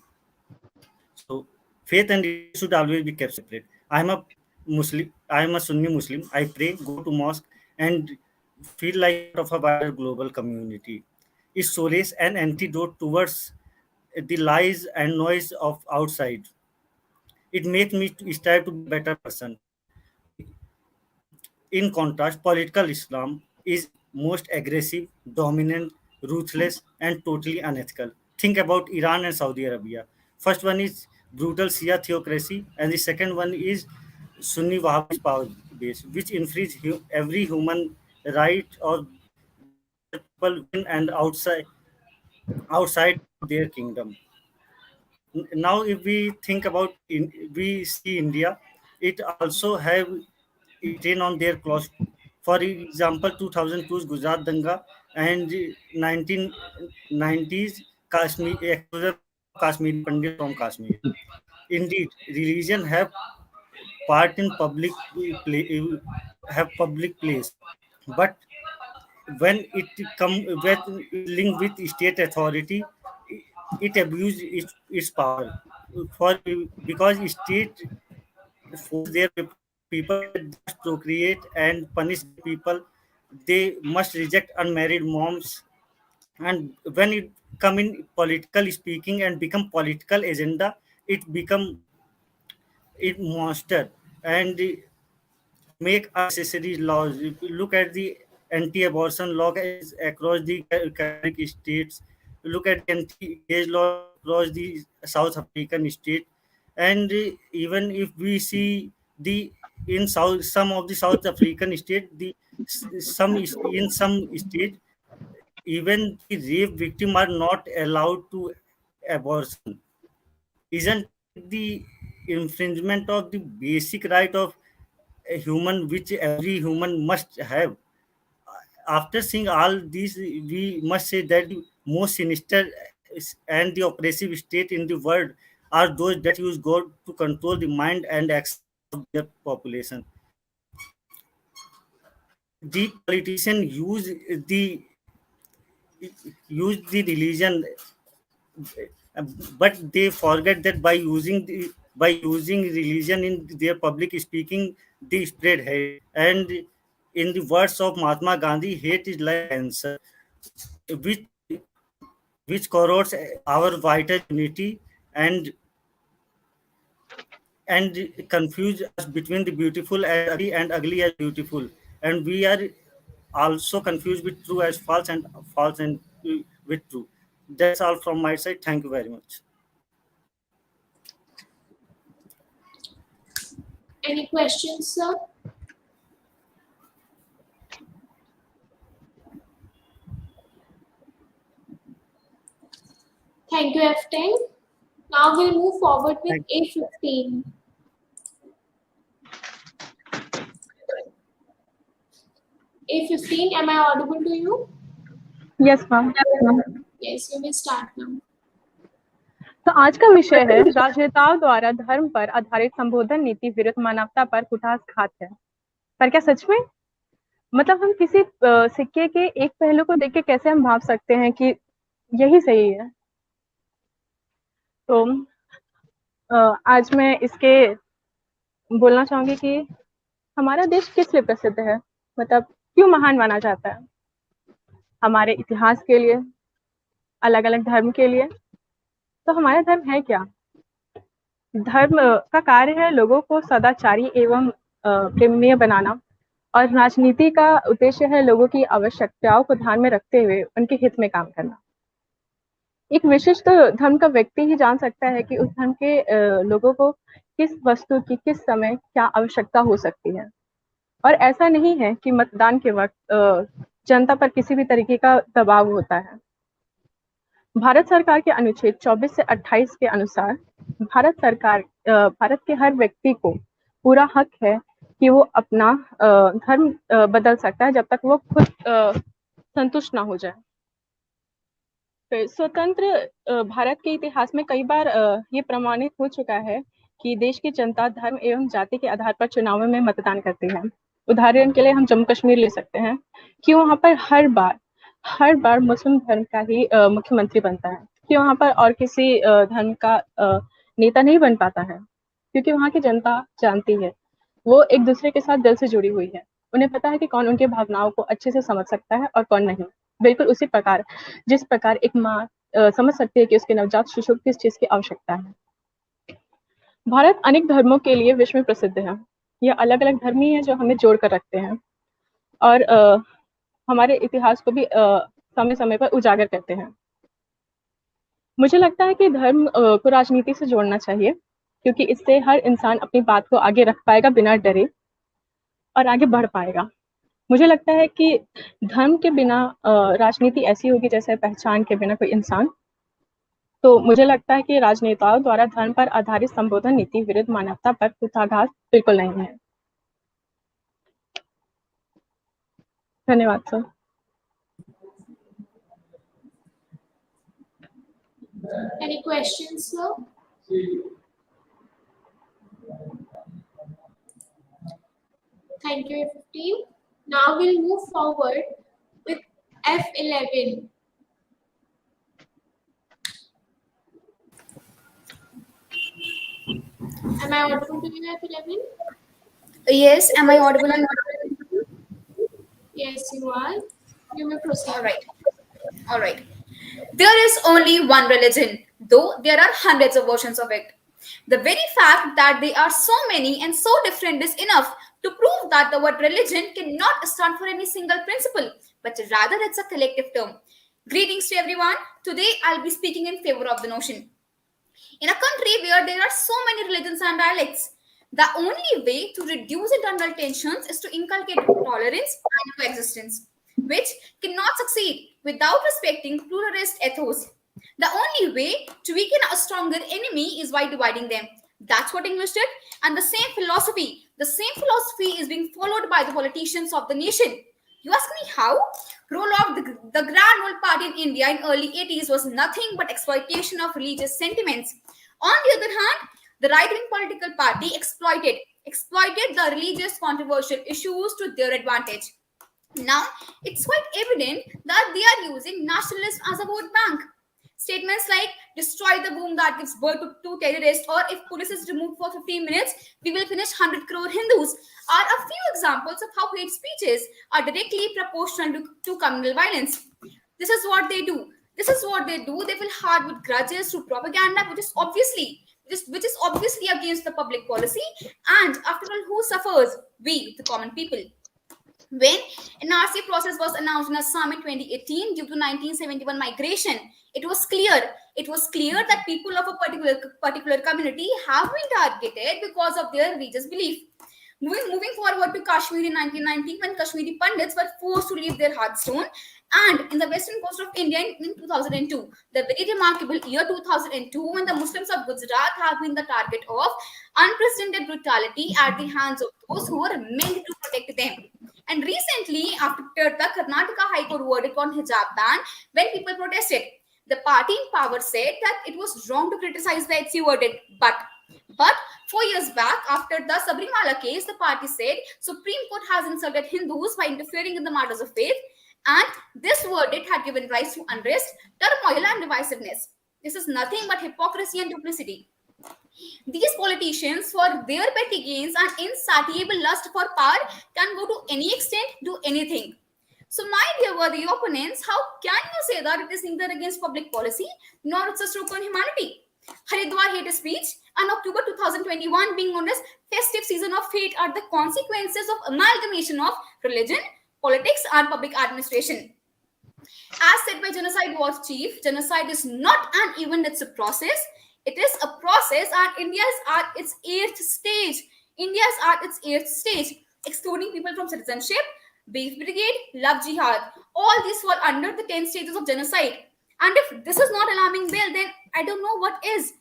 [SPEAKER 4] So faith and religion should always be kept separate. I am a Muslim. I am a Sunni Muslim. I pray, go to mosque, and feel like part of a wider global community. It's solace and antidote towards the lies and noise of outside. It makes me strive to be a better person. In contrast, political Islam is most aggressive, dominant, ruthless, and totally unethical. Think about Iran and Saudi Arabia. First one is brutal Shia theocracy, and the second one is Sunni Wahhabist power base, which infringe every human right or people within and outside their kingdom. Now, if we think about we see India, it also have it on their clause. For example, 2002's Gujarat Danga and 1990s Kashmir exclusion of Kashmiri Pandit from Kashmir. Indeed, religion have part in public place, but when it come with linked with state authority, it abuse its power for because state force their people just procreate and punish people. They must reject unmarried moms, and when it come in political speaking and become political agenda, it become it monster and make unnecessary laws. If you look at the anti-abortion law is across the Catholic states, look at the anti-gay law across the South African state, and even if we see the in some of the South African state, in some state, even the rape victim are not allowed to abortion. Isn't it the infringement of the basic right of a human which every human must have? After seeing all these, we must say that the most sinister and the oppressive state in the world are those that use God to control the mind and actions of their population. The politicians use the religion, but they forget that by using religion in their public speaking, they spread hate. And in the words of Mahatma Gandhi, hate is like cancer, which which corrodes our vital unity and confuse us between the beautiful as ugly and ugly as beautiful. And we are also confused with true as false and false and with true. That's all from my side. Thank you very much.
[SPEAKER 6] Any questions, sir? Thank you, F10. Now we'll move forward with A15. A15, am I audible to you?
[SPEAKER 1] Yes, ma'am.
[SPEAKER 6] Yes, you may start now.
[SPEAKER 1] तो आज का विषय है राजनेताओं द्वारा धर्म पर आधारित संबोधन नीति विरुद्ध मानवता पर कुठाराघात है। पर क्या सच में? मतलब हम किसी सिक्के के एक पहलू को देख के कैसे हम भाव सकते हैं कि यही सही है? तो आज मैं इसके बोलना चाहूंगी कि हमारा देश किस लिए प्रसिद्ध है, मतलब क्यों महान माना जाता है? हमारे इतिहास के लिए, अलग अलग धर्म के लिए। तो हमारा धर्म है क्या? धर्म का कार्य है लोगों को सदाचारी एवं प्रेमनीय बनाना, और राजनीति का उद्देश्य है लोगों की आवश्यकताओं को ध्यान में रखते हुए उनके हित में काम करना। एक विशिष्ट धर्म का व्यक्ति ही जान सकता है कि उस धर्म के लोगों को किस वस्तु की किस समय क्या आवश्यकता हो सकती है। और ऐसा नहीं है कि मतदान के वक्त जनता पर किसी भी तरीके का दबाव होता है। भारत सरकार के अनुच्छेद 24 से 28 के अनुसार भारत के हर व्यक्ति को पूरा हक है कि वो अपना धर्म बदल सकता है जब तक वो खुद संतुष्ट ना हो जाए। स्वतंत्र भारत के इतिहास में कई बार ये प्रमाणित हो चुका है कि देश की जनता धर्म एवं जाति के आधार पर चुनावों में मतदान करती है। उदाहरण के लिए हम जम्मू कश्मीर ले सकते हैं कि वहाँ पर हर बार मुस्लिम धर्म का ही मुख्यमंत्री बनता है, कि वहाँ पर और किसी धर्म का नेता नहीं बन पाता है, क्योंकि वहाँ की जनता जानती है, वो एक दूसरे के साथ दिल से जुड़ी हुई है। उन्हें पता है कि कौन उनके भावनाओं को अच्छे से समझ सकता है और कौन नहीं। बिल्कुल उसी प्रकार जिस प्रकार एक माँ समझ सकती है कि उसके नवजात शिशु को किस चीज की आवश्यकता है। भारत अनेक धर्मों के लिए विश्व में प्रसिद्ध है। यह अलग अलग धर्म ही है जो हमें जोड़ कर रखते हैं और हमारे इतिहास को भी समय समय पर उजागर करते हैं। मुझे लगता है कि धर्म को राजनीति से जोड़ना चाहिए, क्योंकि इससे हर इंसान अपनी बात को आगे रख पाएगा बिना डरे और आगे बढ़ पाएगा। मुझे लगता है कि धर्म के बिना राजनीति ऐसी होगी जैसे पहचान के बिना कोई इंसान। तो मुझे लगता है कि राजनेताओं द्वारा धर्म पर आधारित संबोधन नीति विरुद्ध मानवता पर कुठाराघात बिल्कुल नहीं है। धन्यवाद sir.
[SPEAKER 6] Any questions, sir? Thank you, F15. Now we'll move forward with F11. Am I audible to you, F11?
[SPEAKER 2] Yes, am I audible?
[SPEAKER 6] Yes, you are. You may proceed.
[SPEAKER 2] All right. There is only one religion, though there are hundreds of versions of it. The very fact that they are so many and so different is enough to prove that the word religion cannot stand for any single principle, but rather it's a collective term. Greetings to everyone. Today I'll be speaking in favor of the notion. In a country where there are so many religions and dialects, the only way to reduce internal tensions is to inculcate tolerance and coexistence, which cannot succeed without respecting pluralist ethos. The only way to weaken a stronger enemy is by dividing them. That's what English did, and the same philosophy is being followed by the politicians of the nation. You ask me how? Role of the Grand Old Party in India in early 80s was nothing but exploitation of religious sentiments. On the other hand, the right-wing political party exploited the religious controversial issues to their advantage. Now, it's quite evident that they are using nationalists as a vote bank. Statements like destroy the womb that gives birth to two terrorists, or if police is removed for 15 minutes, we will finish 100 crore Hindus, are a few examples of how hate speeches are directly proportional to communal violence. This is what they do. This is what they do. They will hard with grudges through propaganda, which is obviously against the public policy. And after all, who suffers? We, the common people. When NRC process was announced in Assam in 2018 due to 1971 migration, it was clear that people of a particular community have been targeted because of their religious belief. Moving forward to Kashmir in 1990, when Kashmiri Pandits were forced to leave their hearthstone, and in the western coast of India in 2002, the very remarkable year 2002, when the Muslims of Gujarat have been the target of unprecedented brutality at the hands of those who were meant to protect them. And recently, after the Karnataka High Court verdict on hijab ban, when people protested, the party in power said that it was wrong to criticize the HC verdict. But 4 years back, after the Sabrimala case, the party said Supreme Court has insulted Hindus by interfering in the matters of faith, and this verdict had given rise to unrest, turmoil, and divisiveness. This is nothing but hypocrisy and duplicity. These politicians, for their petty gains and insatiable lust for power, can go to any extent, do anything. So, my dear worthy opponents, how can you say that it is neither against public policy nor it's a stroke on humanity? Haridwar hate speech and October 2021 being known as festive season of hate are the consequences of amalgamation of religion, politics, and public administration. As said by Genocide Watch Chief, genocide is not an event, it's a process. It is a process, and India is at its eighth stage. India is at its eighth stage, excluding people from citizenship, beef brigade, love jihad. All these fall under the 10 stages of genocide. And if this is not alarming bell, then I don't know what is.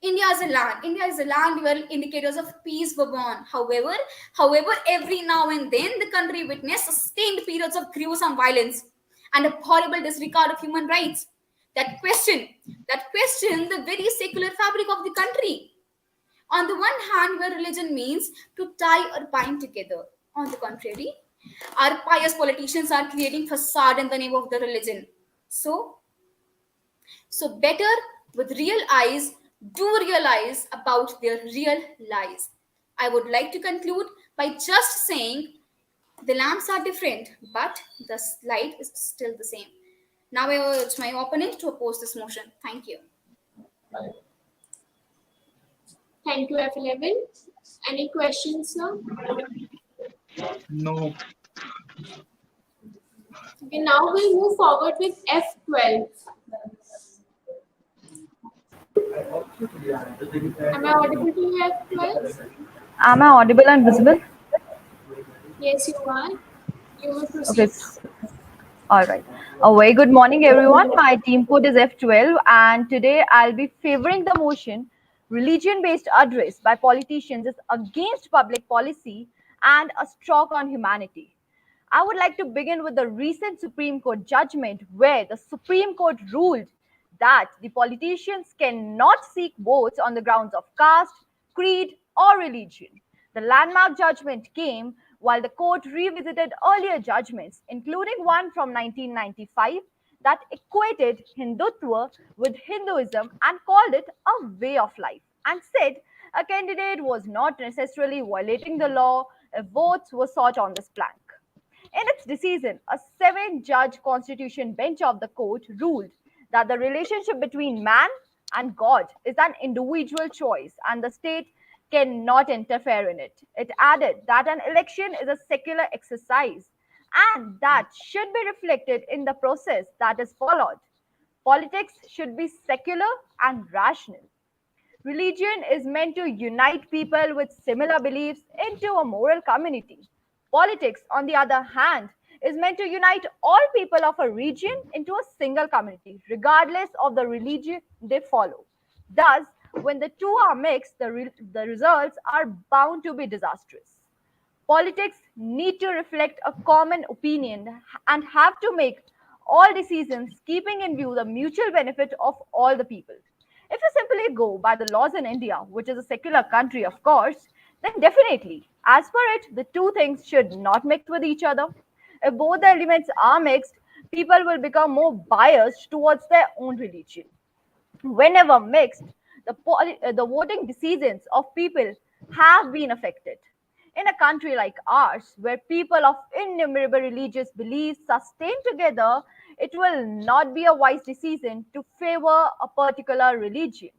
[SPEAKER 2] India is a land. India is a land where indicators of peace were born. However, every now and then the country witnessed sustained periods of gruesome violence and a horrible disregard of human rights that question the very secular fabric of the country. On the one hand, where religion means to tie or bind together. On the contrary, our pious politicians are creating facade in the name of the religion. So better with real eyes, do realize about their real lies. I would like to conclude by just saying the lamps are different, but the light is still the same. Now I urge my opponent to oppose this motion. Thank you.
[SPEAKER 6] Thank you, F11. Any questions, sir?
[SPEAKER 7] No.
[SPEAKER 6] Okay, now we'll move forward with F12. Am I audible to you, F12?
[SPEAKER 8] Am I audible and visible?
[SPEAKER 6] Yes, you are. You may proceed.
[SPEAKER 8] Okay. All right. A very good morning, everyone. My team code is F12, and today I'll be favoring the motion religion-based address by politicians is against public policy and a stroke on humanity. I would like to begin with the recent Supreme Court judgment where the Supreme Court ruled that the politicians cannot seek votes on the grounds of caste, creed, or religion. The landmark judgment came while the court revisited earlier judgments, including one from 1995 that equated Hindutva with Hinduism and called it a way of life, and said a candidate was not necessarily violating the law if votes were sought on this plank. In its decision, a 7-judge constitution bench of the court ruled that the relationship between man and God is an individual choice and the state cannot interfere in it. It added that an election is a secular exercise and that should be reflected in the process that is followed. Politics should be secular and rational. Religion is meant to unite people with similar beliefs into a moral community. Politics, on the other hand, is meant to unite all people of a region into a single community, regardless of the religion they follow. Thus, when the two are mixed, the results are bound to be disastrous. Politics need to reflect a common opinion and have to make all decisions keeping in view the mutual benefit of all the people. If you simply go by the laws in India, which is a secular country, of course, then definitely, as per it, the two things should not mix with each other. If both the elements are mixed, people will become more biased towards their own religion. Whenever mixed, the voting decisions of people have been affected. In a country like ours, where people of innumerable religious beliefs sustain together, it will not be a wise decision to favor a particular religion.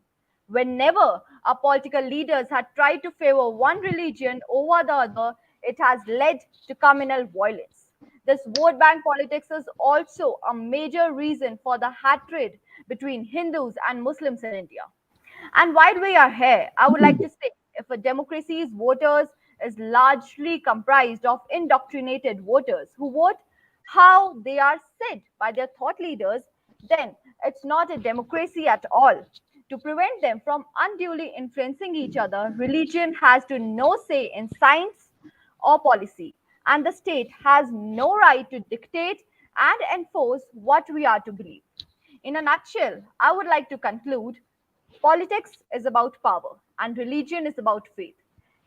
[SPEAKER 8] Whenever our political leaders had tried to favor one religion over the other, it has led to communal violence. This vote bank politics is also a major reason for the hatred between Hindus and Muslims in India. And while we are here, I would like to say if a democracy's voters is largely comprised of indoctrinated voters who vote how they are said by their thought leaders, then it's not a democracy at all. To prevent them from unduly influencing each other, religion has to no say in science or policy, and the state has no right to dictate and enforce what we are to believe. In a nutshell, I would like to conclude politics is about power, and religion is about faith.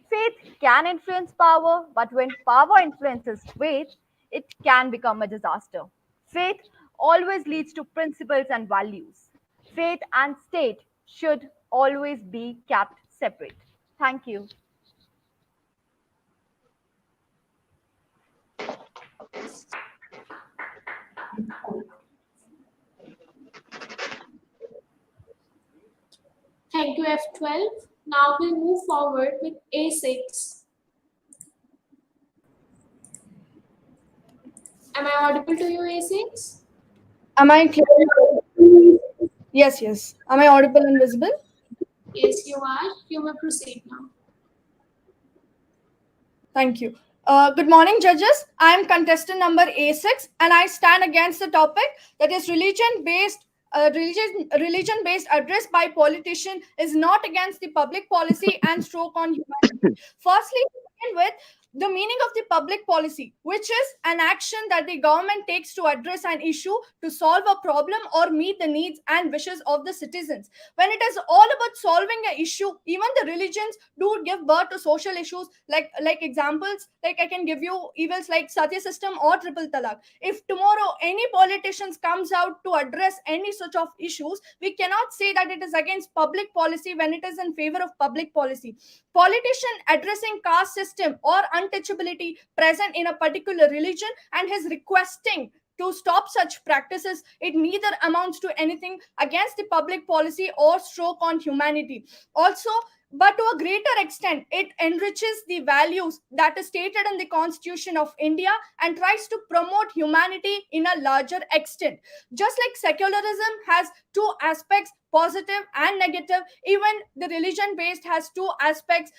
[SPEAKER 8] Faith can influence power, but when power influences faith, it can become a disaster. Faith always leads to principles and values. Faith and state should always be kept separate. Thank you.
[SPEAKER 6] Thank you, F12. Now we'll move forward with A6. Am I audible to you, A6?
[SPEAKER 9] Am I clear? Yes, yes. Am I audible and visible?
[SPEAKER 6] Yes, you are. You may proceed now.
[SPEAKER 9] Thank you. Good morning, judges. I am contestant number A6, and I stand against the topic that is religion-based address by politician is not against the public policy and stroke on humanity. Firstly, to begin with, the meaning of the public policy, which is an action that the government takes to address an issue to solve a problem or meet the needs and wishes of the citizens. When it is all about solving an issue, even the religions do give birth to social issues, like examples, like I can give you evils like Satya system or triple talaq. If tomorrow any politicians comes out to address any such of issues, we cannot say that it is against public policy when it is in favor of public policy. Politician addressing caste system or untouchability present in a particular religion and his requesting to stop such practices, it neither amounts to anything against the public policy or stroke on humanity. Also, but to a greater extent, it enriches the values that is stated in the Constitution of India and tries to promote humanity in a larger extent. Just like secularism has two aspects, positive and negative, even the religion-based has two aspects,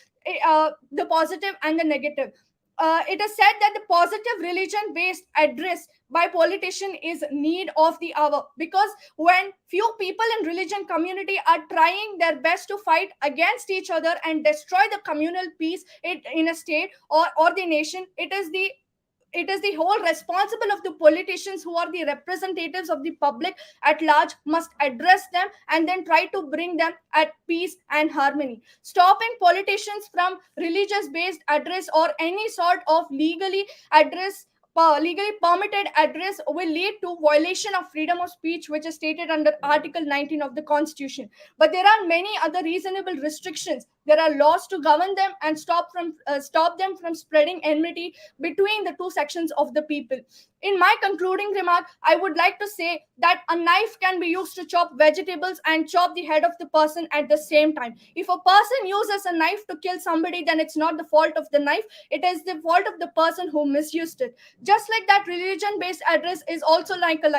[SPEAKER 9] the positive and the negative. It is said that the positive religion-based address by politician is need of the hour, because when few people in religion community are trying their best to fight against each other and destroy the communal peace in a state or the nation, it is the whole responsible of the politicians who are the representatives of the public at large must address them and then try to bring them at peace and harmony. Stopping politicians from religious based address or any sort of legally permitted address will lead to violation of freedom of speech, which is stated under Article 19 of the Constitution. But there are many other reasonable restrictions. There are laws to govern them and stop them from spreading enmity between the two sections of the people. In my concluding remark, I would like to say that a knife can be used to chop vegetables and chop the head of the person at the same time. If a person uses a knife to kill somebody, then it's not the fault of the knife. It is the fault of the person who misused it. Just like that, religion-based address is also like a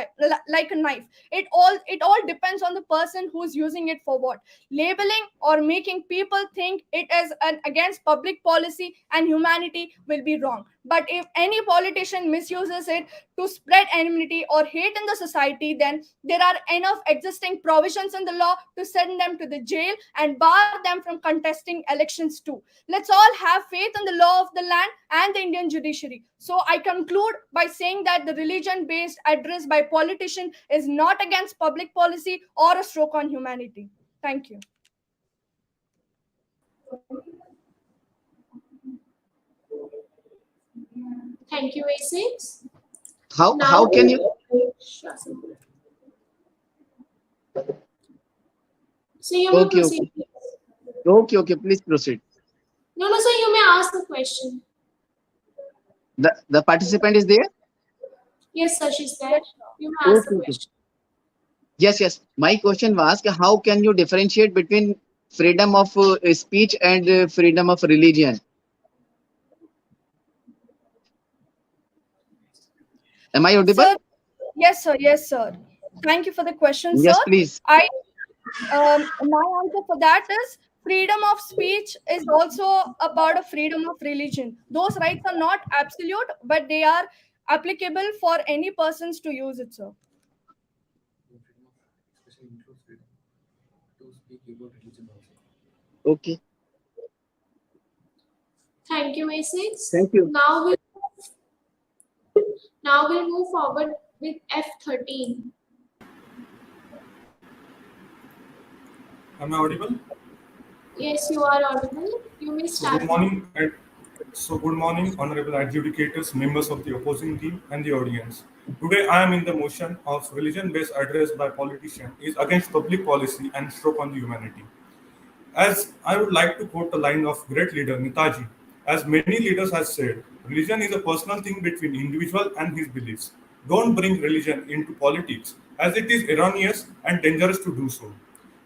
[SPEAKER 9] knife. It all depends on the person who's using it for what. Labeling or making people think it is against public policy and humanity will be wrong. But if any politician misuses it to spread enmity or hate in the society, then there are enough existing provisions in the law to send them to the jail and bar them from contesting elections too. Let's all have faith in the law of the land and the Indian judiciary. So I conclude by saying that the religion-based address by politician is not against public policy or a stroke on humanity. Thank you.
[SPEAKER 6] Thank you, A6.
[SPEAKER 5] How can you?
[SPEAKER 6] So you may proceed.
[SPEAKER 5] Okay, please proceed.
[SPEAKER 6] No, sir, you may ask the question.
[SPEAKER 5] The participant is there?
[SPEAKER 6] Yes, sir, she's there. You may ask the
[SPEAKER 5] Okay.
[SPEAKER 6] question.
[SPEAKER 5] Yes. My question was how can you differentiate between freedom of speech and freedom of religion? Am I audible?
[SPEAKER 9] Sir, yes, sir. Yes, sir. Thank you for the question, sir.
[SPEAKER 5] Yes, please.
[SPEAKER 9] My answer for that is freedom of speech is also a part of freedom of religion. Those rights are not absolute, but they are applicable for any persons to use it, sir.
[SPEAKER 5] Okay.
[SPEAKER 6] Thank you, Macy's.
[SPEAKER 5] Thank you.
[SPEAKER 6] Now we'll move forward with F13.
[SPEAKER 10] Am I audible?
[SPEAKER 6] Yes, you are audible. You may
[SPEAKER 10] So
[SPEAKER 6] start.
[SPEAKER 10] good morning, honorable adjudicators, members of the opposing team, and the audience. Today, I am in the motion of religion-based address by politician is against public policy and stroke on the humanity. As I would like to quote a line of great leader Netaji, as many leaders have said, religion is a personal thing between individual and his beliefs. Don't bring religion into politics, as it is erroneous and dangerous to do so.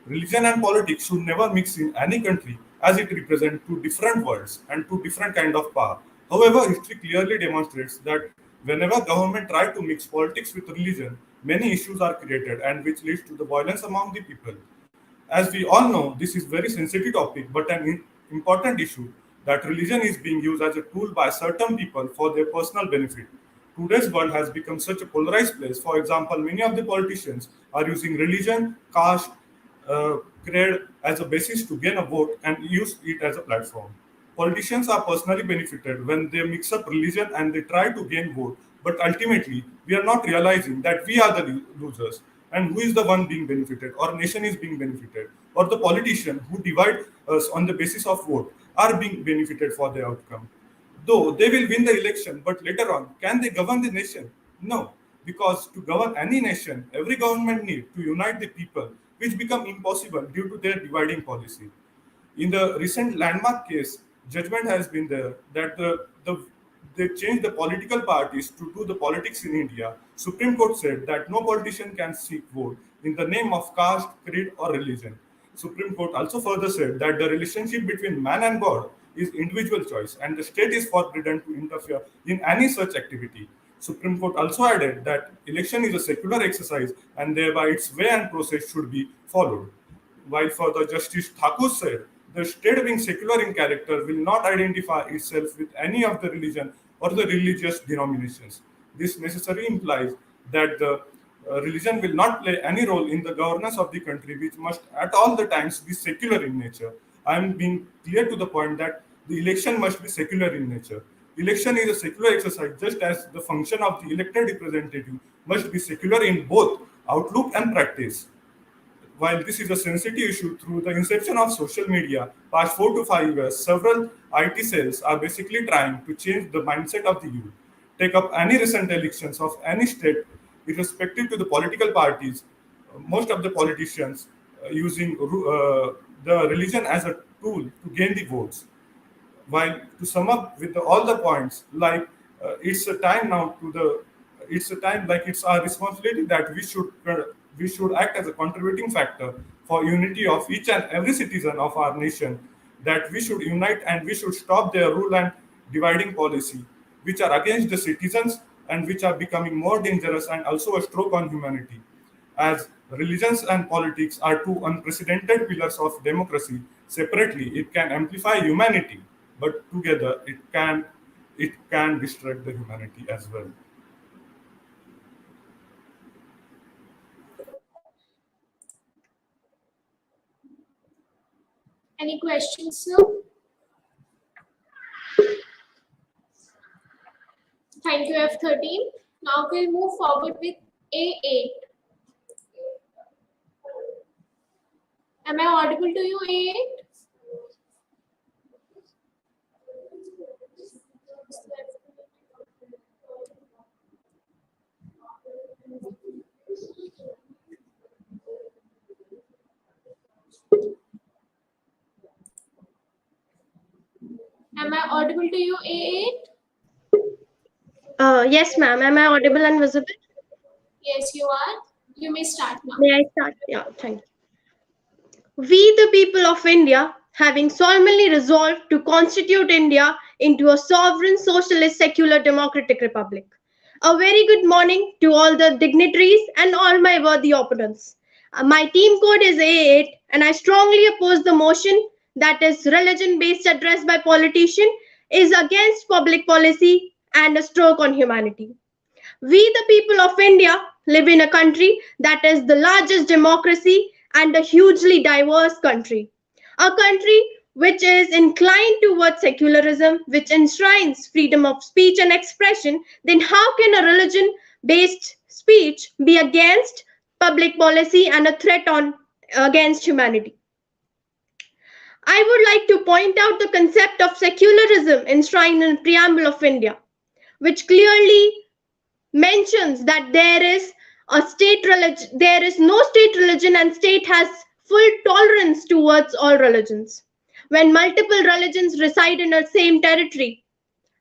[SPEAKER 10] Religion and politics should never mix in any country, as it represents two different worlds and two different kind of power. However, history clearly demonstrates that whenever government try to mix politics with religion, many issues are created and which leads to the violence among the people. As we all know, this is very sensitive topic, but an important issue that religion is being used as a tool by certain people for their personal benefit. Today's world has become such a polarized place. For example, many of the politicians are using religion, caste, creed as a basis to gain a vote and use it as a platform. Politicians are personally benefited when they mix up religion and they try to gain vote, but ultimately we are not realizing that we are the losers and who is the one being benefited or nation is being benefited or the politician who divide us on the basis of vote are being benefited for the outcome. Though they will win the election, but later on, can they govern the nation? No, because to govern any nation, every government needs to unite the people, which become impossible due to their dividing policy. In the recent landmark case, judgment has been there that they changed the political parties to do the politics in India. Supreme Court said that no politician can seek vote in the name of caste, creed, or religion. Supreme Court also further said that the relationship between man and God is individual choice, and the state is forbidden to interfere in any such activity. Supreme Court also added that election is a secular exercise, and thereby its way and process should be followed. While further Justice Thakur said, the state being secular in character will not identify itself with any of the religion or the religious denominations. This necessarily implies that the religion will not play any role in the governance of the country, which must at all the times be secular in nature. I am being clear to the point that the election must be secular in nature. Election is a secular exercise, just as the function of the elected representative must be secular in both outlook and practice. While this is a sensitive issue, through the inception of social media, past 4 to 5 years, several IT cells are basically trying to change the mindset of the youth. Take up any recent elections of any state, irrespective to the political parties, most of the politicians using the religion as a tool to gain the votes. While to sum up with all the points, like it's a time now to the, it's a time like it's our responsibility that we should act as a contributing factor for unity of each and every citizen of our nation. That we should unite and we should stop their rule and dividing policy, which are against the citizens and which are becoming more dangerous and also a stroke on humanity. As religions and politics are two unprecedented pillars of democracy, separately it can amplify humanity, but together it can distract the humanity as well.
[SPEAKER 6] Any questions, sir? Thank you, F13. Now we'll move forward with A8. Am I audible to you, A8? Am I audible to you, A8?
[SPEAKER 11] Yes, ma'am. Am I audible and visible?
[SPEAKER 6] Yes, you are. You may start now.
[SPEAKER 11] May I start? Yeah, thank you. We, the people of India, having solemnly resolved to constitute India into a sovereign, socialist, secular, democratic republic. A very good morning to all the dignitaries and all my worthy opponents. My team code is A8, and I strongly oppose the motion that is religion-based address by politician is against public policy and a stroke on humanity. We, the people of India, live in a country that is the largest democracy and a hugely diverse country. A country which is inclined towards secularism, which enshrines freedom of speech and expression, then how can a religion based speech be against public policy and a threat on against humanity? I would like to point out the concept of secularism enshrined in the preamble of India, which clearly mentions that there is no state religion and state has full tolerance towards all religions. When multiple religions reside in a same territory,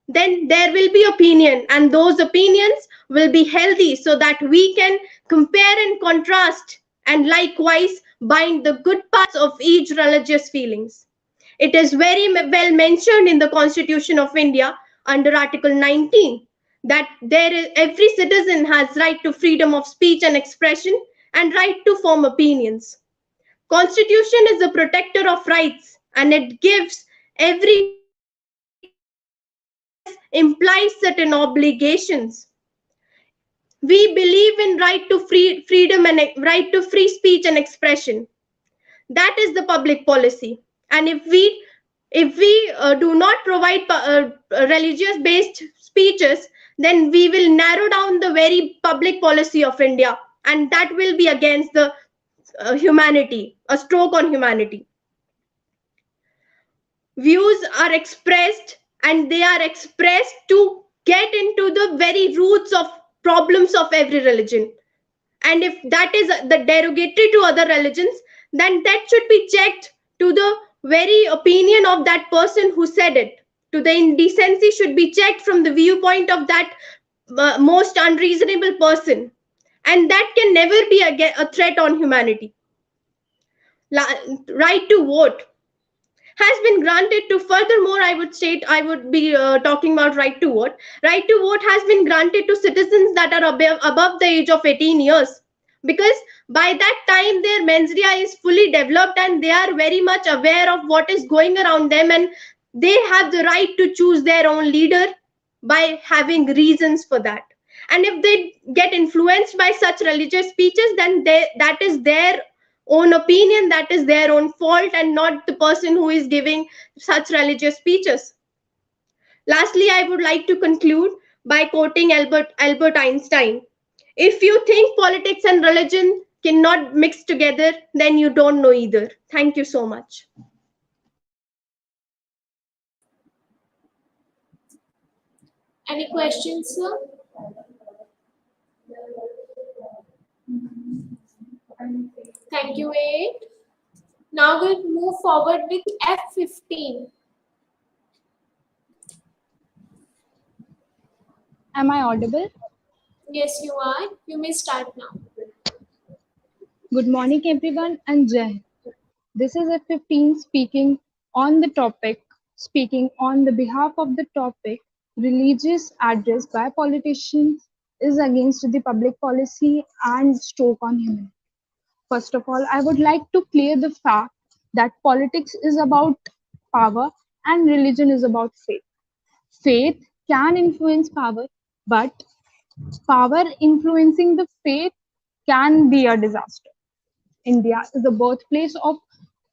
[SPEAKER 11] then there will be opinion and those opinions will be healthy so that we can compare and contrast and likewise bind the good parts of each religious feelings. It is very well mentioned in the Constitution of India under Article 19 that every citizen has right to freedom of speech and expression and right to form opinions. Constitution is a protector of rights and it gives every implies certain obligations. We believe in right to freedom and right to free speech and expression. That is the public policy. And if we do not provide religious based speeches, then we will narrow down the very public policy of India, and that will be against the humanity, a stroke on humanity. Views are expressed and they are expressed to get into the very roots of problems of every religion. And if that is the derogatory to other religions, then that should be checked to the very opinion of that person who said it. To the indecency should be checked from the viewpoint of that most unreasonable person. And that can never be a threat on humanity. Right to vote has been granted to, furthermore, I would be talking about right to vote. Right to vote has been granted to citizens that are above the age of 18 years. Because by that time, their mens rea is fully developed and they are very much aware of what is going around them and they have the right to choose their own leader by having reasons for that. And if they get influenced by such religious speeches, then that is their own opinion, that is their own fault and not the person who is giving such religious speeches. Lastly, I would like to conclude by quoting Albert Einstein. If you think politics and religion cannot mix together, then you don't know either. Thank you so much.
[SPEAKER 6] Any questions, sir? Thank you, 8. Now we'll move forward with F15.
[SPEAKER 13] Am I audible?
[SPEAKER 6] Yes, you are. You may start now.
[SPEAKER 13] Good morning, everyone, and Jai. This is F15 speaking on the behalf of the topic, religious address by politicians is against the public policy and stroke on humanity. First of all, I would like to clear the fact that politics is about power and religion is about faith. Faith can influence power, but power influencing the faith can be a disaster. India is the birthplace of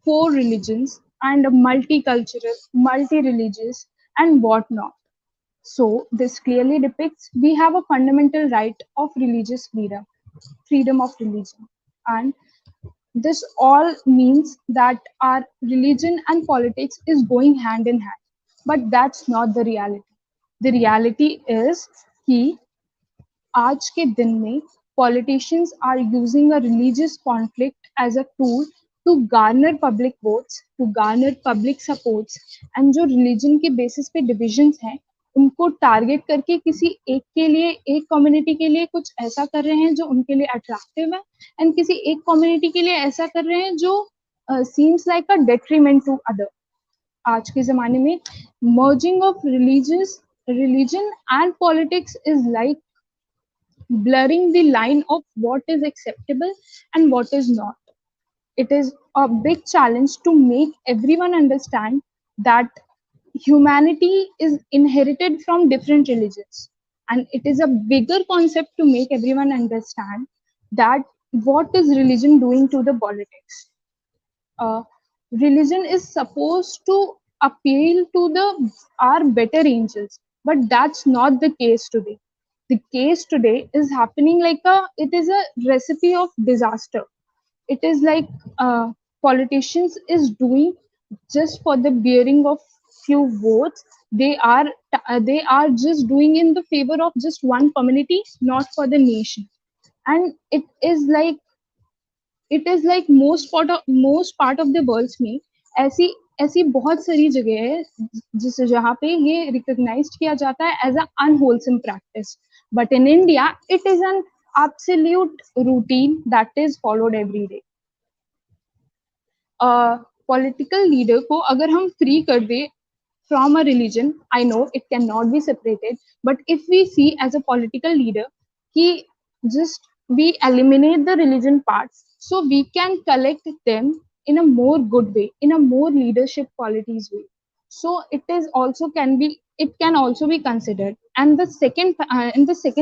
[SPEAKER 13] 4 religions and a multicultural, multi-religious, and whatnot. So this clearly depicts we have a fundamental right of religious freedom of religion. And this all means that our religion and politics is going hand in hand. But that's not the reality. The reality is कि आज के दिन में politicians are using a religious conflict as a tool to garner public votes, to garner public supports, and जो religion के basis पे divisions हैं,
[SPEAKER 12] उनको टारगेट करके किसी एक के लिए, एक कम्युनिटी के लिए कुछ ऐसा कर रहे हैं जो उनके लिए अट्रैक्टिव है, एंड किसी एक कम्युनिटी के लिए ऐसा कर रहे हैं जो seems like a detriment to other. आज के जमाने में merging of religion and politics is like blurring the line of what is acceptable and what is not. It is a big challenge to make everyone understand that humanity is inherited from different religions, and it is a bigger concept to make everyone understand that what is religion doing to the politics. Religion is supposed to appeal to the our better angels, but that's not the case today. The case today is happening like it is a recipe of disaster. It is like politicians is doing just for the bearing of few votes. They are just doing in the favor of just one community, not for the nation. And it is like most part of the world में ऐसी ऐसी बहुत सारी जगह है जहाँ पे ये रिकॉग्नाइज्ड किया जाता है as a unwholesome practice, but in India it is an absolute routine that is followed every day. Political leader को अगर हम फ्री कर दे from a religion, I know it cannot be separated, but if we see as a political leader, he just we eliminate the religion parts so we can collect them in a more good way, in a more leadership qualities way. So it can also be considered. And the second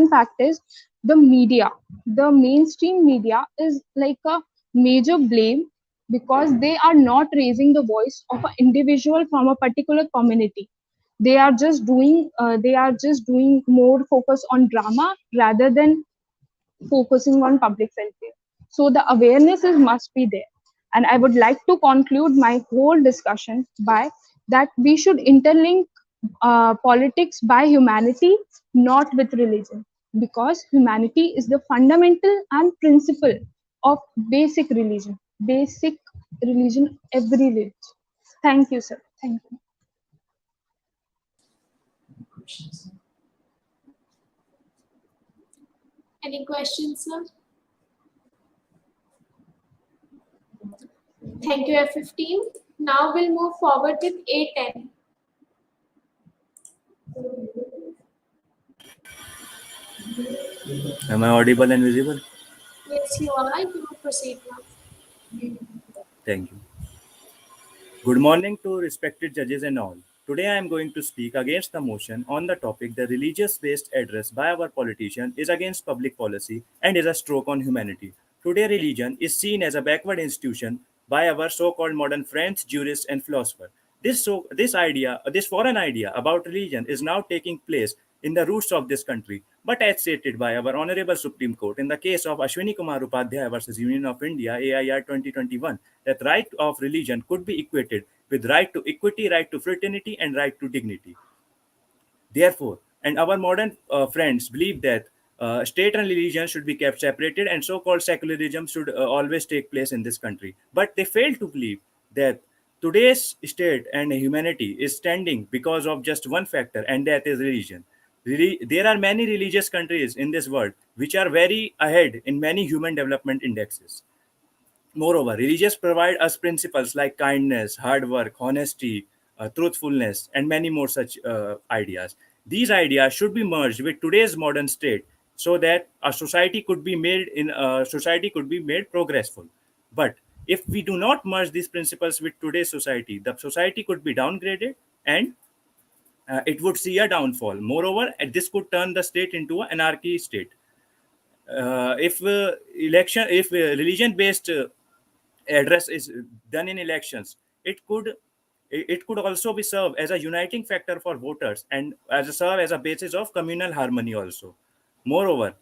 [SPEAKER 12] fact is the media. The mainstream media is like a major blame because they are not raising the voice of an individual from a particular community. They are just doing more focus on drama rather than focusing on public welfare. So the awareness must be there. And I would like to conclude my whole discussion by that we should interlink politics by humanity, not with religion, because humanity is the fundamental and principle of basic religion, every religion. Thank you, sir. Thank you.
[SPEAKER 6] Any questions, sir? Thank you, F15. Now we'll move forward with A10.
[SPEAKER 15] Am I audible and visible?
[SPEAKER 6] Yes, you are. You will proceed now.
[SPEAKER 15] Thank you. Good morning to respected judges and all. Today I am going to speak against the motion on the topic the religious-based address by our politician is against public policy and is a stroke on humanity. Today religion is seen as a backward institution by our so-called modern friends, jurists and philosophers. This foreign idea about religion is now taking place in the roots of this country, but as stated by our Honorable Supreme Court in the case of Ashwini Kumar Upadhyay versus Union of India, AIR 2021, that right of religion could be equated with right to equity, right to fraternity, and right to dignity. Therefore, and our modern friends believe that state and religion should be kept separated and so-called secularism should always take place in this country. But they fail to believe that today's state and humanity is standing because of just one factor, and that is religion. There are many religious countries in this world which are very ahead in many human development indexes. Moreover, religions provide us principles like kindness, hard work, honesty, truthfulness, and many more such ideas. These ideas should be merged with today's modern state so that a society could be made progressful. But if we do not merge these principles with today's society, the society could be downgraded and it would see a downfall. Moreover, this could turn the state into an anarchy state. If religion-based address is done in elections, it could also be served as a uniting factor for voters and serve as a basis of communal harmony also. Moreover,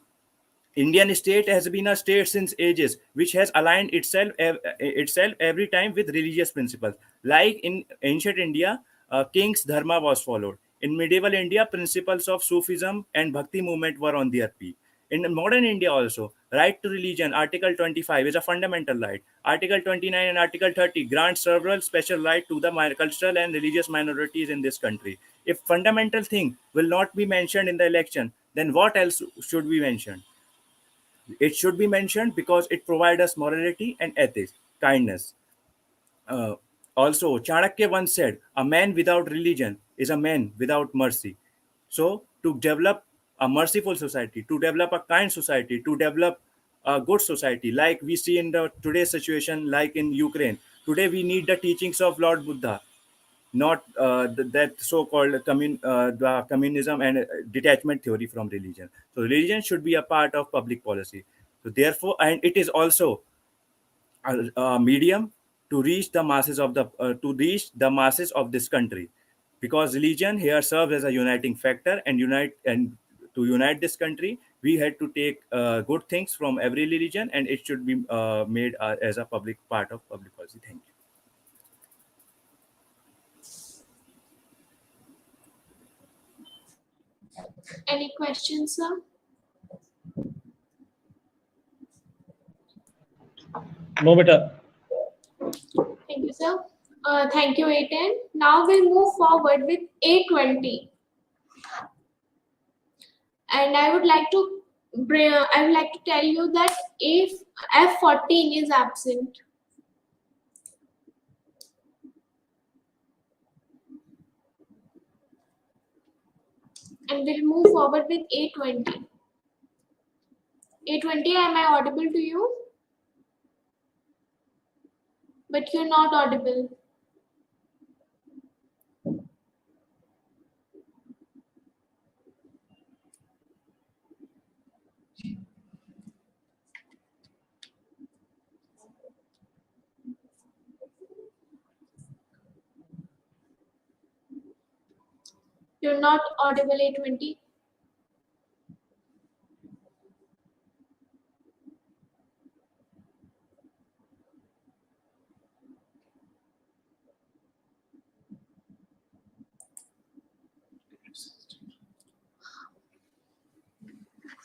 [SPEAKER 15] Indian state has been a state since ages, which has aligned itself every time with religious principles. Like in ancient India, king's dharma was followed. In medieval India, principles of Sufism and Bhakti movement were on their peak. In modern India also, right to religion, Article 25 is a fundamental right. Article 29 and Article 30 grant several special right to the cultural and religious minorities in this country. If fundamental thing will not be mentioned in the election, then what else should be mentioned? It should be mentioned because it provides us morality and ethics, kindness. Uh, Also, Chanakya once said, "A man without religion is a man without mercy." So, to develop a merciful society, to develop a kind society, to develop a good society, like we see in the today's situation, like in Ukraine, today we need the teachings of Lord Buddha, not that so-called the communism and detachment theory from religion. So, religion should be a part of public policy. So, therefore, and it is also a medium to reach the masses of this country, because religion here serves as a uniting factor and to unite this country we had to take good things from every religion, and it should be made as a public part of public policy. Thank you.
[SPEAKER 6] Any questions, sir?
[SPEAKER 16] No, beta.
[SPEAKER 6] Thank you, sir. Thank you, A10. Now we'll move forward with A20. And I would like to tell you that if F14 is absent. And we'll move forward with A20. A20, am I audible to you? But you're not audible. You're not audible, A20.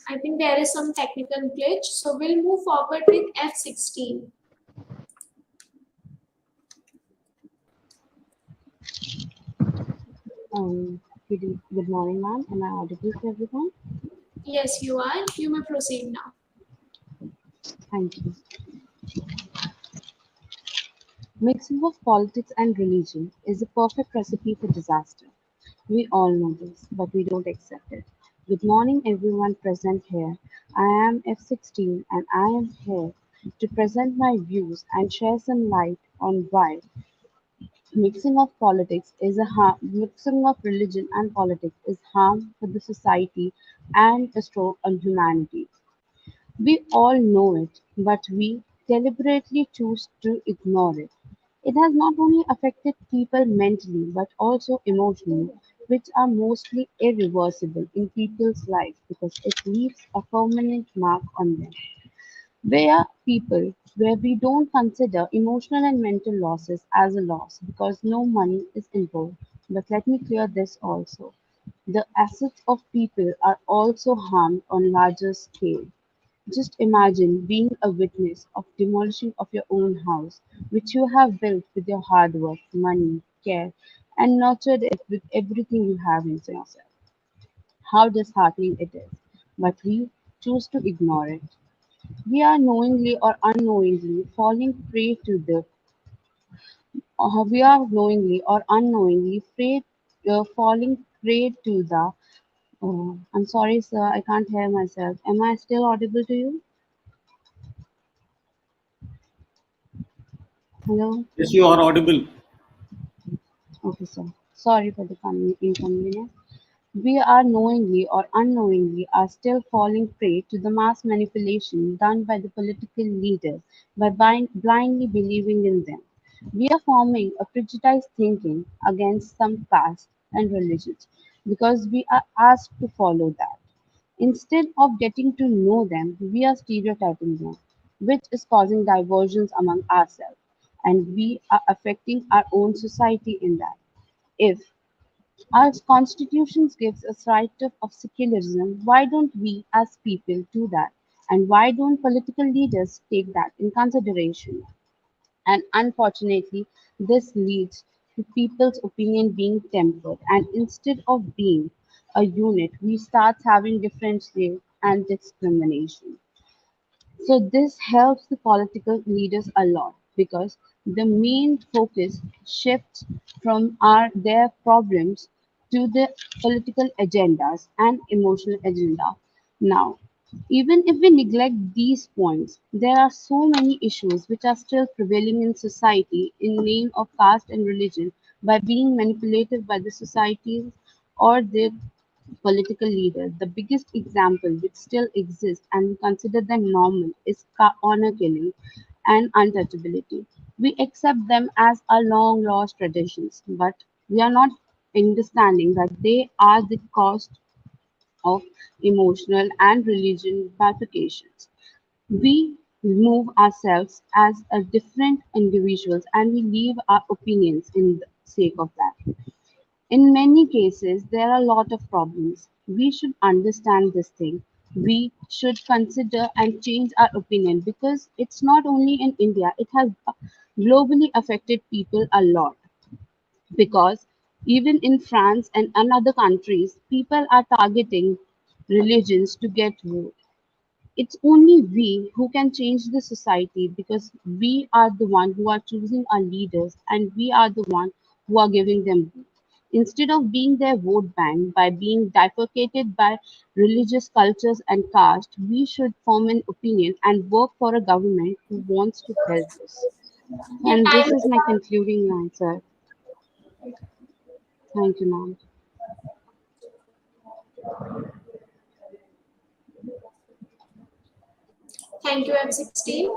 [SPEAKER 6] I think there is some technical glitch, so we'll move forward with F16.
[SPEAKER 17] Good morning, ma'am. Am I audible to everyone?
[SPEAKER 6] Yes, you are. You may proceed now.
[SPEAKER 17] Thank you. Mixing of politics and religion is a perfect recipe for disaster. We all know this, but we don't accept it. Good morning, everyone present here. I am F16 and I am here to present my views and share some light on why mixing of religion and politics is harm for the society and a stroke on humanity. We all know it, but we deliberately choose to ignore it. It has not only affected people mentally but also emotionally, which are mostly irreversible in people's lives because it leaves a permanent mark on them. Where we don't consider emotional and mental losses as a loss because no money is involved. But let me clear this also. The assets of people are also harmed on larger scale. Just imagine being a witness of demolishing of your own house, which you have built with your hard work, money, care, and nurtured it with everything you have in yourself. How disheartening it is. But we choose to ignore it. We are knowingly or unknowingly falling prey to the. Oh, I'm sorry, sir. I can't hear myself. Am I still audible to you? Hello?
[SPEAKER 4] Yes, you are audible.
[SPEAKER 17] Okay, sir. Sorry for the inconvenience. We are knowingly or unknowingly are still falling prey to the mass manipulation done by the political leaders by blindly believing in them. We are forming a prejudiced thinking against some caste and religions because we are asked to follow that. Instead of getting to know them, we are stereotyping them, which is causing diversions among ourselves, and we are affecting our own society in that. If Our constitution gives us right of secularism. Why don't we as people do that? And why don't political leaders take that in consideration? And unfortunately, this leads to people's opinion being tempered. And instead of being a unit, we start having differentiation and discrimination. So this helps the political leaders a lot because the main focus shifts from their problems to the political agendas and emotional agenda. Now, even if we neglect these points, there are so many issues which are still prevailing in society in name of caste and religion by being manipulated by the societies or the political leaders. The biggest example which still exists and we consider them normal is honor killing and untouchability. We accept them as a long lost traditions, but we are not understanding that they are the cost of emotional and religion bifurcations. We remove ourselves as a different individuals and we leave our opinions in the sake of that. In many cases, there are a lot of problems. We should understand this thing. We should consider and change our opinion because it's not only in India, it has globally affected people a lot. Because even in France and other countries, people are targeting religions to get vote. It's only we who can change the society because we are the one who are choosing our leaders and we are the one who are giving them vote. Instead of being their vote bank by being bifurcated by religious cultures and caste, we should form an opinion and work for a government who wants to help us.
[SPEAKER 6] Your
[SPEAKER 17] And
[SPEAKER 6] time
[SPEAKER 17] this is
[SPEAKER 6] is
[SPEAKER 17] my
[SPEAKER 6] up.
[SPEAKER 17] concluding answer. Thank you, ma'am.
[SPEAKER 6] Thank you, M16.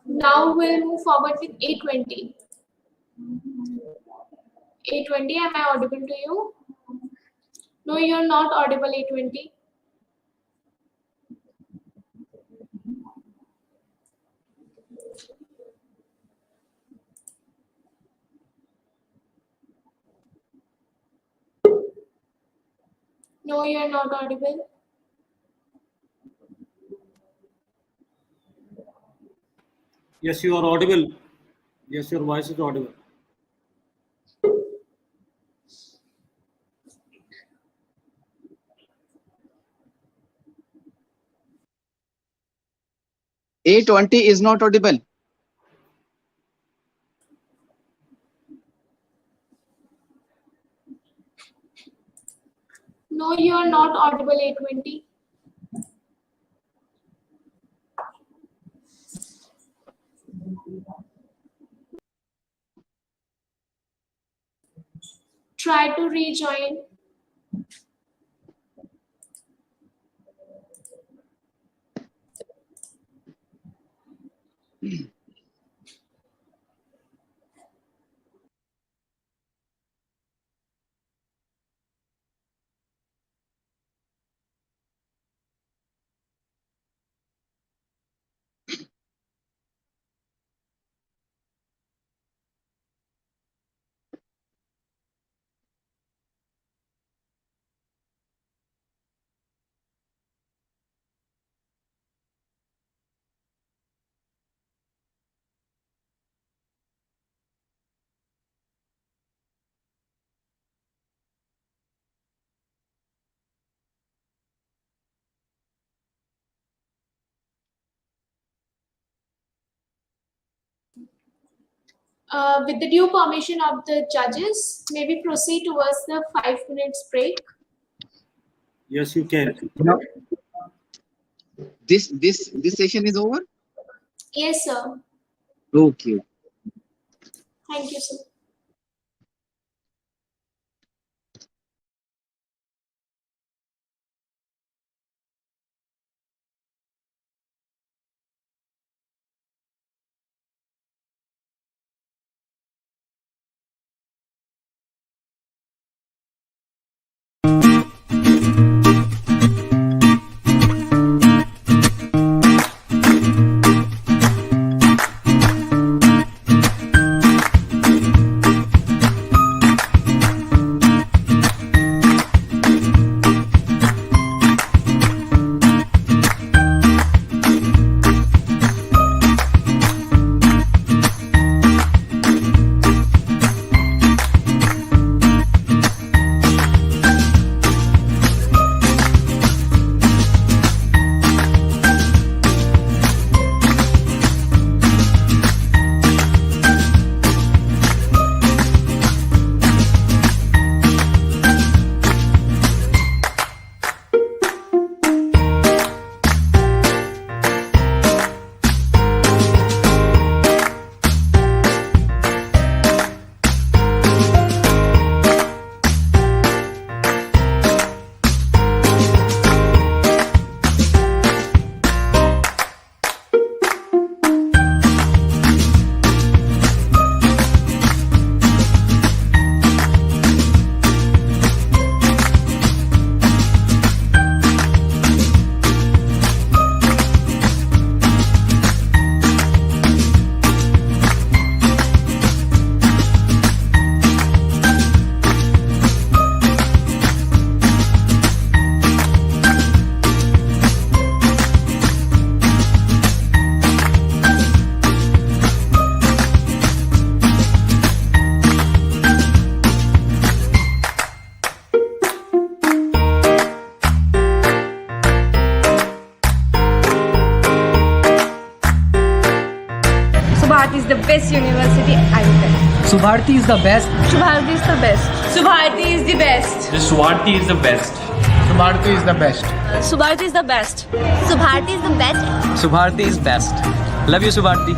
[SPEAKER 6] Now we'll move forward with A20. A20, am I audible to you? No, you're not audible, A20. No, you're not audible.
[SPEAKER 18] Yes, you are audible. Yes, your voice is audible.
[SPEAKER 5] A20 is not audible.
[SPEAKER 6] No, you're not audible, A20. Try to rejoin. With the due permission of the judges, may we proceed towards the 5 minutes break?
[SPEAKER 18] Yes, you can.
[SPEAKER 5] This session is over?
[SPEAKER 6] Yes, sir.
[SPEAKER 5] Okay.
[SPEAKER 6] Thank you, sir.
[SPEAKER 19] Subharti is the best.
[SPEAKER 20] Subharti is the best. Subharti is the best.
[SPEAKER 23] Subharti is the best.
[SPEAKER 19] Subharti is the best.
[SPEAKER 20] Subharti is the best.
[SPEAKER 24] Subharti is the best.
[SPEAKER 23] Subharti is best. Love you, Subharti.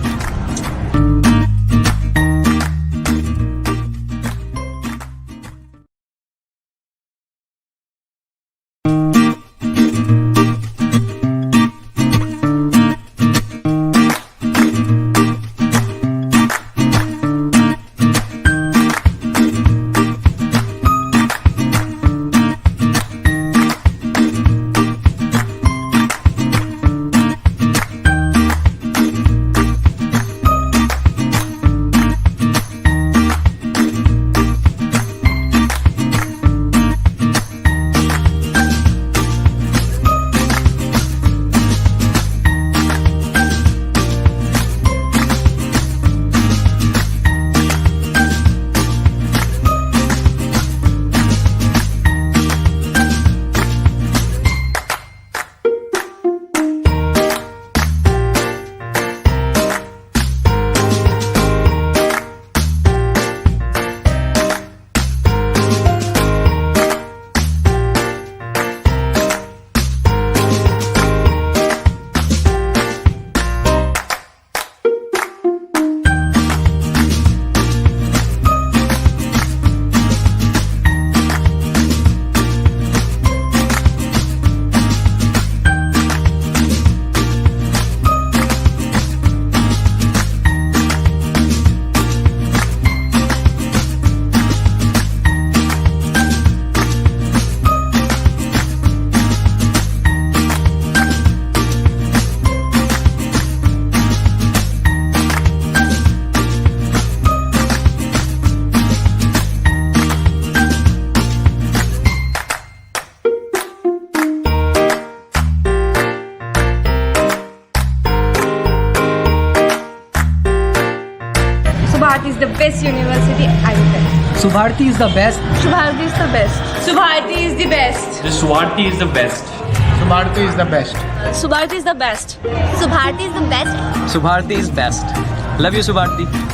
[SPEAKER 20] Subharti is the best university, I will tell.
[SPEAKER 19] Subharti is the best.
[SPEAKER 20] Subharti is the best. Subharti is the best.
[SPEAKER 23] Subharti is the best.
[SPEAKER 19] Subharti is the best.
[SPEAKER 20] Subharti is the best.
[SPEAKER 24] Subharti is the best.
[SPEAKER 23] Subharti is best. Love you, Subharti.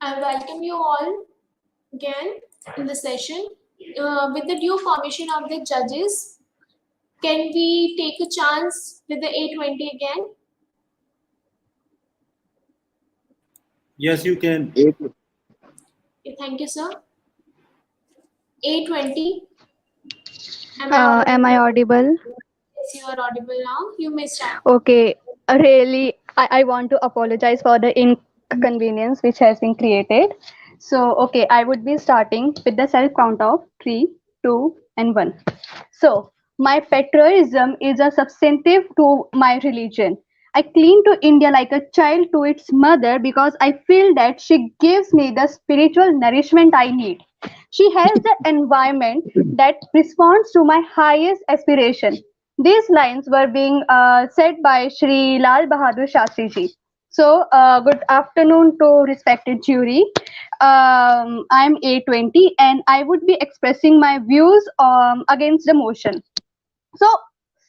[SPEAKER 6] I welcome you all again in the session. With the due permission of the judges, can we take a chance with the A20 again?
[SPEAKER 18] Yes, you can.
[SPEAKER 6] Okay, thank you, sir. A20.
[SPEAKER 13] Am I audible?
[SPEAKER 6] Yes, you are audible now. You may start.
[SPEAKER 13] Okay, really, I want to apologize for the inconvenience which has been created. So, okay, I would be starting with the self count of 3, 2, and 1. So, my patriotism is a substantive to my religion. I cling to India like a child to its mother because I feel that she gives me the spiritual nourishment I need. She has the environment that responds to my highest aspiration. These lines were being said by Shri Lal Bahadur Shastri ji. So, good afternoon to respected jury. I'm A20 and I would be expressing my views against the motion. So,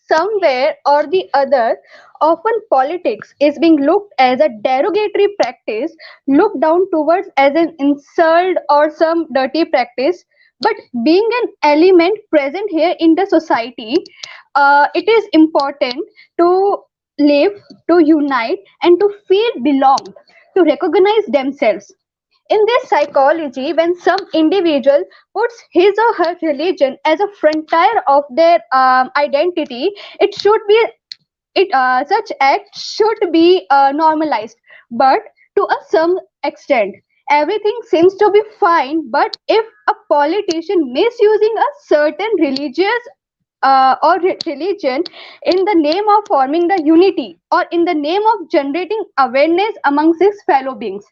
[SPEAKER 13] somewhere or the other, often politics is being looked as a derogatory practice, looked down towards as an insult or some dirty practice. But being an element present here in the society, it is important to live, to unite, and to feel belonged, to recognize themselves. In this psychology, when some individual puts his or her religion as a frontier of their identity, it should be such act should be normalized. But to a some extent, everything seems to be fine. But if a politician misusing a certain religious religion in the name of forming the unity or in the name of generating awareness amongst his fellow beings.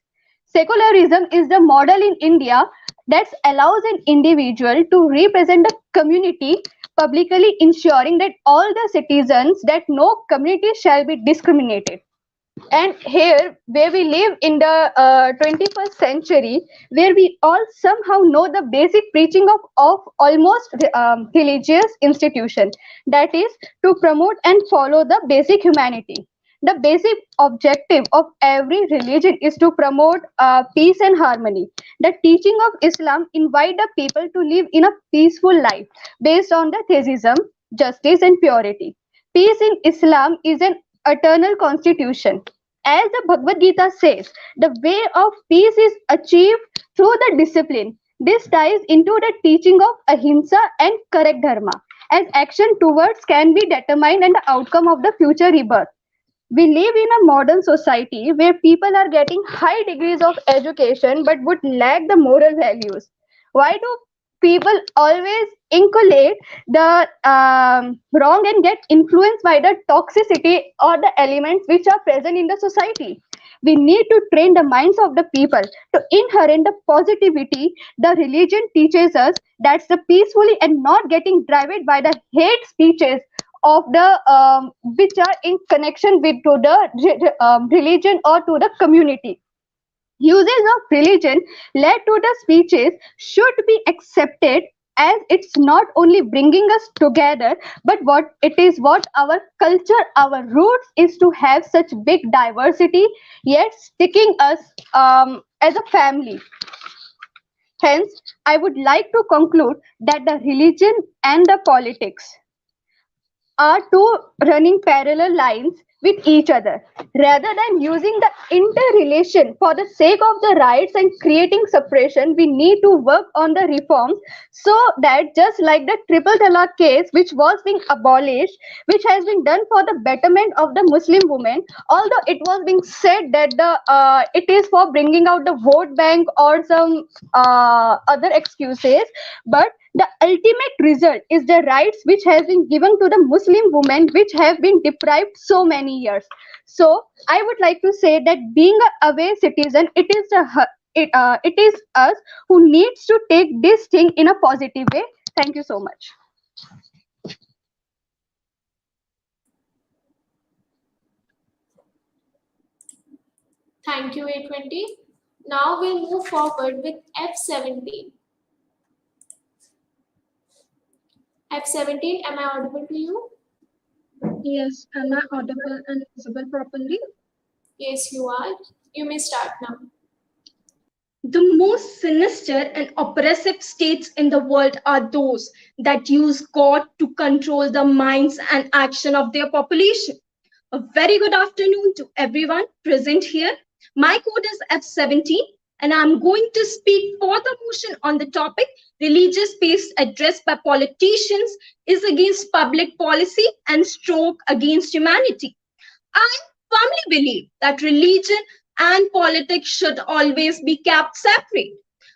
[SPEAKER 13] Secularism is the model in India that allows an individual to represent the community publicly, ensuring that all the citizens that no community shall be discriminated. And here, where we live in the 21st century, where we all somehow know the basic preaching of almost religious institution, that is to promote and follow the basic humanity. The basic objective of every religion is to promote peace and harmony. The teaching of Islam invite the people to live in a peaceful life based on the theism, justice, and purity. Peace in Islam is an eternal constitution. As the Bhagavad Gita says, the way of peace is achieved through the discipline. This ties into the teaching of ahimsa and correct dharma, as action towards can be determined and the outcome of the future rebirth. We live in a modern society where people are getting high degrees of education but would lack the moral values. Why do people always inculcate the wrong and get influenced by the toxicity or the elements which are present in the society? We need to train the minds of the people to inherent the positivity. The religion teaches us that's the peacefully and not getting driven by the hate speeches of the which are in connection with to the religion or to the community. Uses of religion led to the speeches should be accepted as it's not only bringing us together, but what it is what our culture, our roots is to have such big diversity, yet sticking us as a family. Hence, I would like to conclude that the religion and the politics are two running parallel lines with each other. Rather than using the interrelation for the sake of the rights and creating separation, we need to work on the reforms so that just like the triple talaq case, which was being abolished, which has been done for the betterment of the Muslim women, although it was being said that it is for bringing out the vote bank or some other excuses, but the ultimate result is the rights which has been given to the Muslim women which have been deprived so many years. So I would like to say that being a aware citizen, it is us who needs to take this thing in a positive way. Thank you so much.
[SPEAKER 6] Thank you, A20. Now we'll move forward with F17. F17, am I audible to you?
[SPEAKER 12] Yes, am I audible and visible properly?
[SPEAKER 6] Yes, you are. You may start now.
[SPEAKER 11] The most sinister and oppressive states in the world are those that use God to control the minds and action of their population. A very good afternoon to everyone present here. My code is F17 and I'm going to speak for the motion on the topic religious-based address by politicians is against public policy and stroke against humanity. I firmly believe that religion and politics should always be kept separate.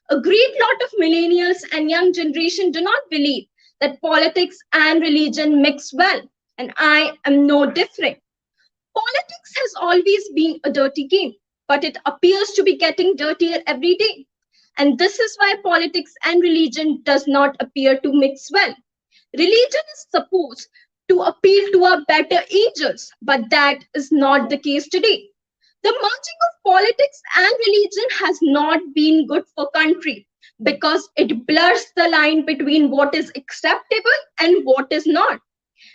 [SPEAKER 11] A great lot of millennials and young generation do not believe that politics and religion mix well, and I am no different. Politics has always been a dirty game, but it appears to be getting dirtier every day. And this is why politics and religion does not appear to mix well. Religion is supposed to appeal to our better angels, but that is not the case today. The merging of politics and religion has not been good for country because it blurs the line between what is acceptable and what is not.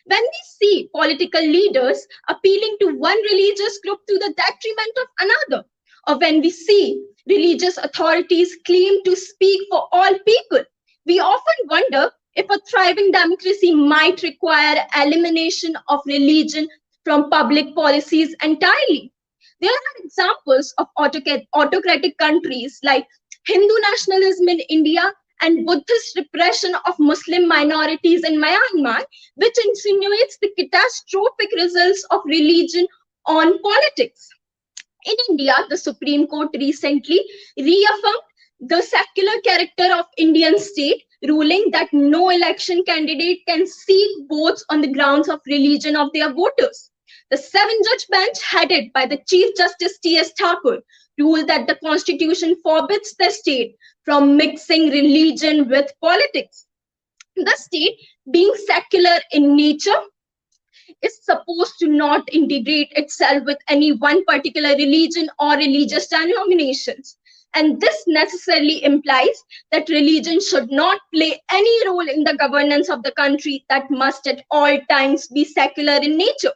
[SPEAKER 11] When we see political leaders appealing to one religious group to the detriment of another, or when we see religious authorities claim to speak for all people, we often wonder if a thriving democracy might require elimination of religion from public policies entirely. There are examples of autocratic countries like Hindu nationalism in India and Buddhist repression of Muslim minorities in Myanmar, which insinuates the catastrophic results of religion on politics. In India, the Supreme Court recently reaffirmed the secular character of Indian state, ruling that no election candidate can seek votes on the grounds of religion of their voters. The seven-judge bench headed by the Chief Justice T.S. Thakur ruled that the Constitution forbids the state from mixing religion with politics. The state, being secular in nature, is supposed to not integrate itself with any one particular religion or religious denominations. And this necessarily implies that religion should not play any role in the governance of the country, that must at all times be secular in nature.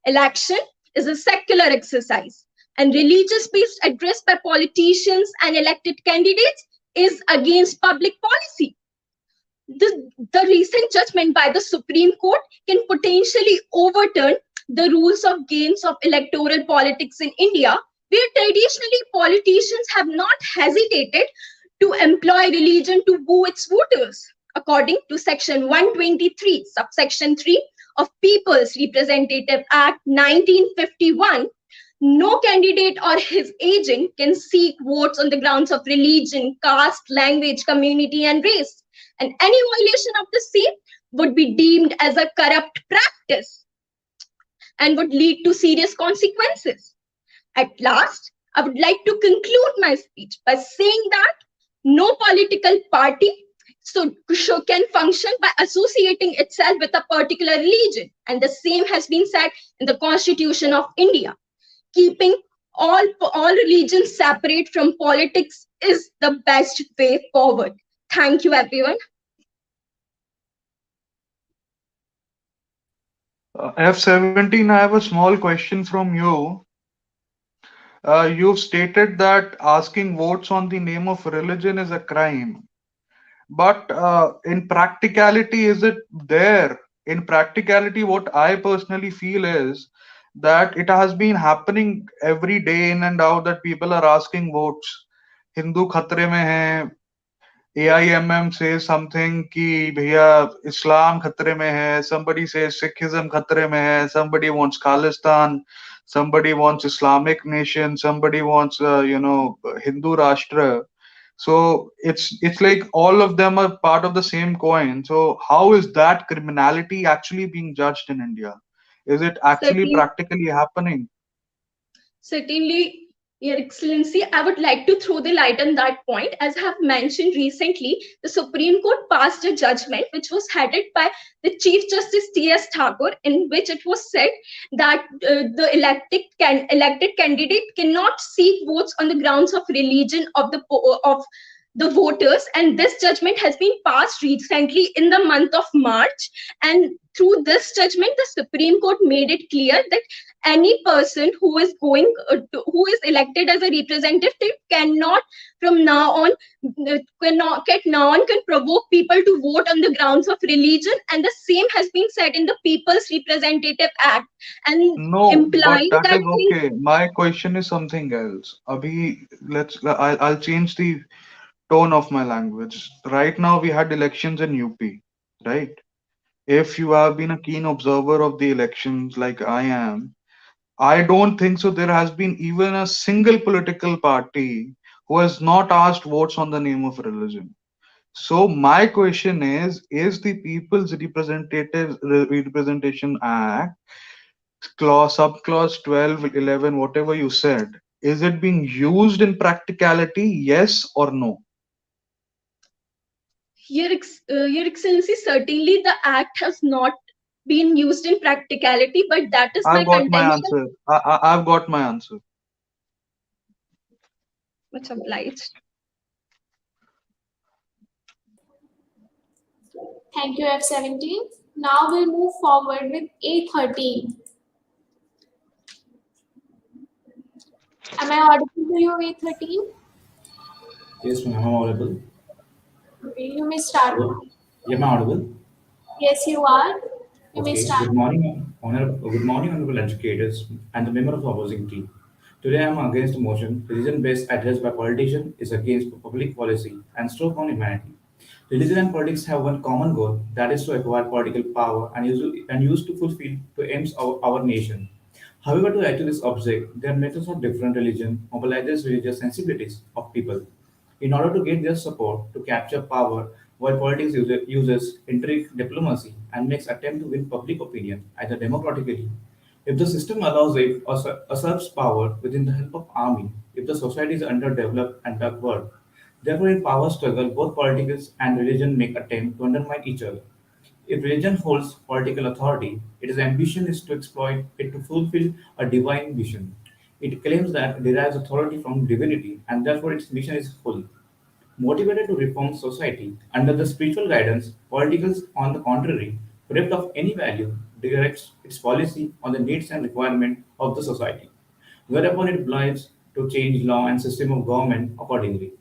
[SPEAKER 11] Election is a secular exercise, and religious-based address by politicians and elected candidates is against public policy. The recent judgment by the Supreme Court can potentially overturn the rules of games of electoral politics in India, where traditionally politicians have not hesitated to employ religion to woo its voters. According to Section 123, subsection 3 of People's Representative Act 1951, no candidate or his agent can seek votes on the grounds of religion, caste, language, community, and race. And any violation of the same would be deemed as a corrupt practice and would lead to serious consequences. At last, I would like to conclude my speech by saying that no political party can function by associating itself with a particular religion. And the same has been said in the Constitution of India. Keeping all religions separate from politics is the best way forward. Thank you, everyone.
[SPEAKER 7] F17, I have a small question from you. You've stated that asking votes on the name of religion is a crime. But in practicality, is it there? In practicality, what I personally feel is that it has been happening every day in and out that people are asking votes. Hindu khatre mein hai. AIMM says something ki bhaiya Islam khatre mein hai. Somebody says Sikhism khatre mein hai. Somebody wants Khalistan. Somebody wants Islamic nation. Somebody wants Hindu Rashtra. So it's like all of them are part of the same coin. So how is that criminality actually being judged in India? Is it actually practically happening?
[SPEAKER 11] Certainly, Your Excellency, I would like to throw the light on that point. As I have mentioned recently, the Supreme Court passed a judgment which was headed by the Chief Justice T.S. Thakur, in which it was said that the elected candidate cannot seek votes on the grounds of religion of
[SPEAKER 3] the voters, and this judgment has been passed recently in the month of March. And through this judgment, the Supreme Court made it clear that any person who is who is elected as a representative cannot from now on can provoke people to vote on the grounds of religion, and the same has been said in the People's Representative Act, and
[SPEAKER 7] No, but
[SPEAKER 3] implying
[SPEAKER 7] that
[SPEAKER 3] that
[SPEAKER 7] is okay. My question is something else. Abhi, I'll change the tone of my language. Right now, we had elections in UP, right? If you have been a keen observer of the elections like I am, I don't think so. There has been even a single political party who has not asked votes on the name of religion. So my question is the People's Representation Act subclause 12, 11, whatever you said, is it being used in practicality? Yes or no?
[SPEAKER 3] Your Excellency, certainly the act has not been used in practicality, but that is my
[SPEAKER 7] I've got my
[SPEAKER 3] contention.
[SPEAKER 7] answer. I've got my answer.
[SPEAKER 3] Much obliged.
[SPEAKER 6] Thank you, F17. Now we'll move forward with A13. Am I audible to you, A13?
[SPEAKER 14] Yes, ma'am, I'm audible.
[SPEAKER 6] Okay, you may start now.
[SPEAKER 14] Am I audible?
[SPEAKER 6] Yes, you are. You may
[SPEAKER 14] Okay.
[SPEAKER 6] start.
[SPEAKER 14] Good morning, honorable educators and the member of the opposing team. Today, I am against the motion. Religion-based address by politician is against public policy and stroke on humanity. Religion and politics have one common goal, that is to acquire political power and use to fulfill the aims of our nation. However, to achieve this object, their methods of different religion mobilizes religious sensibilities of people in order to get their support to capture power, while politics uses intrigue, diplomacy, and makes attempt to win public opinion, either democratically. If the system allows it or usurps power within the help of army, if the society is underdeveloped and backward, therefore in power struggle, both politics and religion make attempt to undermine each other. If religion holds political authority, its ambition is to exploit it to fulfill a divine mission. It claims that it derives authority from divinity and therefore its mission is holy. Motivated to reform society under the spiritual guidance, politicals, on the contrary, bereft of any value, directs its policy on the needs and requirements of the society, whereupon it obliges to change law and system of government accordingly.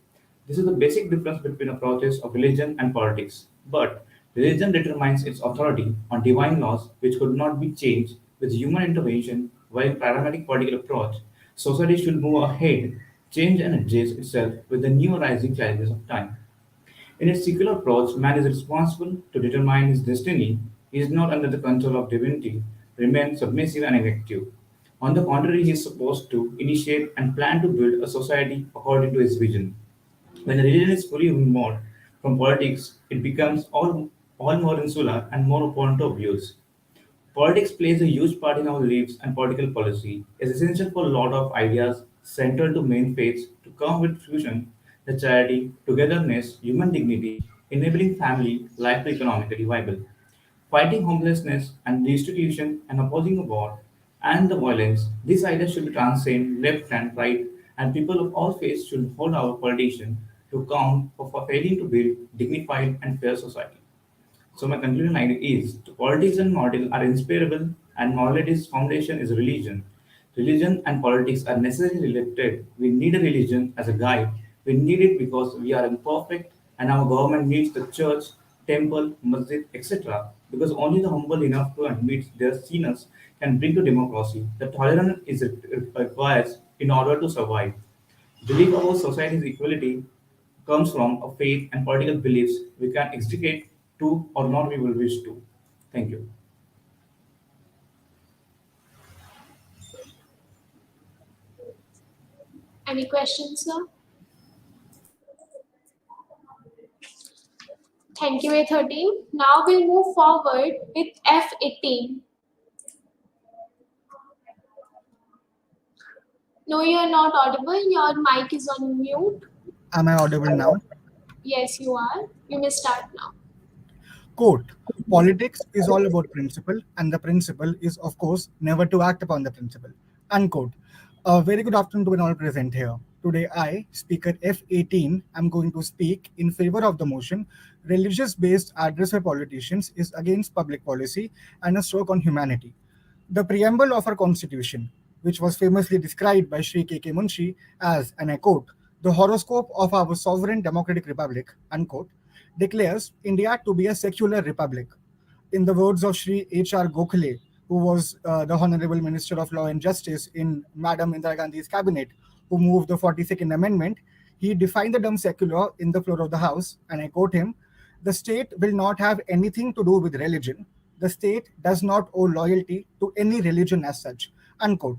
[SPEAKER 14] This is the basic difference between approaches of religion and politics. But religion determines its authority on divine laws which could not be changed with human intervention, while in pragmatic political approach, society should move ahead, change and adjust itself with the new arising challenges of time. In its secular approach, man is responsible to determine his destiny. He is not under the control of divinity, remain submissive and inactive. On the contrary, he is supposed to initiate and plan to build a society according to his vision. When religion is fully removed from politics, it becomes all more insular and more prone to abuse. Politics plays a huge part in our lives, and political policy is essential for a lot of ideas central to main faiths to come with fusion, the charity, togetherness, human dignity, enabling family life to economically viable. Fighting homelessness and destitution and opposing war and the violence, these ideas should transcend left and right, and people of all faiths should hold our politicians to account for failing to build dignified and fair society. So my conclusion line is the politics and moral are inseparable and morality's foundation is religion. Religion and politics are necessarily related. We need a religion as a guide. We need it because we are imperfect and our government needs the church, temple, masjid, etc. Because only the humble enough to admit their sinners can bring to democracy. The tolerance is required in order to survive. Belief about society's equality comes from a faith and political beliefs we can extricate to or not we will wish to. Thank you.
[SPEAKER 6] Any questions, sir? Thank you, A13. Now we'll move forward with F18. No, you are not audible. Your mic is on mute.
[SPEAKER 21] Am I audible now?
[SPEAKER 6] Yes, you are. You may start now.
[SPEAKER 21] Quote, politics is all about principle, and the principle is, of course, never to act upon the principle. Unquote. A very good afternoon to all present here. Today I, Speaker F18, am going to speak in favor of the motion, religious-based address by politicians is against public policy and a stroke on humanity. The preamble of our constitution, which was famously described by Sri K.K. Munshi as, and I quote, the horoscope of our sovereign democratic republic, unquote, declares India to be a secular republic. In the words of Sri H.R. Gokhale, who was the Honorable Minister of Law and Justice in Madam Indira Gandhi's cabinet, who moved the 42nd Amendment, he defined the term secular in the floor of the House, and I quote him, the state will not have anything to do with religion. The state does not owe loyalty to any religion as such, unquote.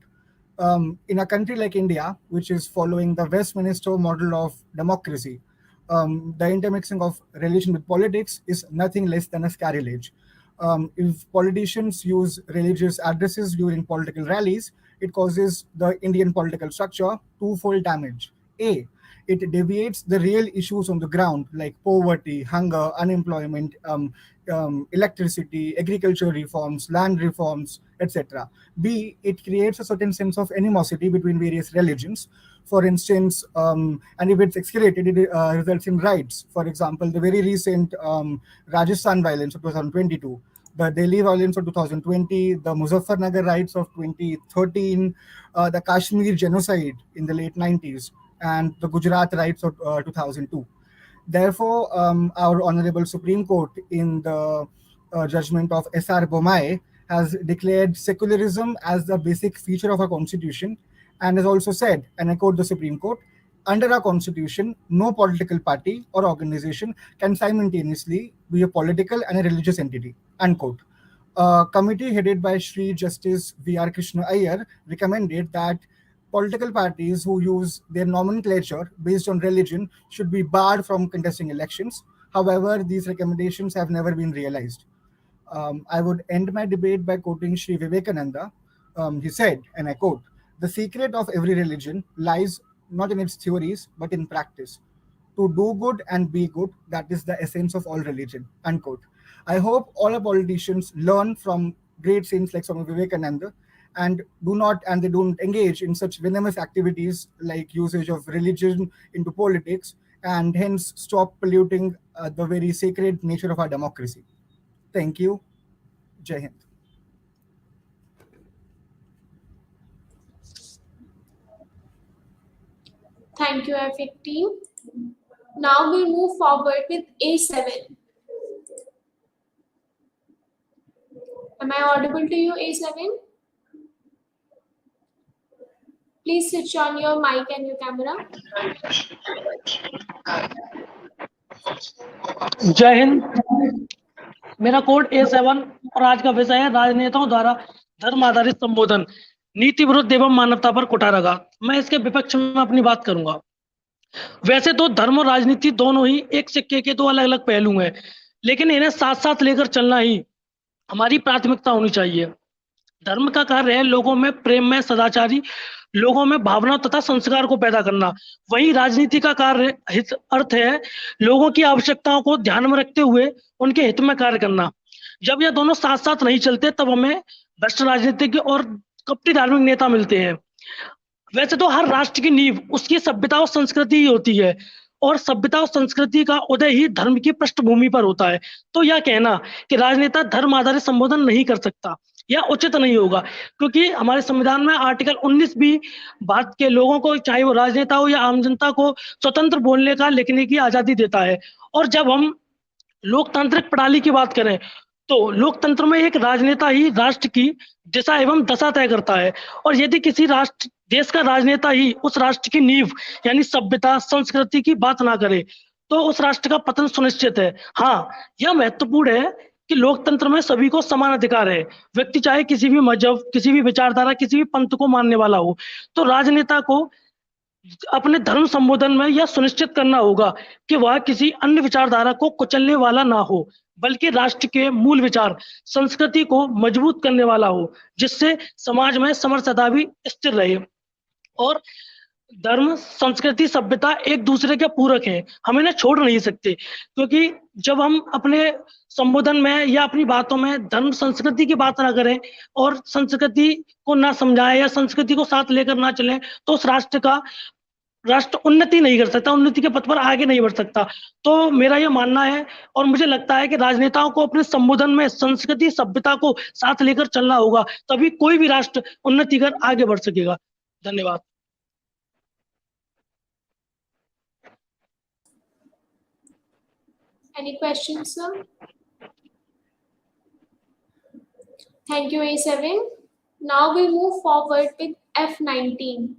[SPEAKER 21] In a country like India, which is following the Westminster model of democracy, the intermixing of religion with politics is nothing less than a sacrilege. If politicians use religious addresses during political rallies, it causes the Indian political structure twofold damage. A, it deviates the real issues on the ground like poverty, hunger, unemployment, electricity, agricultural reforms, land reforms, etc. B, it creates a certain sense of animosity between various religions. For instance, and if it's escalated, it results in riots. For example, the very recent Rajasthan violence of 2022, the Delhi violence of 2020, the Muzaffarnagar riots of 2013, the Kashmir genocide in the late 90s, and the Gujarat riots of 2002. Therefore, our Honorable Supreme Court in the judgment of S.R. Bommai has declared secularism as the basic feature of our constitution and has also said, and I quote the Supreme Court, under our constitution, no political party or organization can simultaneously be a political and a religious entity, unquote. A committee headed by Shri Justice V.R. Krishna Iyer recommended that political parties who use their nomenclature based on religion should be barred from contesting elections. However, these recommendations have never been realized. I would end my debate by quoting Sri Vivekananda. He said, and I quote, the secret of every religion lies not in its theories, but in practice. To do good and be good, that is the essence of all religion, unquote. I hope all our politicians learn from great saints like Swami Vivekananda and they don't engage in such venomous activities like usage of religion into politics and hence stop polluting the very sacred nature of our democracy. Thank you. Jai Hind.
[SPEAKER 6] Thank you, F18. Now we'll move forward with A7. Am I audible to you, A7? Please switch on your mic and your camera.
[SPEAKER 16] जय हिंद। मेरा code A7 और आज का विषय है राजनेताओं द्वारा धर्म आधारित संबोधन, नीति विरुद्ध एवं मानवता पर कुठाराघात। मैं इसके विपक्ष में अपनी बात करूंगा। वैसे तो धर्म और राजनीति दोनों ही एक सिक्के के दो अलग अलग पहलू हैं, लेकिन इन्हें साथ साथ लेकर चलना ही हमारी प्राथमिकता होनी चाहिए। धर्म का कार्य है लोगों में प्रेम में सदाचारी, लोगों में भावना तथा संस्कार को पैदा करना। वहीं राजनीति का कार्य अर्थ है लोगों की आवश्यकताओं को ध्यान में रखते हुए उनके हित में कार्य करना। जब यह दोनों साथ साथ नहीं चलते तब हमें भ्रष्ट राजनीतिक और कपटी धार्मिक नेता मिलते हैं। वैसे तो हर राष्ट्र की नींव उसकी सभ्यता और संस्कृति ही होती है और सभ्यता और संस्कृति का उदय ही धर्म की पृष्ठभूमि पर होता है। तो यह कहना कि राजनेता धर्म आधारित संबोधन नहीं कर सकता यह उचित नहीं होगा, क्योंकि हमारे संविधान में आर्टिकल 19 भी भारत के लोगों को, चाहे वो राजनेता हो या आम जनता को, स्वतंत्र बोलने का लिखने की आजादी देता है। और जब हम लोकतांत्रिक प्रणाली की बात करें तो लोकतंत्र में एक राजनेता ही राष्ट्र की दिशा एवं दशा तय करता है और यदि किसी राष्ट्र देश का राजनेता ही उस राष्ट्र की नींव यानी सभ्यता संस्कृति की बात ना करे तो उस राष्ट्र का पतन सुनिश्चित है। हाँ, यह महत्वपूर्ण है कि लोकतंत्र में सभी को समान अधिकार है। व्यक्ति चाहे किसी भी मजहब, किसी भी विचारधारा, किसी भी पंथ को मानने वाला हो, तो राजनेता को अपने धर्म संबोधन में यह सुनिश्चित करना होगा कि वह किसी अन्य विचारधारा को कुचलने वाला ना हो, बल्कि राष्ट्र के मूल विचार संस्कृति को मजबूत करने वाला हो, जिससे समाज में समरसता भी स्थिर रहे। और धर्म संस्कृति सभ्यता एक दूसरे के पूरक हैं, हम इन्हें छोड़ नहीं सकते, क्योंकि जब हम अपने संबोधन में या अपनी बातों में धर्म संस्कृति की बात ना करें और संस्कृति को ना समझाएं या संस्कृति को साथ लेकर ना चलें तो उस राष्ट्र का राष्ट्र उन्नति नहीं कर सकता, उन्नति के पथ पर आगे नहीं बढ़ सकता। तो मेरा ये मानना है और मुझे लगता है कि राजनेताओं को अपने संबोधन में संस्कृति सभ्यता को साथ लेकर चलना होगा, तभी कोई भी राष्ट्र उन्नति कर आगे बढ़ सकेगा। धन्यवाद।
[SPEAKER 6] Any questions, sir? Thank you, A7. Now we move forward with F19.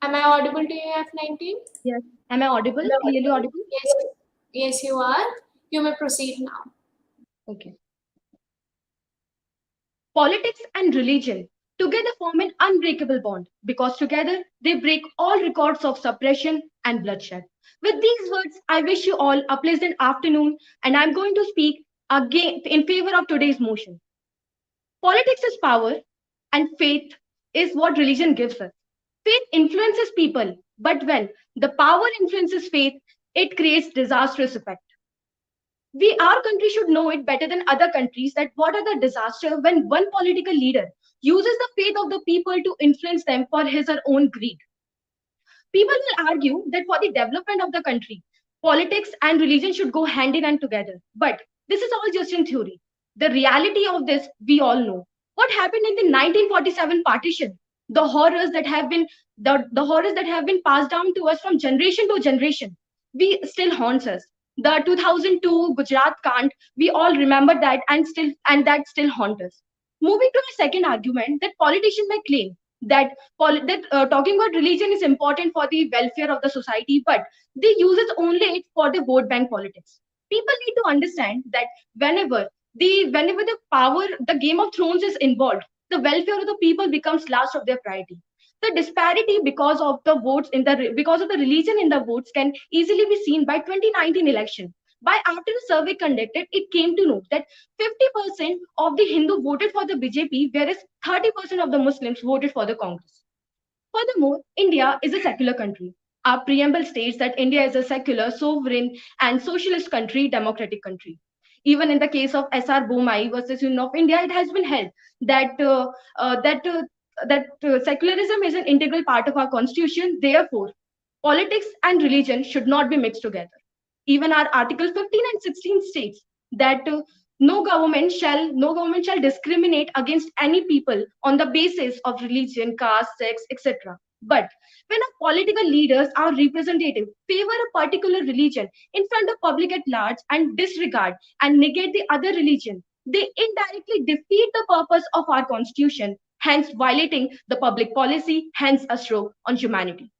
[SPEAKER 6] Am I audible to you, F19?
[SPEAKER 3] Yes. Am I audible? Clearly audible?
[SPEAKER 6] Yes. Yes, you are. You may proceed now.
[SPEAKER 3] Okay. Politics and religion together form an unbreakable bond because together they break all records of suppression and bloodshed. With these words, I wish you all a pleasant afternoon, and I'm going to speak again in favor of today's motion. Politics is power, and faith is what religion gives us. Faith influences people, but when the power influences faith, it creates disastrous effect. Our country should know it better than other countries that what are the disaster when one political leader uses the faith of the people to influence them for his or own greed. People will argue that for the development of the country, politics and religion should go hand in hand together. But this is all just in theory. The reality of this, we all know. What happened in the 1947 partition, the horrors that have been passed down to us from generation to generation, we still haunts us. The 2002 Gujarat Kant, we all remember that and that still haunts us. Moving to the second argument, that politicians may claim that talking about religion is important for the welfare of the society, but they use it only for the vote bank politics. People need to understand that whenever the power, the Game of Thrones is involved, the welfare of the people becomes last of their priority. The disparity because of the religion in the votes can easily be seen by 2019 election. By after a survey conducted, it came to know that 50% of the Hindu voted for the BJP, whereas 30% of the Muslims voted for the Congress. Furthermore, India is a secular country. Our preamble states that India is a secular, sovereign, and socialist country, democratic country. Even in the case of S.R. Bomai versus Union of India, it has been held that secularism is an integral part of our constitution. Therefore, politics and religion should not be mixed together. Even our Article 15 and 16 states that no government shall discriminate against any people on the basis of religion, caste, sex, etc. But when our political leaders, our representatives, favor a particular religion in front of public at large and disregard and negate the other religion, they indirectly defeat the purpose of our constitution, hence violating the public policy, hence a stroke on humanity.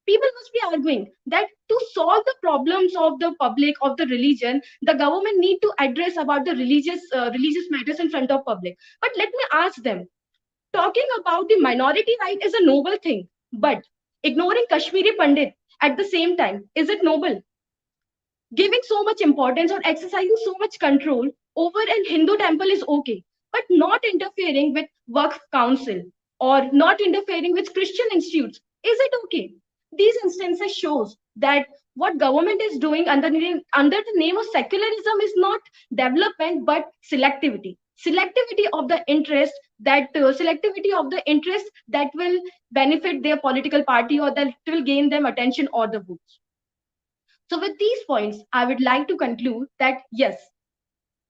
[SPEAKER 3] People must be arguing that to solve the problems of the public, of the religion, the government need to address about the religious matters in front of public. But let me ask them, talking about the minority right is a noble thing, but ignoring Kashmiri Pandit at the same time, is it noble? Giving so much importance or exercising so much control over an Hindu temple is okay, but not interfering with Waqf Council or not interfering with Christian institutes, is it okay? These instances shows that what government is doing under the name of secularism is not development but selectivity. Selectivity of the interest that will benefit their political party or that will gain them attention or the votes. So with these points, I would like to conclude that yes,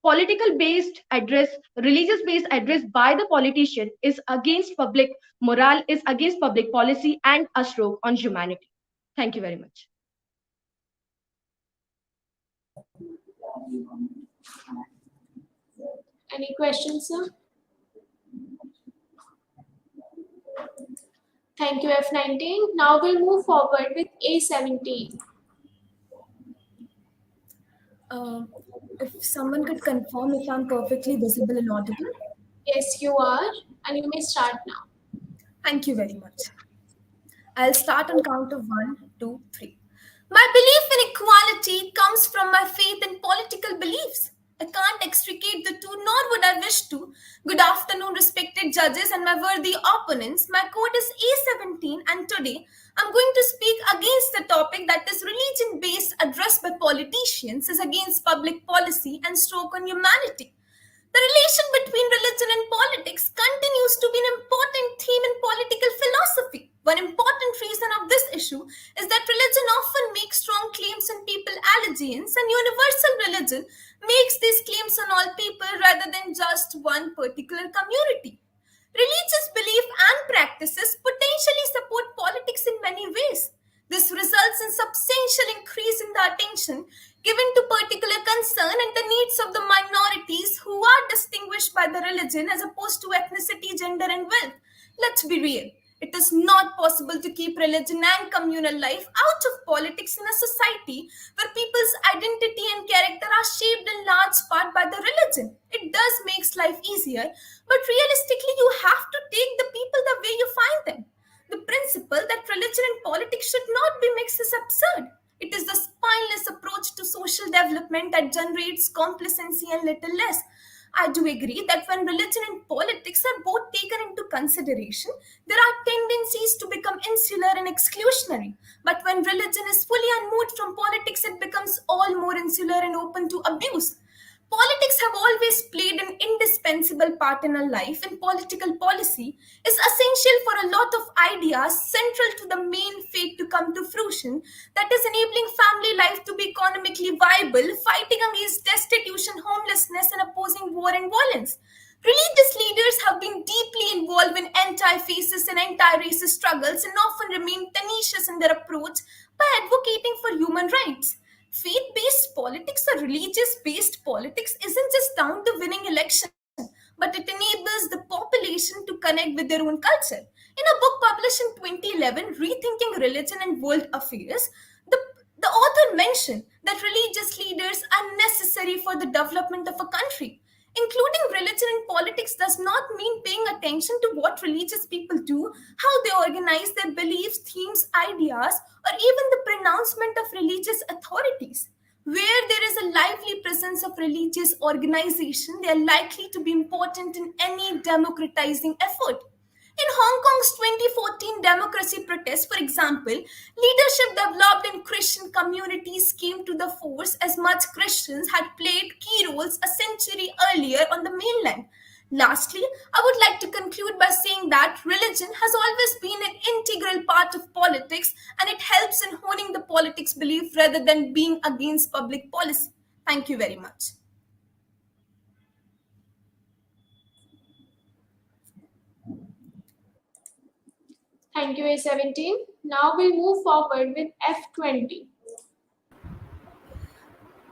[SPEAKER 3] religious based address by the politician is against public morale, is against public policy and a stroke on humanity. Thank you very much.
[SPEAKER 6] Any questions, sir? Thank you, F19. Now we'll move forward with A17.
[SPEAKER 1] If someone could confirm if I'm perfectly visible and audible.
[SPEAKER 6] Yes, you are, and you may start now.
[SPEAKER 1] Thank you very much. I'll start on count of 1, 2, 3. My belief in equality comes from my faith in political beliefs. I can't extricate the two, nor would I wish to. Good afternoon, respected judges and my worthy opponents. My code is A17, and today I'm going to speak against the topic that is religion-based address by politicians is against public policy and stroke on humanity. The relation between religion and politics continues to be an important theme in political philosophy. One important reason of this issue is that religion often makes strong claims on people allegiance, and universal religion makes these claims on all people rather than just one particular community. Religious belief and practices potentially support politics in many ways. This results in substantial increase in the attention given to particular concern and the needs of the minorities who are distinguished by the religion as opposed to ethnicity, gender, and wealth. Let's be real. It is not possible to keep religion and communal life out of politics in a society where people's identity and character are shaped in large part by the religion. It does makes life easier, but realistically, you have to take the people the way you find them. The principle that religion and politics should not be mixed is absurd. It is the spineless approach to social development that generates complacency and little less. I do agree that when religion and politics are both taken into consideration, there are tendencies to become insular and exclusionary. But when religion is fully unmoved from politics, it becomes all more insular and open to abuse. Politics have always played an indispensable part in our life, and political policy is essential for a lot of ideas central to the main faith to come to fruition, that is, enabling family life to be economically viable, fighting against destitution, homelessness, and opposing war and violence. Religious leaders have been deeply involved in anti fascist and anti racist struggles and often remain tenacious in their approach by advocating for human rights. Faith based politics or religious based politics isn't just down to winning election, but it enables the population to connect with their own culture. In a book published in 2011, Rethinking Religion and World Affairs, the author mentioned that religious leaders are necessary for the development of a country. Including religion in politics does not mean paying attention to what religious people do, how they organize their beliefs, themes, ideas, or even the pronouncement of religious authorities. Where there is a lively presence of religious organization, they are likely to be important in any democratizing effort. In Hong Kong's 2014 democracy protests, for example, leadership developed in Christian communities came to the force as much Christians had played key roles a century earlier on the mainland. Lastly, I would like to conclude by saying that religion has always been an integral part of politics, and it helps in honing the politics belief rather than being against public policy. Thank you very much.
[SPEAKER 6] Thank you, A17. Now we'll move forward with F20.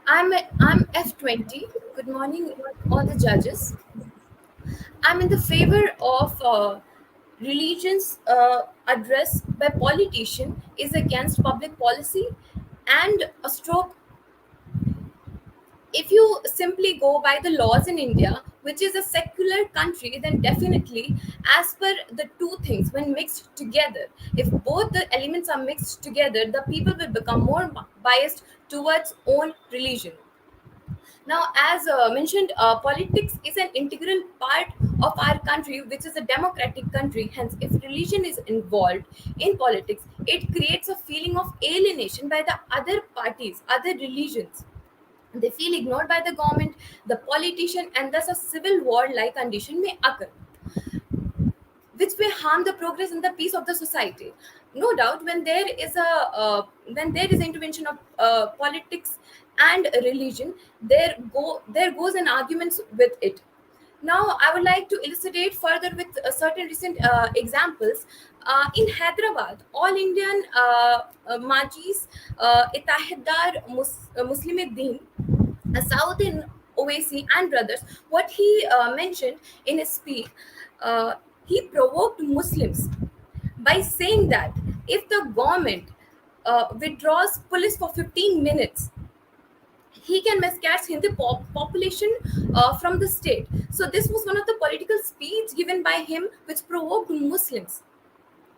[SPEAKER 2] I'm F20. Good morning, all the judges. I'm in the favor of religion's address by politician is against public policy and a stroke. If you simply go by the laws in India, which is a secular country, then definitely, as per the two things, when mixed together, if both the elements are mixed together, the people will become more biased towards own religion. Now, as mentioned, politics is an integral part of our country, which is a democratic country. Hence, if religion is involved in politics, it creates a feeling of alienation by the other parties, other religions. They feel ignored by the government, the politician, and thus a civil war-like condition may occur, which may harm the progress and the peace of the society. No doubt, when there is intervention of politics and religion, there goes an argument with it. Now, I would like to elucidate further with certain recent examples. In Hyderabad, All Indian Majlis Ittihad Muslimuddin, South in Owaisi and brothers, what he mentioned in his speech, he provoked Muslims by saying that if the government withdraws police for 15 minutes, he can miscast Hindu population from the state. So this was one of the political speech given by him which provoked Muslims.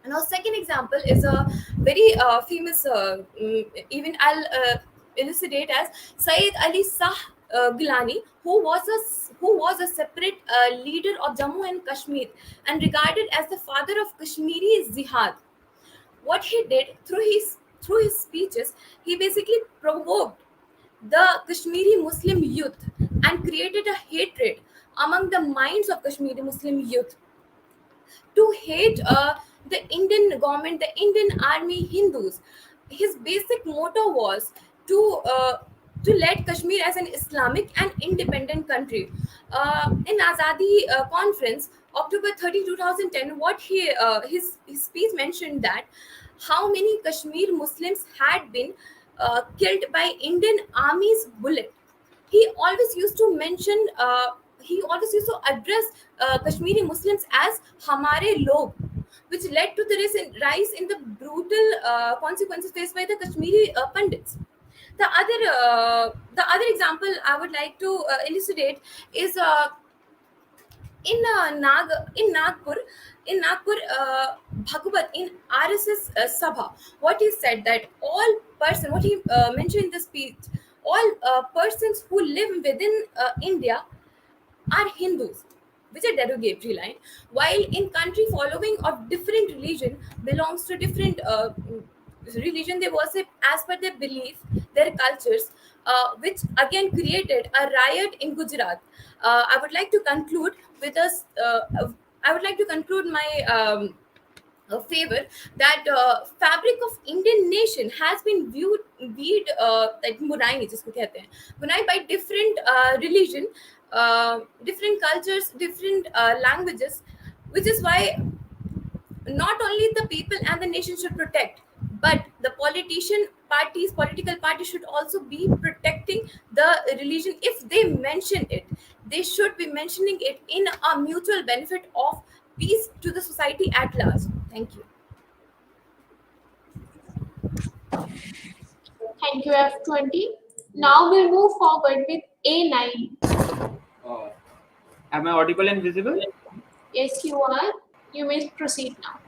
[SPEAKER 2] Now, second example is a very famous event. I'll elucidate as Sayyid Ali Shah Gilani, who was a separate leader of Jammu and Kashmir and regarded as the father of Kashmiri Jihad. What he did through his speeches, he basically provoked the Kashmiri Muslim youth and created a hatred among the minds of Kashmiri Muslim youth to hate the Indian government, the Indian army, Hindus. His basic motto was to uh, to let Kashmir as an Islamic and independent country. In Azadi conference, October 30, 2010, what his speech mentioned that how many Kashmir Muslims had been killed by Indian army's bullet. He always used to mention, he always used to address Kashmiri Muslims as Hamare Log, which led to the rise in the brutal consequences faced by the Kashmiri Pandits. The other example I would like to elucidate is in Nagpur, Bhagwat in RSS Sabha, what he said that what he mentioned in the speech, all persons who live within India are Hindus, which is a derogatory line. While in country following of different religion belongs to different religion, they worship as per their belief, their cultures, which again created a riot in Gujarat. I would like to conclude with us. I would like to conclude my favor that fabric of Indian nation has been viewed like bunaई जिसको कहते हैं बुनाई by different religion, different cultures, different languages, which is why not only the people and the nation should protect, but the political parties should also be protecting the religion. If they mention it, they should be mentioning it in a mutual benefit of peace to the society at large. Thank you.
[SPEAKER 6] Thank you, F20. Now we'll move forward with A9.
[SPEAKER 8] Uh, am I audible and visible?
[SPEAKER 6] Yes, you are. You may proceed now.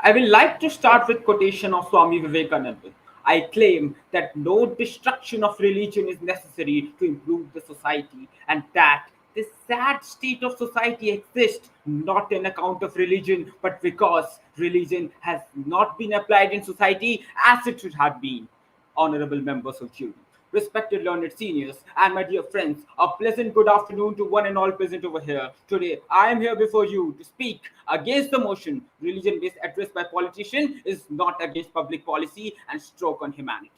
[SPEAKER 8] I will like to start with quotation of Swami Vivekananda. I claim that no destruction of religion is necessary to improve the society, and that this sad state of society exists not on account of religion, but because religion has not been applied in society as it should have been. Honorable members of jury, respected learned seniors, and my dear friends, a pleasant good afternoon to one and all present over here. Today, I am here before you to speak against the motion religion-based address by politician is not against public policy and stroke on humanity.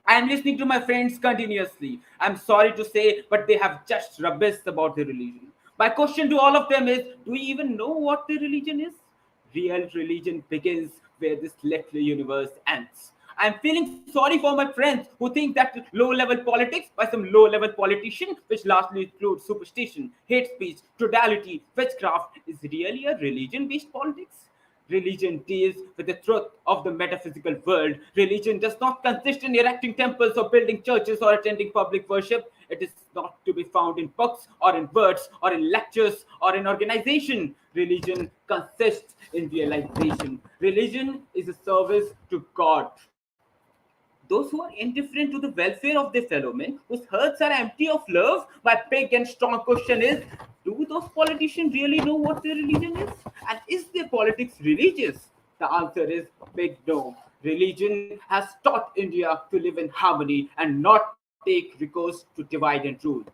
[SPEAKER 8] I am listening to my friends continuously. I'm sorry to say, but they have just rubbish about their religion. My question to all of them is, do you even know what the religion is? Real religion begins where this little universe ends. I'm feeling sorry for my friends who think that low-level politics by some low-level politician, which largely includes superstition, hate speech, totality, witchcraft, is really a religion-based politics. Religion deals with the truth of the metaphysical world. Religion does not consist in erecting temples or building churches or attending public worship. It is not to be found in books or in words or in lectures or in organization. Religion consists in realization. Religion is a service to God. Those who are indifferent to the welfare of their fellow men, whose hearts are empty of love, my big and strong question is, do those politicians really know what their religion is? And is their politics religious? The answer is big no. Religion has taught India to live in harmony and not take recourse to divide and rule.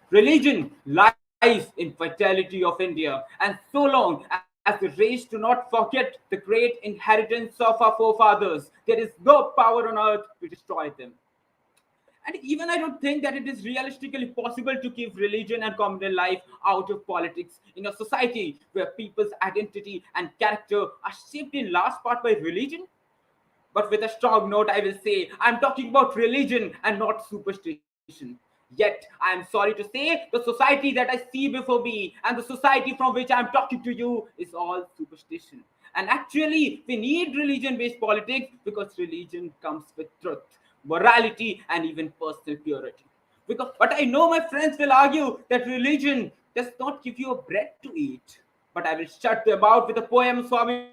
[SPEAKER 8] Religion lies in vitality of India, and so long as the race do not forget the great inheritance of our forefathers, there is no power on earth to destroy them. And even I don't think that it is realistically possible to keep religion and communal life out of politics in a society where people's identity and character are shaped in large part by religion. But with a strong note, I will say I'm talking about religion and not superstition. Yet, I am sorry to say the society that I see before me and the society from which I am talking to you is all superstition. And actually, we need religion based politics because religion comes with truth, morality, and even personal purity. But I know my friends will argue that religion does not give you a bread to eat. But I will shut them out with a poem of Swami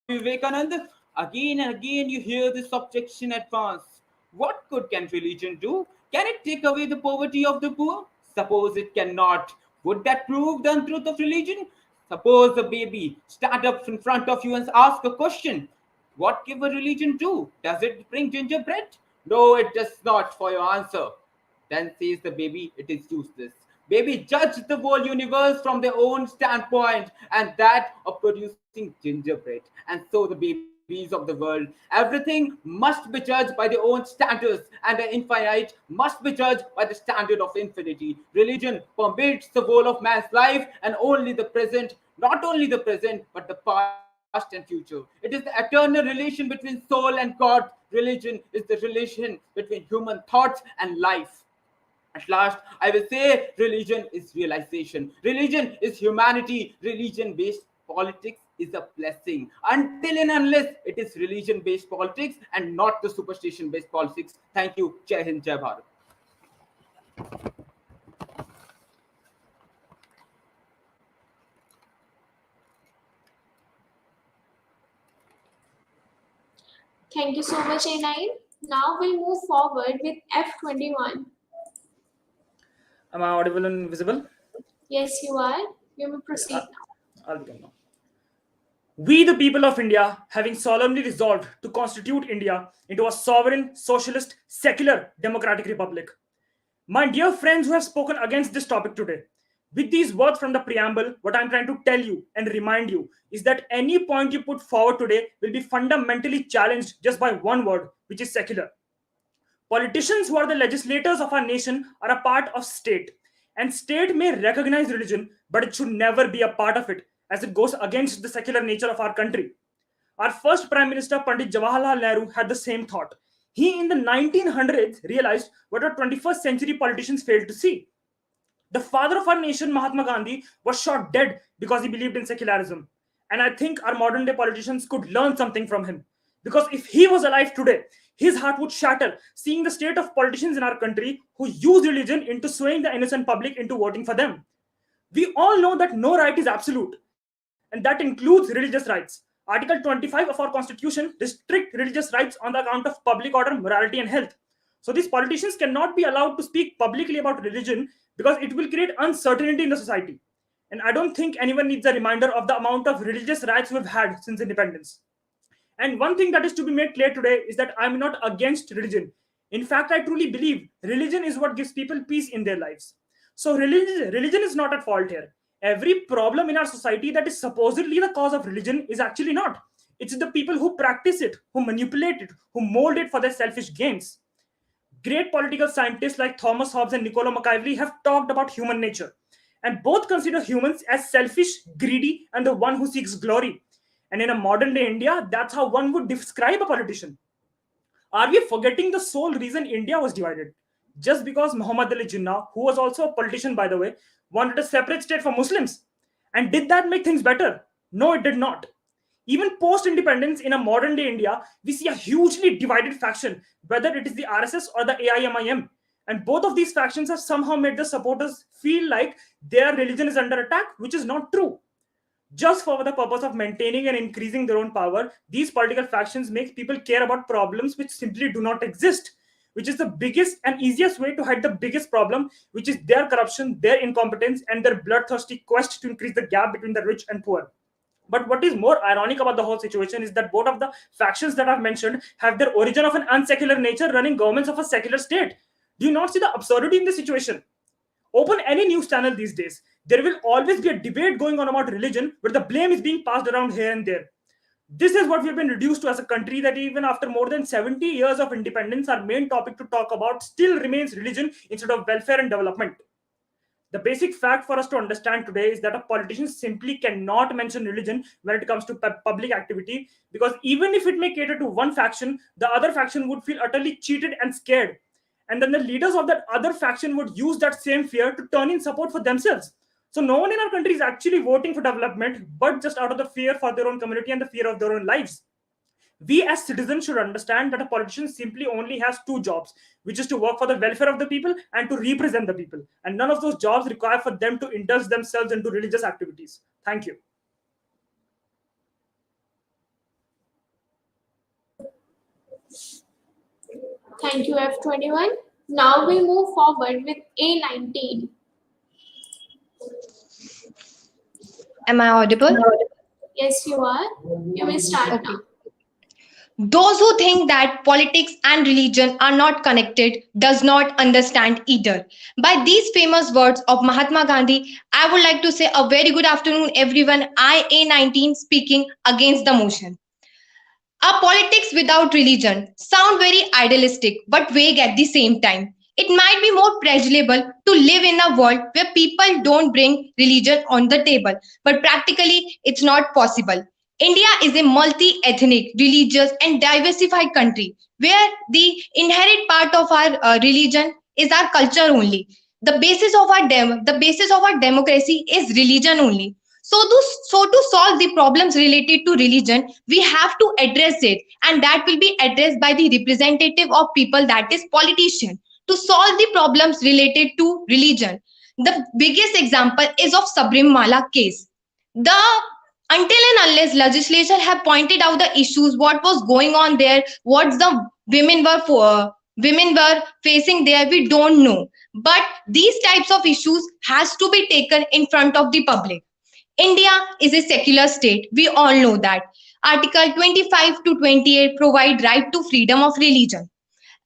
[SPEAKER 8] Vivekananda. Again and again, you hear this objection advanced. What good can religion do? Can it take away the poverty of the poor? Suppose it cannot. Would that prove the untruth of religion? Suppose a baby stand up in front of you and ask a question. What give a religion do? Does it bring gingerbread? No, it does not for your answer. Then says the baby, it is useless. Baby judge the whole universe from their own standpoint, and that of producing gingerbread. And so the babies of the world, everything must be judged by their own standards, and the infinite must be judged by the standard of infinity. Religion permits the whole of man's life and only the present, not only the present, but the past and future. It is the eternal relation between soul and God. Religion is the relation between human thoughts and life. At last, I will say religion is realization. Religion is humanity. Religion based politics is a blessing. Until and unless it is religion based politics and not the superstition based politics. Thank you. Jai Hind, Jai Bharat.
[SPEAKER 6] Thank you so much, A9. Now we'll move forward with F21.
[SPEAKER 9] Am I audible and visible?
[SPEAKER 6] Yes, you are. You may proceed now.
[SPEAKER 9] I'll begin now. We, the people of India, having solemnly resolved to constitute India into a sovereign, socialist, secular, democratic republic. My dear friends who have spoken against this topic today, with these words from the preamble, what I'm trying to tell you and remind you is that any point you put forward today will be fundamentally challenged just by one word, which is secular. Politicians who are the legislators of our nation are a part of state, and state may recognize religion, but it should never be a part of it, as it goes against the secular nature of our country. Our first Prime Minister, Pandit Jawaharlal Nehru, had the same thought. He, in the 1900s, realized what our 21st century politicians failed to see. The father of our nation, Mahatma Gandhi, was shot dead because he believed in secularism. And I think our modern day politicians could learn something from him. Because if he was alive today, his heart would shatter seeing the state of politicians in our country who use religion into swaying the innocent public into voting for them. We all know that no right is absolute, and that includes religious rights. Article 25 of our Constitution restricts religious rights on the account of public order, morality, and health. So these politicians cannot be allowed to speak publicly about religion because it will create uncertainty in the society. And I don't think anyone needs a reminder of the amount of religious rights we've had since independence. And one thing that is to be made clear today is that I'm not against religion. In fact, I truly believe religion is what gives people peace in their lives. So religion is not at fault here. Every problem in our society that is supposedly the cause of religion is actually not. It's the people who practice it, who manipulate it, who mold it for their selfish gains. Great political scientists like Thomas Hobbes and Niccolo Machiavelli have talked about human nature, and both consider humans as selfish, greedy, and the one who seeks glory. And in a modern day India, that's how one would describe a politician. Are we forgetting the sole reason India was divided? Just because Muhammad Ali Jinnah, who was also a politician by the way, wanted a separate state for Muslims. And did that make things better? No, it did not. Even post-independence in a modern day India, we see a hugely divided faction, whether it is the RSS or the AIMIM. And both of these factions have somehow made the supporters feel like their religion is under attack, which is not true. Just for the purpose of maintaining and increasing their own power, these political factions make people care about problems which simply do not exist, which is the biggest and easiest way to hide the biggest problem, which is their corruption, their incompetence, and their bloodthirsty quest to increase the gap between the rich and poor. But what is more ironic about the whole situation is that both of the factions that I've mentioned have their origin of an unsecular nature running governments of a secular state. Do you not see the absurdity in this situation? Open any news channel these days. There will always be a debate going on about religion where the blame is being passed around here and there. This is what we've been reduced to as a country, that even after more than 70 years of independence, our main topic to talk about still remains religion instead of welfare and development. The basic fact for us to understand today is that a politician simply cannot mention religion when it comes to public activity, because even if it may cater to one faction, the other faction would feel utterly cheated and scared. And then the leaders of that other faction would use that same fear to turn in support for themselves. So no one in our country is actually voting for development, but just out of the fear for their own community and the fear of their own lives. We as citizens should understand that a politician simply only has two jobs, which is to work for the welfare of the people and to represent the people. And none of those jobs require for them to indulge themselves into religious activities. Thank you.
[SPEAKER 6] Thank you, F21. Now we move forward with A19.
[SPEAKER 10] Am I audible?
[SPEAKER 6] Yes, you are. You may start now.
[SPEAKER 4] Those who think that politics and religion are not connected does not understand either. By these famous words of Mahatma Gandhi, I would like to say a very good afternoon, everyone. I, A19, speaking against the motion. A politics without religion sound very idealistic but vague at the same time. It might be more pleasurable to live in a world where people don't bring religion on the table, but practically it's not possible. India is a multi-ethnic, religious and diversified country where the inherent part of our religion is our culture only. The basis of our democracy is religion only. So to solve the problems related to religion, we have to address it, and that will be addressed by the representative of people, that is politician. To solve the problems related to religion, the biggest example is of Sabrimala case. The Until and unless legislature have pointed out the issues, what was going on there, what the women were facing there, we don't know. But these types of issues has to be taken in front of the public. India is a secular state. We all know that. Article 25 to 28 provide right to freedom of religion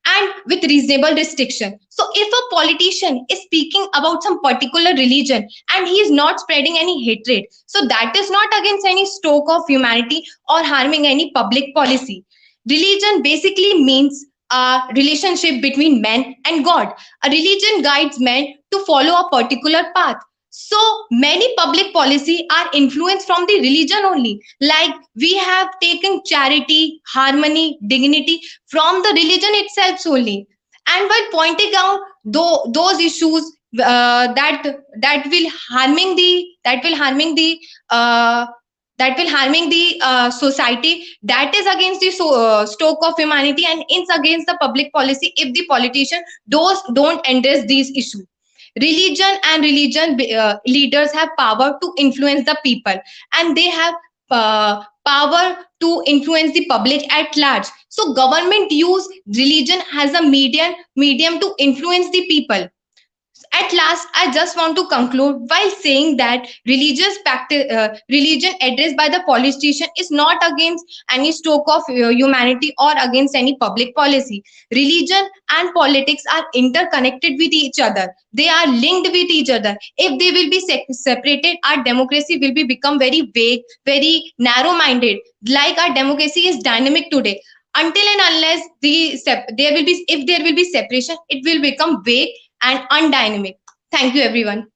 [SPEAKER 4] and with reasonable restriction. So if a politician is speaking about some particular religion and he is not spreading any hatred, so that is not against any stroke of humanity or harming any public policy. Religion basically means a relationship between man and God. A religion guides men to follow a particular path. So many public policy are influenced from the religion only. Like we have taken charity, harmony, dignity from the religion itself only. And while pointing out those issues that will uh, harming the society, that is against the stroke of humanity and it's against the public policy if the politician those don't address these issues. Religion and religion leaders have power to influence the people, and they have power to influence the public at large. So government use religion as a medium to influence the people. At last, I just want to conclude by saying that religion addressed by the politician is not against any stroke of humanity or against any public policy. Religion and politics are interconnected with each other. They are linked with each other. If they will be separated, our democracy will be become very vague, very narrow-minded. Like our democracy is dynamic today. Until and unless if there will be separation, it will become vague and undynamic. Thank you, everyone.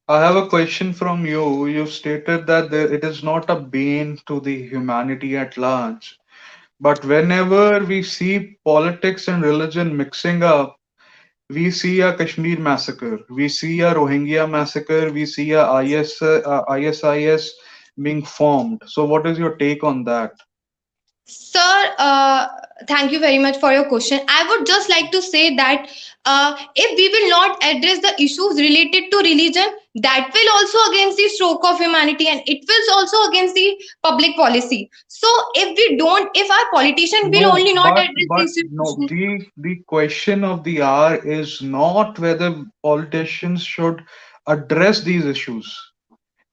[SPEAKER 7] I have a question from you. You stated that it is not a bane to the humanity at large. But whenever we see politics and religion mixing up, we see a Kashmir massacre, we see a Rohingya massacre, we see a ISIS being formed. So, what is your take on that?
[SPEAKER 4] Sir, thank you very much for your question. I would just like to say that if we will not address the issues related to religion, that will also against the stroke of humanity and it will also against the public policy. So if our politician will only not address these issues.
[SPEAKER 7] The question of the hour is not whether politicians should address these issues.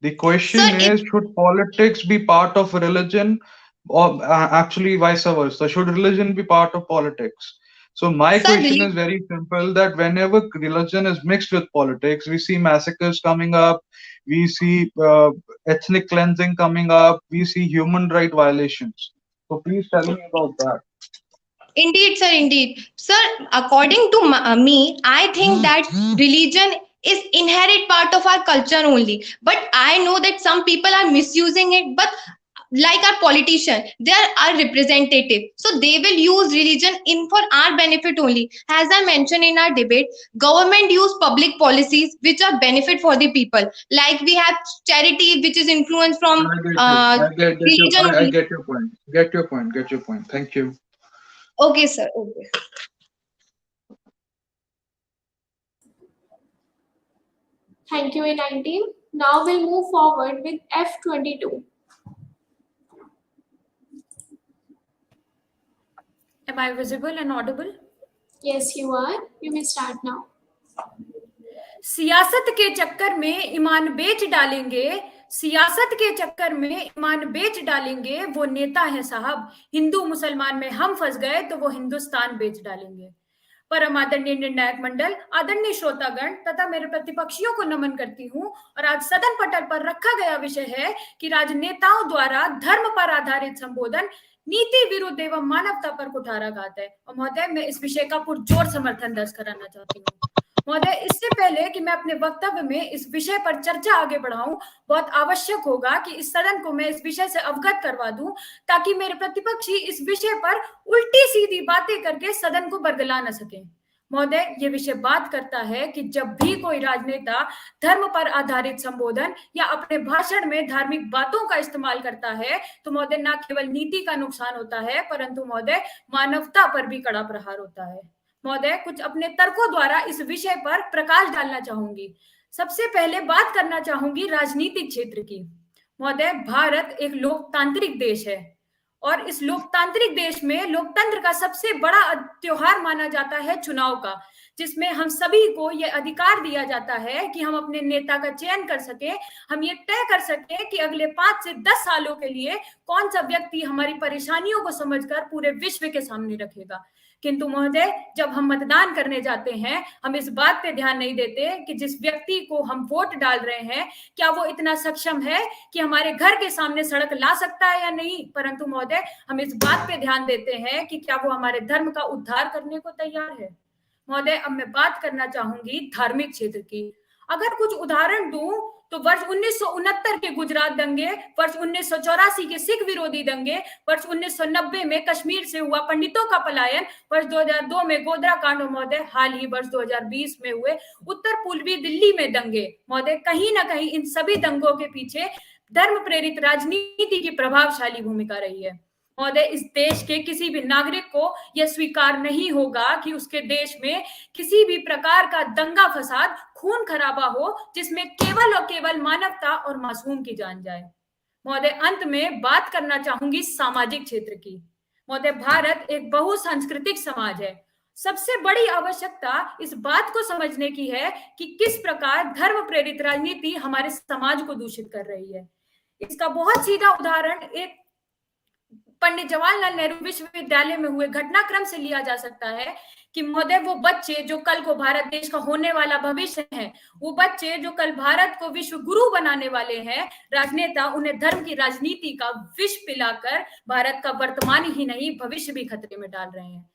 [SPEAKER 7] The question is, should politics be part of religion, or actually vice versa? Should religion be part of politics? So my question is very simple: that whenever religion is mixed with politics, we see massacres coming up, we see ethnic cleansing coming up, we see human right violations. So please tell me about that.
[SPEAKER 4] Indeed, sir. Indeed, sir. According to me, I think that religion is inherent part of our culture only. But I know that some people are misusing it. But like our politician, they are our representative, so they will use religion in for our benefit only. As I mentioned in our debate, government use public policies which are benefit for the people. Like we have charity, which is influenced from religion.
[SPEAKER 7] I get your point. Get your point. Thank you.
[SPEAKER 4] Okay, sir. Okay.
[SPEAKER 6] Thank you, A19. Now we'll move forward with F22.
[SPEAKER 1] Am I visible and audible?
[SPEAKER 6] Yes, you are. You may start now.
[SPEAKER 1] सियासत के चक्कर में ईमान बेच डालेंगे सियासत के चक्कर में ईमान बेच डालेंगे वो नेता है साहब, हिंदू मुसलमान में हम फंस गए तो वो हिंदुस्तान बेच डालेंगे। परम आदरणीय निर्णायक मंडल, आदरणीय श्रोतागण तथा मेरे प्रतिपक्षियों को नमन करती हूँ। और आज सदन पटल पर रखा गया विषय है कि राजनेताओं द्वारा धर्म पर आधारित संबोधन नीति विरुद्ध एवं मानवता पर कुठाराघात है। और महोदय, मैं इस विषय का पुरजोर समर्थन दर्ज कराना चाहती हूँ। महोदय, इससे पहले कि मैं अपने वक्तव्य में इस विषय पर चर्चा आगे बढ़ाऊं, बहुत आवश्यक होगा कि इस सदन को मैं इस विषय से अवगत करवा दूं, ताकि मेरे प्रतिपक्षी इस विषय पर उल्टी सीधी बातें करके सदन को बरगला न सके। महोदय, ये विषय बात करता है कि जब भी कोई राजनेता धर्म पर आधारित संबोधन या अपने भाषण में धार्मिक बातों का इस्तेमाल करता है तो महोदय, न केवल नीति का नुकसान होता है परंतु महोदय मानवता पर भी कड़ा प्रहार होता है। महोदय, कुछ अपने तर्कों द्वारा इस विषय पर प्रकाश डालना चाहूंगी। सबसे पहले बात करना चाहूंगी राजनीतिक क्षेत्र की। महोदय, भारत एक लोकतांत्रिक देश है और इस लोकतांत्रिक देश में लोकतंत्र का सबसे बड़ा त्योहार माना जाता है चुनाव का, जिसमें हम सभी को यह अधिकार दिया जाता है कि हम अपने नेता का चयन कर सके, हम ये तय कर सके कि अगले 5 से 10 सालों के लिए कौन सा व्यक्ति हमारी परेशानियों को समझकर पूरे विश्व के सामने रखेगा। किंतु महोदय, जब हम मतदान करने जाते हैं हम इस बात पे ध्यान नहीं देते कि जिस व्यक्ति को हम वोट डाल रहे हैं क्या वो इतना सक्षम है कि हमारे घर के सामने सड़क ला सकता है या नहीं, परंतु महोदय हम इस बात पे ध्यान देते हैं कि क्या वो हमारे धर्म का उद्धार करने को तैयार है। महोदय, अब मैं बात करना चाहूंगी धार्मिक क्षेत्र की। अगर कुछ उदाहरण दूं तो वर्ष 1969 के गुजरात दंगे, वर्ष 1984 के सिख विरोधी दंगे, वर्ष 1990 में कश्मीर से हुआ पंडितों का पलायन, वर्ष 2002 में गोधरा कांड, महोदय हाल ही वर्ष 2020 में हुए उत्तर पूर्वी दिल्ली में दंगे। महोदय, कहीं ना कहीं इन सभी दंगों के पीछे धर्म प्रेरित राजनीति की प्रभावशाली भूमिका रही है। महोदय, इस देश के किसी भी नागरिक को यह स्वीकार नहीं होगा कि उसके देश में किसी भी प्रकार का दंगा फसाद, खून खराबा हो जिसमें केवल और केवल मानवता और मासूम की जान जाए। महोदय, अंत में बात करना चाहूंगी सामाजिक क्षेत्र की। महोदय, भारत एक बहुसांस्कृतिक समाज है। सबसे बड़ी आवश्यकता इस बात को समझने की है कि किस प्रकार धर्म प्रेरित राजनीति हमारे समाज को दूषित कर रही है। इसका बहुत सीधा उदाहरण एक पंडित जवाहरलाल नेहरू विश्वविद्यालय में हुए घटनाक्रम से लिया जा सकता है कि महोदय, वो बच्चे जो कल को भारत देश का होने वाला भविष्य है, वो बच्चे जो कल भारत को विश्व गुरु बनाने वाले हैं, राजनेता उन्हें धर्म की राजनीति का विष पिलाकर भारत का वर्तमान ही नहीं भविष्य भी खतरे में डाल रहे हैं।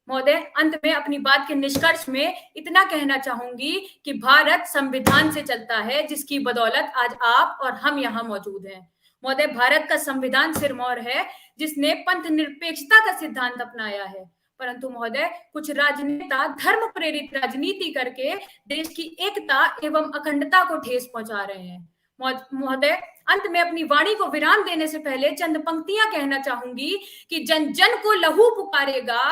[SPEAKER 1] महोदय, अंत में अपनी बात के निष्कर्ष में इतना कहना चाहूंगी कि भारत संविधान से चलता है, जिसकी बदौलत आज आप और हम यहाँ मौजूद हैं। महोदय, भारत का संविधान सिरमौर है जिसने पंथ निरपेक्षता का सिद्धांत अपनाया है, परंतु महोदय कुछ राजनेता धर्म प्रेरित राजनीति करके देश की एकता एवं अखंडता को ठेस पहुंचा रहे हैं। महोदय, अंत में अपनी वाणी को विराम देने से पहले चंद पंक्तियां कहना चाहूंगी कि जन जन को लहू पुकारेगा,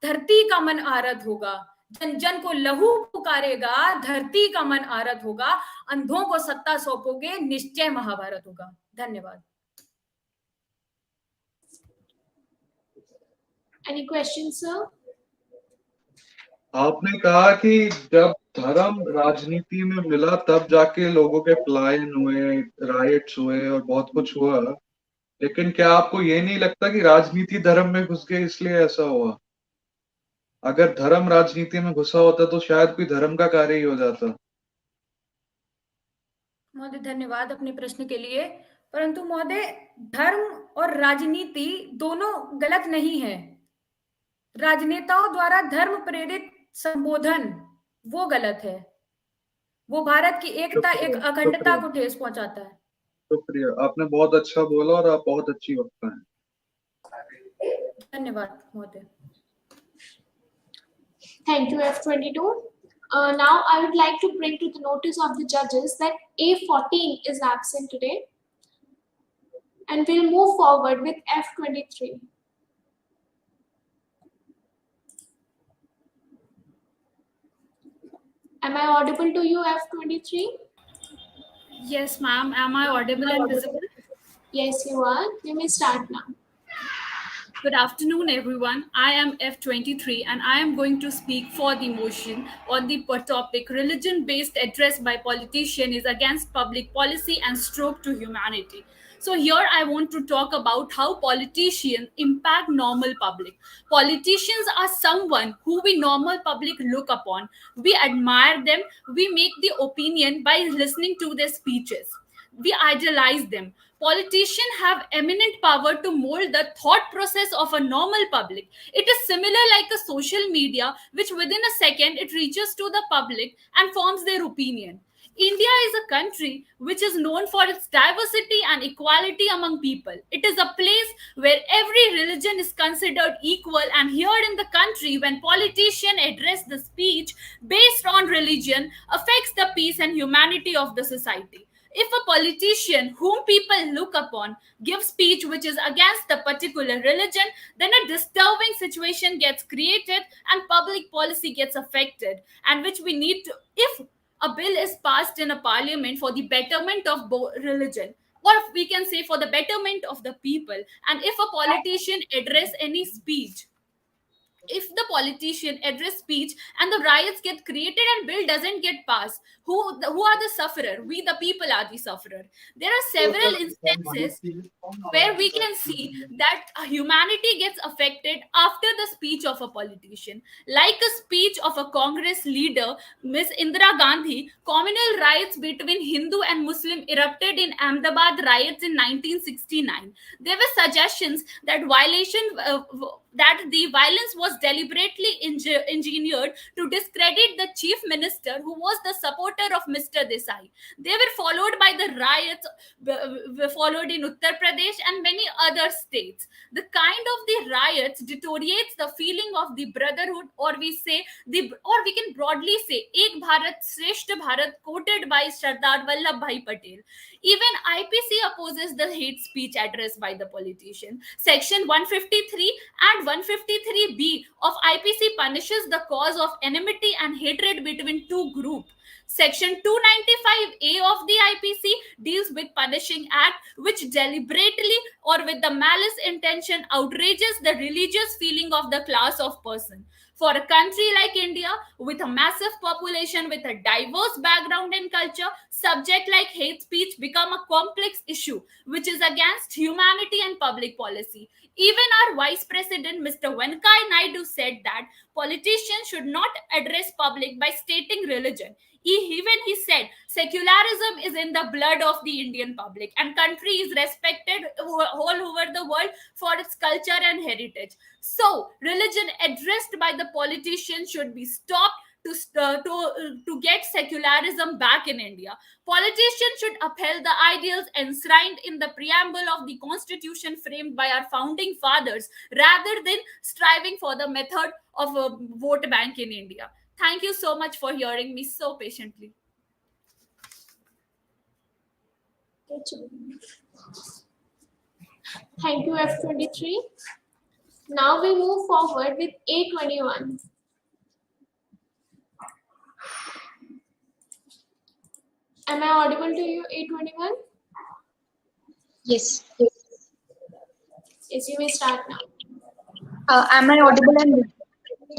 [SPEAKER 1] धरती का मन आरत होगा। जन जन को लहू पुकारेगा, धरती का मन आरत होगा। अंधों को सत्ता सौंपोगे, निश्चय महाभारत होगा। धन्यवाद।
[SPEAKER 6] Any questions, sir?
[SPEAKER 7] आपने कहा कि जब धर्म राजनीति में मिला तब जाके लोगों के पलायन हुए, राइट्स हुए और बहुत कुछ हुआ, लेकिन क्या आपको ये नहीं लगता कि राजनीति धर्म में घुस गई इसलिए ऐसा हुआ? अगर धर्म राजनीति में घुसा होता तो शायद कोई धर्म का कार्य ही हो जाता।
[SPEAKER 1] महोदय, धन्यवाद अपने प्रश्न के लिए, परंतु महोदय धर्म और राजनीति दोनों गलत नहीं है। राजनेताओं द्वारा धर्म प्रेरित संबोधन वो गलत है, वो भारत की एकता एक अखंडता को ठेस पहुंचाता है।
[SPEAKER 7] शुक्रिया, आपने बहुत अच्छा बोला और आप बहुत अच्छी वक्ता हैं।
[SPEAKER 1] धन्यवाद महोदय।
[SPEAKER 6] Thank you, F22. Now I would like to bring to the notice of the judges that A14 is absent today, and we'll move forward with F23. Am I audible to you, F23?
[SPEAKER 10] Yes, ma'am. Am I audible and visible?
[SPEAKER 6] Yes, you are. You may start now.
[SPEAKER 10] Good afternoon, everyone. I am F23 and I am going to speak for the motion on the topic religion based address by politician is against public policy and stroke to humanity. So, here I want to talk about how politicians impact normal public. Politicians are someone who we normal public look upon. We admire them, we make the opinion by listening to their speeches. We idolize them. Politicians have eminent power to mold the thought process of a normal public. It is similar like a social media, which within a second it reaches to the public and forms their opinion. India is a country which is known for its diversity and equality among people. It is a place where every religion is considered equal, and here in the country, when politicians address the speech based on religion, affects the peace and humanity of the society. If a politician whom people look upon gives speech which is against the particular religion, then a disturbing situation gets created and public policy gets affected, and which we need to, if a bill is passed in a parliament for the betterment of religion, or if we can say for the betterment of the people, and if a politician address any speech, if the politician address speech and the riots get created and bill doesn't get passed, who are the sufferer? We the people are the sufferer. There are several instances where we can see that humanity gets affected after the speech of a politician, like a speech of a Congress leader, Miss Indira Gandhi. Communal riots between Hindu and Muslim erupted in Ahmedabad riots in 1969. There were suggestions that that the violence was deliberately engineered to discredit the chief minister, who was the supporter of Mr. Desai. They were followed by the riots were followed in Uttar Pradesh and many other states. The kind of the riots deteriorates the feeling of the brotherhood, or we can broadly say Ek Bharat Shreshth Bharat, quoted by Sardar Vallabhbhai Patel. Even IPC opposes the hate speech addressed by the politician. Section 153 and 153B of IPC punishes the cause of enmity and hatred between two groups. Section 295A of the IPC deals with punishing act which deliberately or with the malice intention outrages the religious feeling of the class of person. For a country like India, with a massive population with a diverse background and culture, subject like hate speech become a complex issue which is against humanity and public policy. Even our Vice President, Mr. Venkaiah Naidu, said that politicians should not address public by stating religion. He said secularism is in the blood of the Indian public, and country is respected all over the world for its culture and heritage. So, religion addressed by the politicians should be stopped to get secularism back in India. Politicians should uphold the ideals enshrined in the preamble of the constitution framed by our founding fathers, rather than striving for the method of a vote bank in India. Thank you so much for hearing me so patiently.
[SPEAKER 6] Thank you, F23. Now we move forward with A21. Am I audible to you, A21?
[SPEAKER 4] Yes.
[SPEAKER 6] Yes, you may start now.
[SPEAKER 4] Am I audible?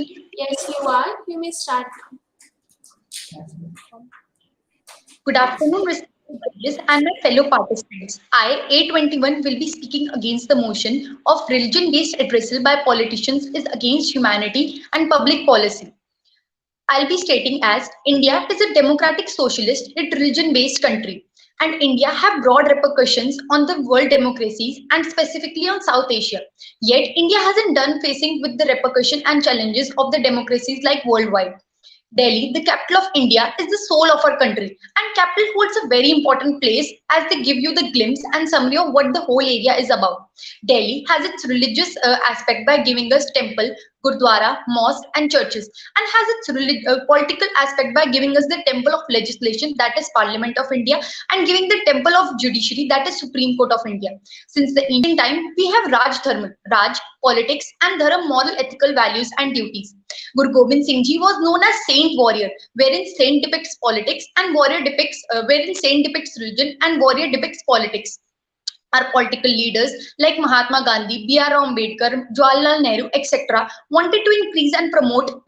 [SPEAKER 6] Yes, you are. You may start now.
[SPEAKER 4] Good afternoon, respected judges and my fellow participants. I, A21, will be speaking against the motion of religion-based addressal by politicians is against humanity and public policy. I'll be stating as India is a democratic socialist yet religion-based country, and India have broad repercussions on the world democracies and specifically on South Asia. Yet India hasn't done facing with the repercussion and challenges of the democracies like worldwide. Delhi, the capital of India, is the soul of our country, and capital holds a very important place as they give you the glimpse and summary of what the whole area is about. Delhi has its religious aspect by giving us temple, gurdwara, mosque and churches, and has its political aspect by giving us the temple of legislation, that is Parliament of India, and giving the temple of judiciary, that is Supreme Court of India. Since the ancient time, we have Raj Dharma, Raj, politics and Dharam, moral ethical values and duties. Guru Gobind Singh Ji was known as Saint Warrior, wherein Saint depicts politics and warrior depicts, wherein Saint depicts religion and warrior depicts politics.
[SPEAKER 5] Our political leaders like Mahatma Gandhi, B.R. Ambedkar, Jawaharlal Nehru, etc., wanted to increase and promote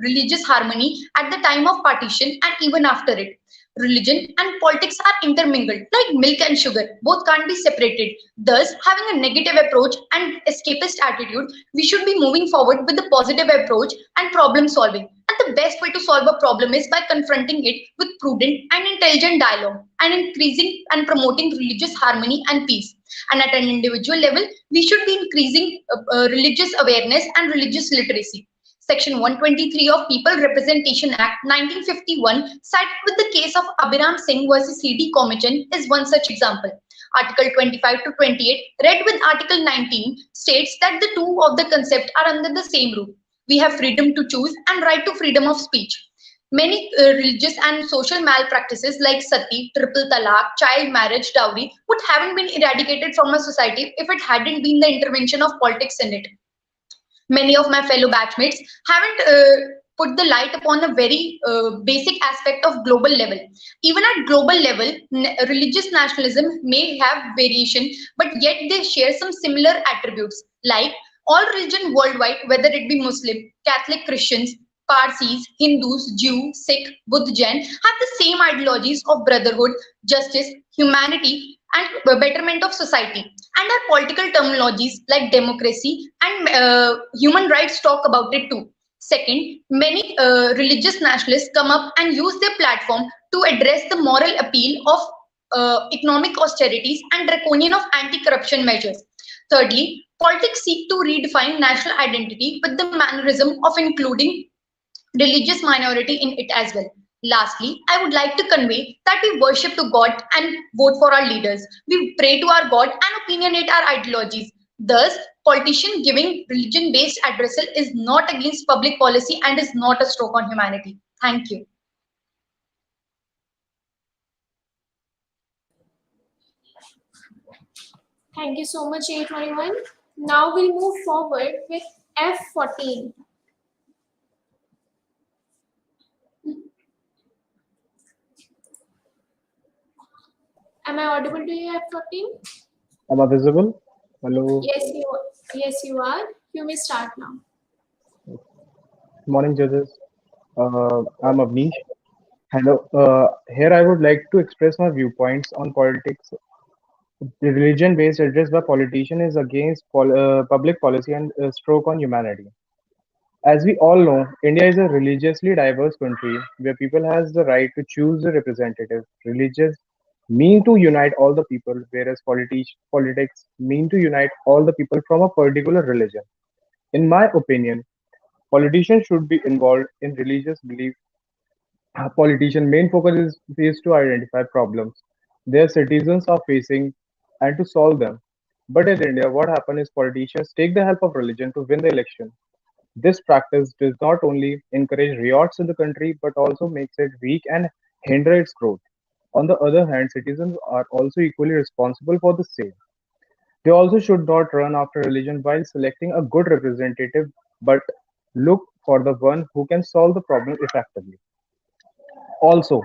[SPEAKER 5] religious harmony at the time of partition and even after it. Religion and politics are intermingled, like milk and sugar. Both can't be separated. Thus, having a negative approach and escapist attitude, we should be moving forward with a positive approach and problem solving. And the best way to solve a problem is by confronting it with prudent and intelligent dialogue and increasing and promoting religious harmony and peace. And at an individual level, we should be increasing religious awareness and religious literacy. Section 123 of People Representation Act 1951, cited with the case of Abhiram Singh versus C.D. Commission, is one such example. Article 25 to 28, read with Article 19, states that the two of the concept are under the same roof. We have freedom to choose and right to freedom of speech. Many religious and social malpractices like sati, triple talaq, child marriage, dowry would haven't been eradicated from a society if it hadn't been the intervention of politics in it. Many of my fellow batchmates haven't put the light upon a very basic aspect of global level. Even at global level, religious nationalism may have variation, but yet they share some similar attributes, like all religion worldwide, whether it be Muslim, Catholic, Christians, Parsis, Hindus, Jew, Sikh, Buddha, Jain, have the same ideologies of brotherhood, justice, humanity, and betterment of society. And our political terminologies like democracy and human rights talk about it too. Second, many religious nationalists come up and use their platform to address the moral appeal of economic austerities and draconian of anti-corruption measures. Thirdly, politics seek to redefine national identity with the mannerism of including religious minority in it as well. Lastly, I would like to convey that we worship to God and vote for our leaders. We pray to our God and opinionate our ideologies. Thus, politician giving religion-based addressal is not against public policy and is not a stroke on humanity. Thank you.
[SPEAKER 6] Thank you so much, A21. Now we'll move forward with F14. Am I audible to you, F14?
[SPEAKER 15] Am I visible? Hello.
[SPEAKER 6] Yes, you are. You may start now.
[SPEAKER 15] Morning, judges. I'm Avnish. Hello. Here I would like to express my viewpoints on politics. The religion-based address by politician is against public policy and a stroke on humanity. As we all know, India is a religiously diverse country where people has the right to choose a representative. Religious mean to unite all the people, whereas politics mean to unite all the people from a particular religion. In my opinion, politicians should be involved in religious belief. A politician main focus is to identify problems their citizens are facing and to solve them. But in India, what happens is politicians take the help of religion to win the election. This practice does not only encourage riots in the country but also makes it weak and hinder its growth. On the other hand, citizens are also equally responsible for the same. They also should not run after religion while selecting a good representative, but look for the one who can solve the problem effectively. Also,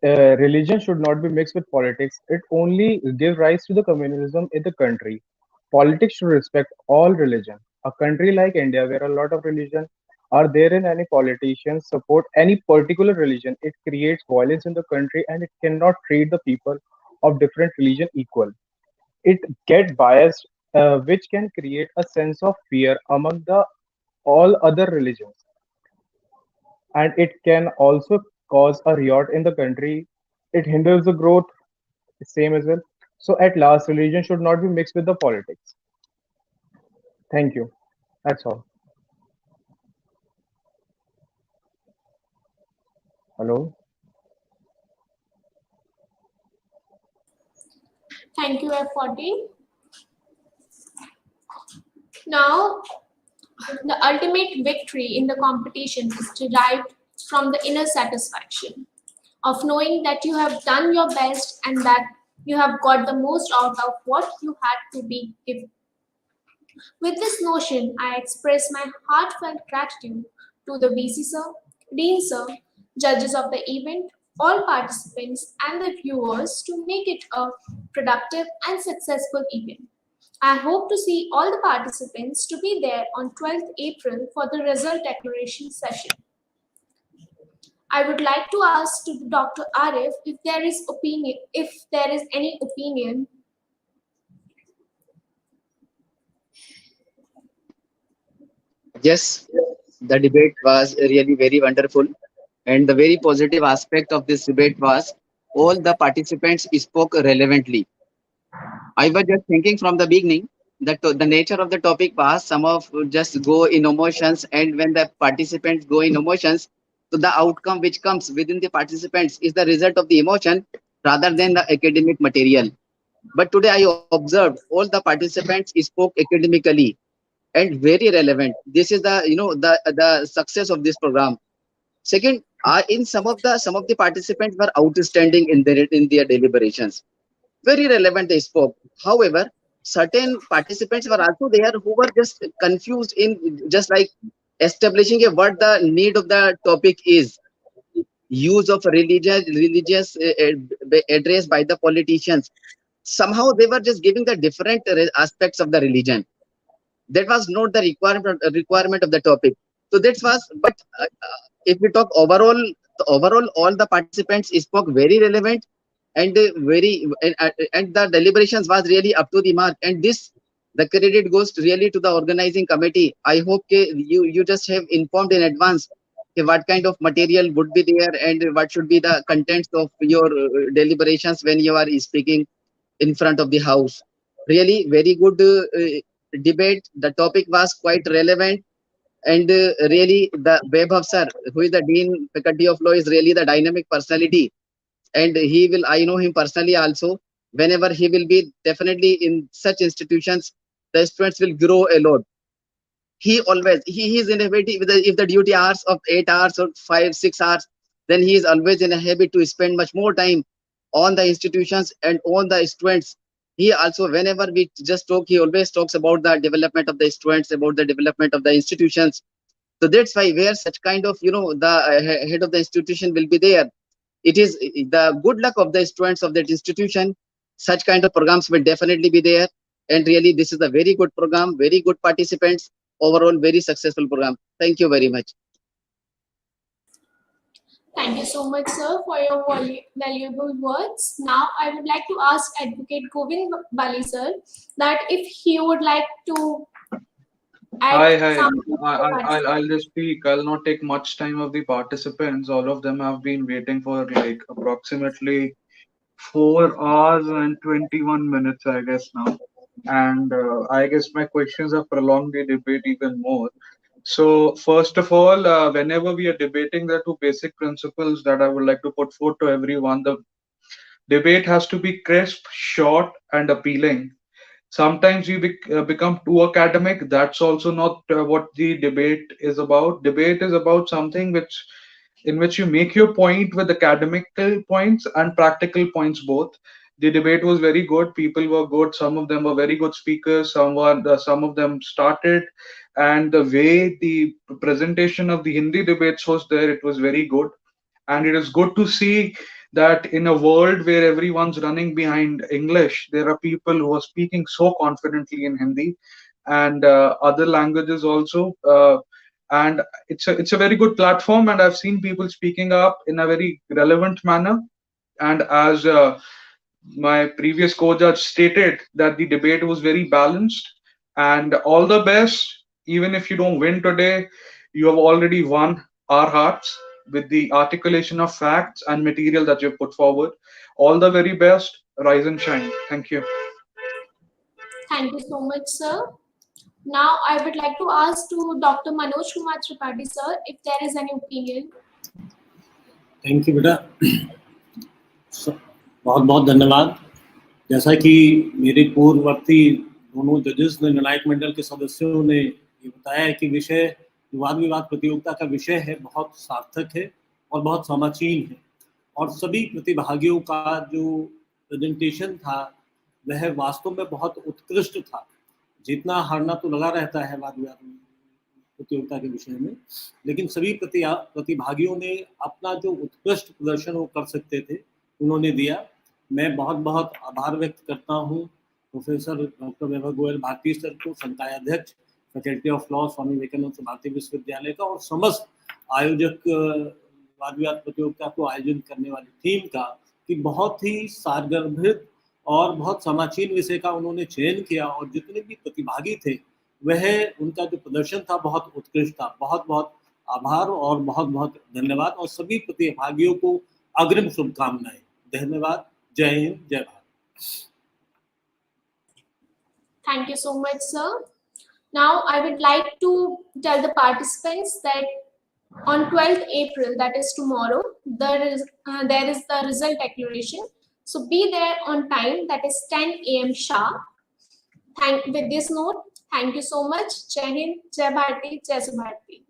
[SPEAKER 15] religion should not be mixed with politics. It only gives rise to the communalism in the country. Politics should respect all religion. A country like India, where a lot of religion are there in any politicians support any particular religion, it creates violence in the country and it cannot treat the people of different religion equal. It get biased, which can create a sense of fear among the all other religions, and it can also cause a riot in the country. It hinders the growth, same as well. So at last, religion should not be mixed with the politics. Thank you. That's all. Hello.
[SPEAKER 6] Thank you, F14. Now, the ultimate victory in the competition is derived from the inner satisfaction of knowing that you have done your best and that you have got the most out of what you had to be given. With this notion, I express my heartfelt gratitude to the VC sir, Dean sir, judges of the event, all participants and the viewers to make it a productive and successful event. I hope to see all the participants to be there on 12th April for the result declaration session. I would like to ask to Dr. Arif if there is any opinion.
[SPEAKER 17] Yes, the debate was really very wonderful. And the very positive aspect of this debate was all the participants spoke relevantly. I was just thinking from the beginning that the nature of the topic was some of just go in emotions, and when the participants go in emotions, so the outcome which comes within the participants is the result of the emotion rather than the academic material. But today I observed all the participants spoke academically and very relevant. This is the the success of this program. Second, in some of the participants were outstanding in their deliberations. Very relevant they spoke. However, certain participants were also there who were just confused in just like establishing what the need of the topic is. Use of religious address by the politicians. Somehow they were just giving the different aspects of the religion. That was not the requirement of the topic. So that was, but if we talk overall, all the participants spoke very relevant and and the deliberations was really up to the mark. And this, the credit goes really to the organizing committee. I hope you just have informed in advance what kind of material would be there and what should be the contents of your deliberations when you are speaking in front of the house. Really very good debate. The topic was quite relevant, and really the Vaibhav sir, who is the Dean Faculty of Law, is really the dynamic personality, and he will, I know him personally also. Whenever he will be definitely in such institutions, the students will grow a lot. He always he is in a habit with if the duty hours of 8 hours or 5 6 hours, then he is always in a habit to spend much more time on the institutions and on the students. He also, whenever we just talk, he always talks about the development of the students, about the development of the institutions. So that's why where such kind of the head of the institution will be there, it is the good luck of the students of that institution. Such kind of programs will definitely be there. And really, this is a very good program, very good participants, overall very successful program. Thank you very much.
[SPEAKER 6] Thank you so much, sir, for your valuable words. Now, I would like to ask Advocate Govind Bali, sir, that if he would like to
[SPEAKER 7] Hi,
[SPEAKER 6] add
[SPEAKER 7] hi.
[SPEAKER 6] something to the
[SPEAKER 7] I'll just speak. I'll not take much time of the participants. All of them have been waiting for like approximately 4 hours and 21 minutes, I guess now. And I guess my questions have prolonged the debate even more. So, first of all, whenever we are debating, there are two basic principles that I would like to put forth to everyone. The debate has to be crisp, short, and appealing. Sometimes we become too academic. That's also not what the debate is about. Debate is about something in which you make your point with academical points and practical points both. The debate was very good. People were good. Some of them were very good speakers. Some of them started, and the way the presentation of the Hindi debates was there, it was very good. And it is good to see that in a world where everyone's running behind English, there are people who are speaking so confidently in Hindi and other languages also. And it's a very good platform, and I've seen people speaking up in a very relevant manner. And as my previous co-judge stated, that the debate was very balanced. And all the best. Even if you don't win today, you have already won our hearts with the articulation of facts and material that you've put forward. All the very best. Rise and shine. Thank you.
[SPEAKER 6] Thank you so much, sir. Now, I would like to ask to Dr. Manoj Kumar Tripathi, sir, if there is any opinion.
[SPEAKER 18] Thank you बेटा, बहुत बहुत धन्यवाद। जैसा कि मेरे पूर्ववर्ती दोनों जजेस ने, निर्णायक मंडल के सदस्यों ने ये बताया है कि विषय वाद विवाद प्रतियोगिता का विषय है, बहुत सार्थक है और बहुत समाचीन है, और सभी प्रतिभागियों का जो प्रेजेंटेशन था वह वास्तव में बहुत उत्कृष्ट था। जितना हारना तो लगा रहता है वाद विवाद में, प्रतियोगिता के विषय में, लेकिन सभी प्रतिभागियों ने अपना जो उत्कृष्ट प्रदर्शन वो कर सकते थे उन्होंने दिया। मैं बहुत बहुत आभार व्यक्त करता हूँ प्रोफेसर डॉक्टर वैभव गोयल भारती सर को, संकाय अध्यक्ष faculty of law Swami Vivekananda भारतीय विश्वविद्यालय का, और समस्त आयोजक वाद विवाद प्रतियोगिता को आयोजन करने वाली टीम का, कि बहुत ही सारगर्भित और बहुत समाचीन विषय का उन्होंने चयन किया, और जितने भी प्रतिभागी थे वह उनका जो प्रदर्शन था बहुत उत्कृष्ट था। बहुत बहुत आभार और बहुत बहुत धन्यवाद, और सभी प्रतिभागियों को अग्रिम शुभकामनाएं। धन्यवाद। जय हिंद, जय Bharat.
[SPEAKER 6] Thank you so much, sir. Now I would like to tell the participants that on 12th April, that is tomorrow, there is the result declaration. So be there on time, that is 10 a.m. sharp. With this note, thank you so much. Jai Hind, Jai Bharati, Jai Subharti.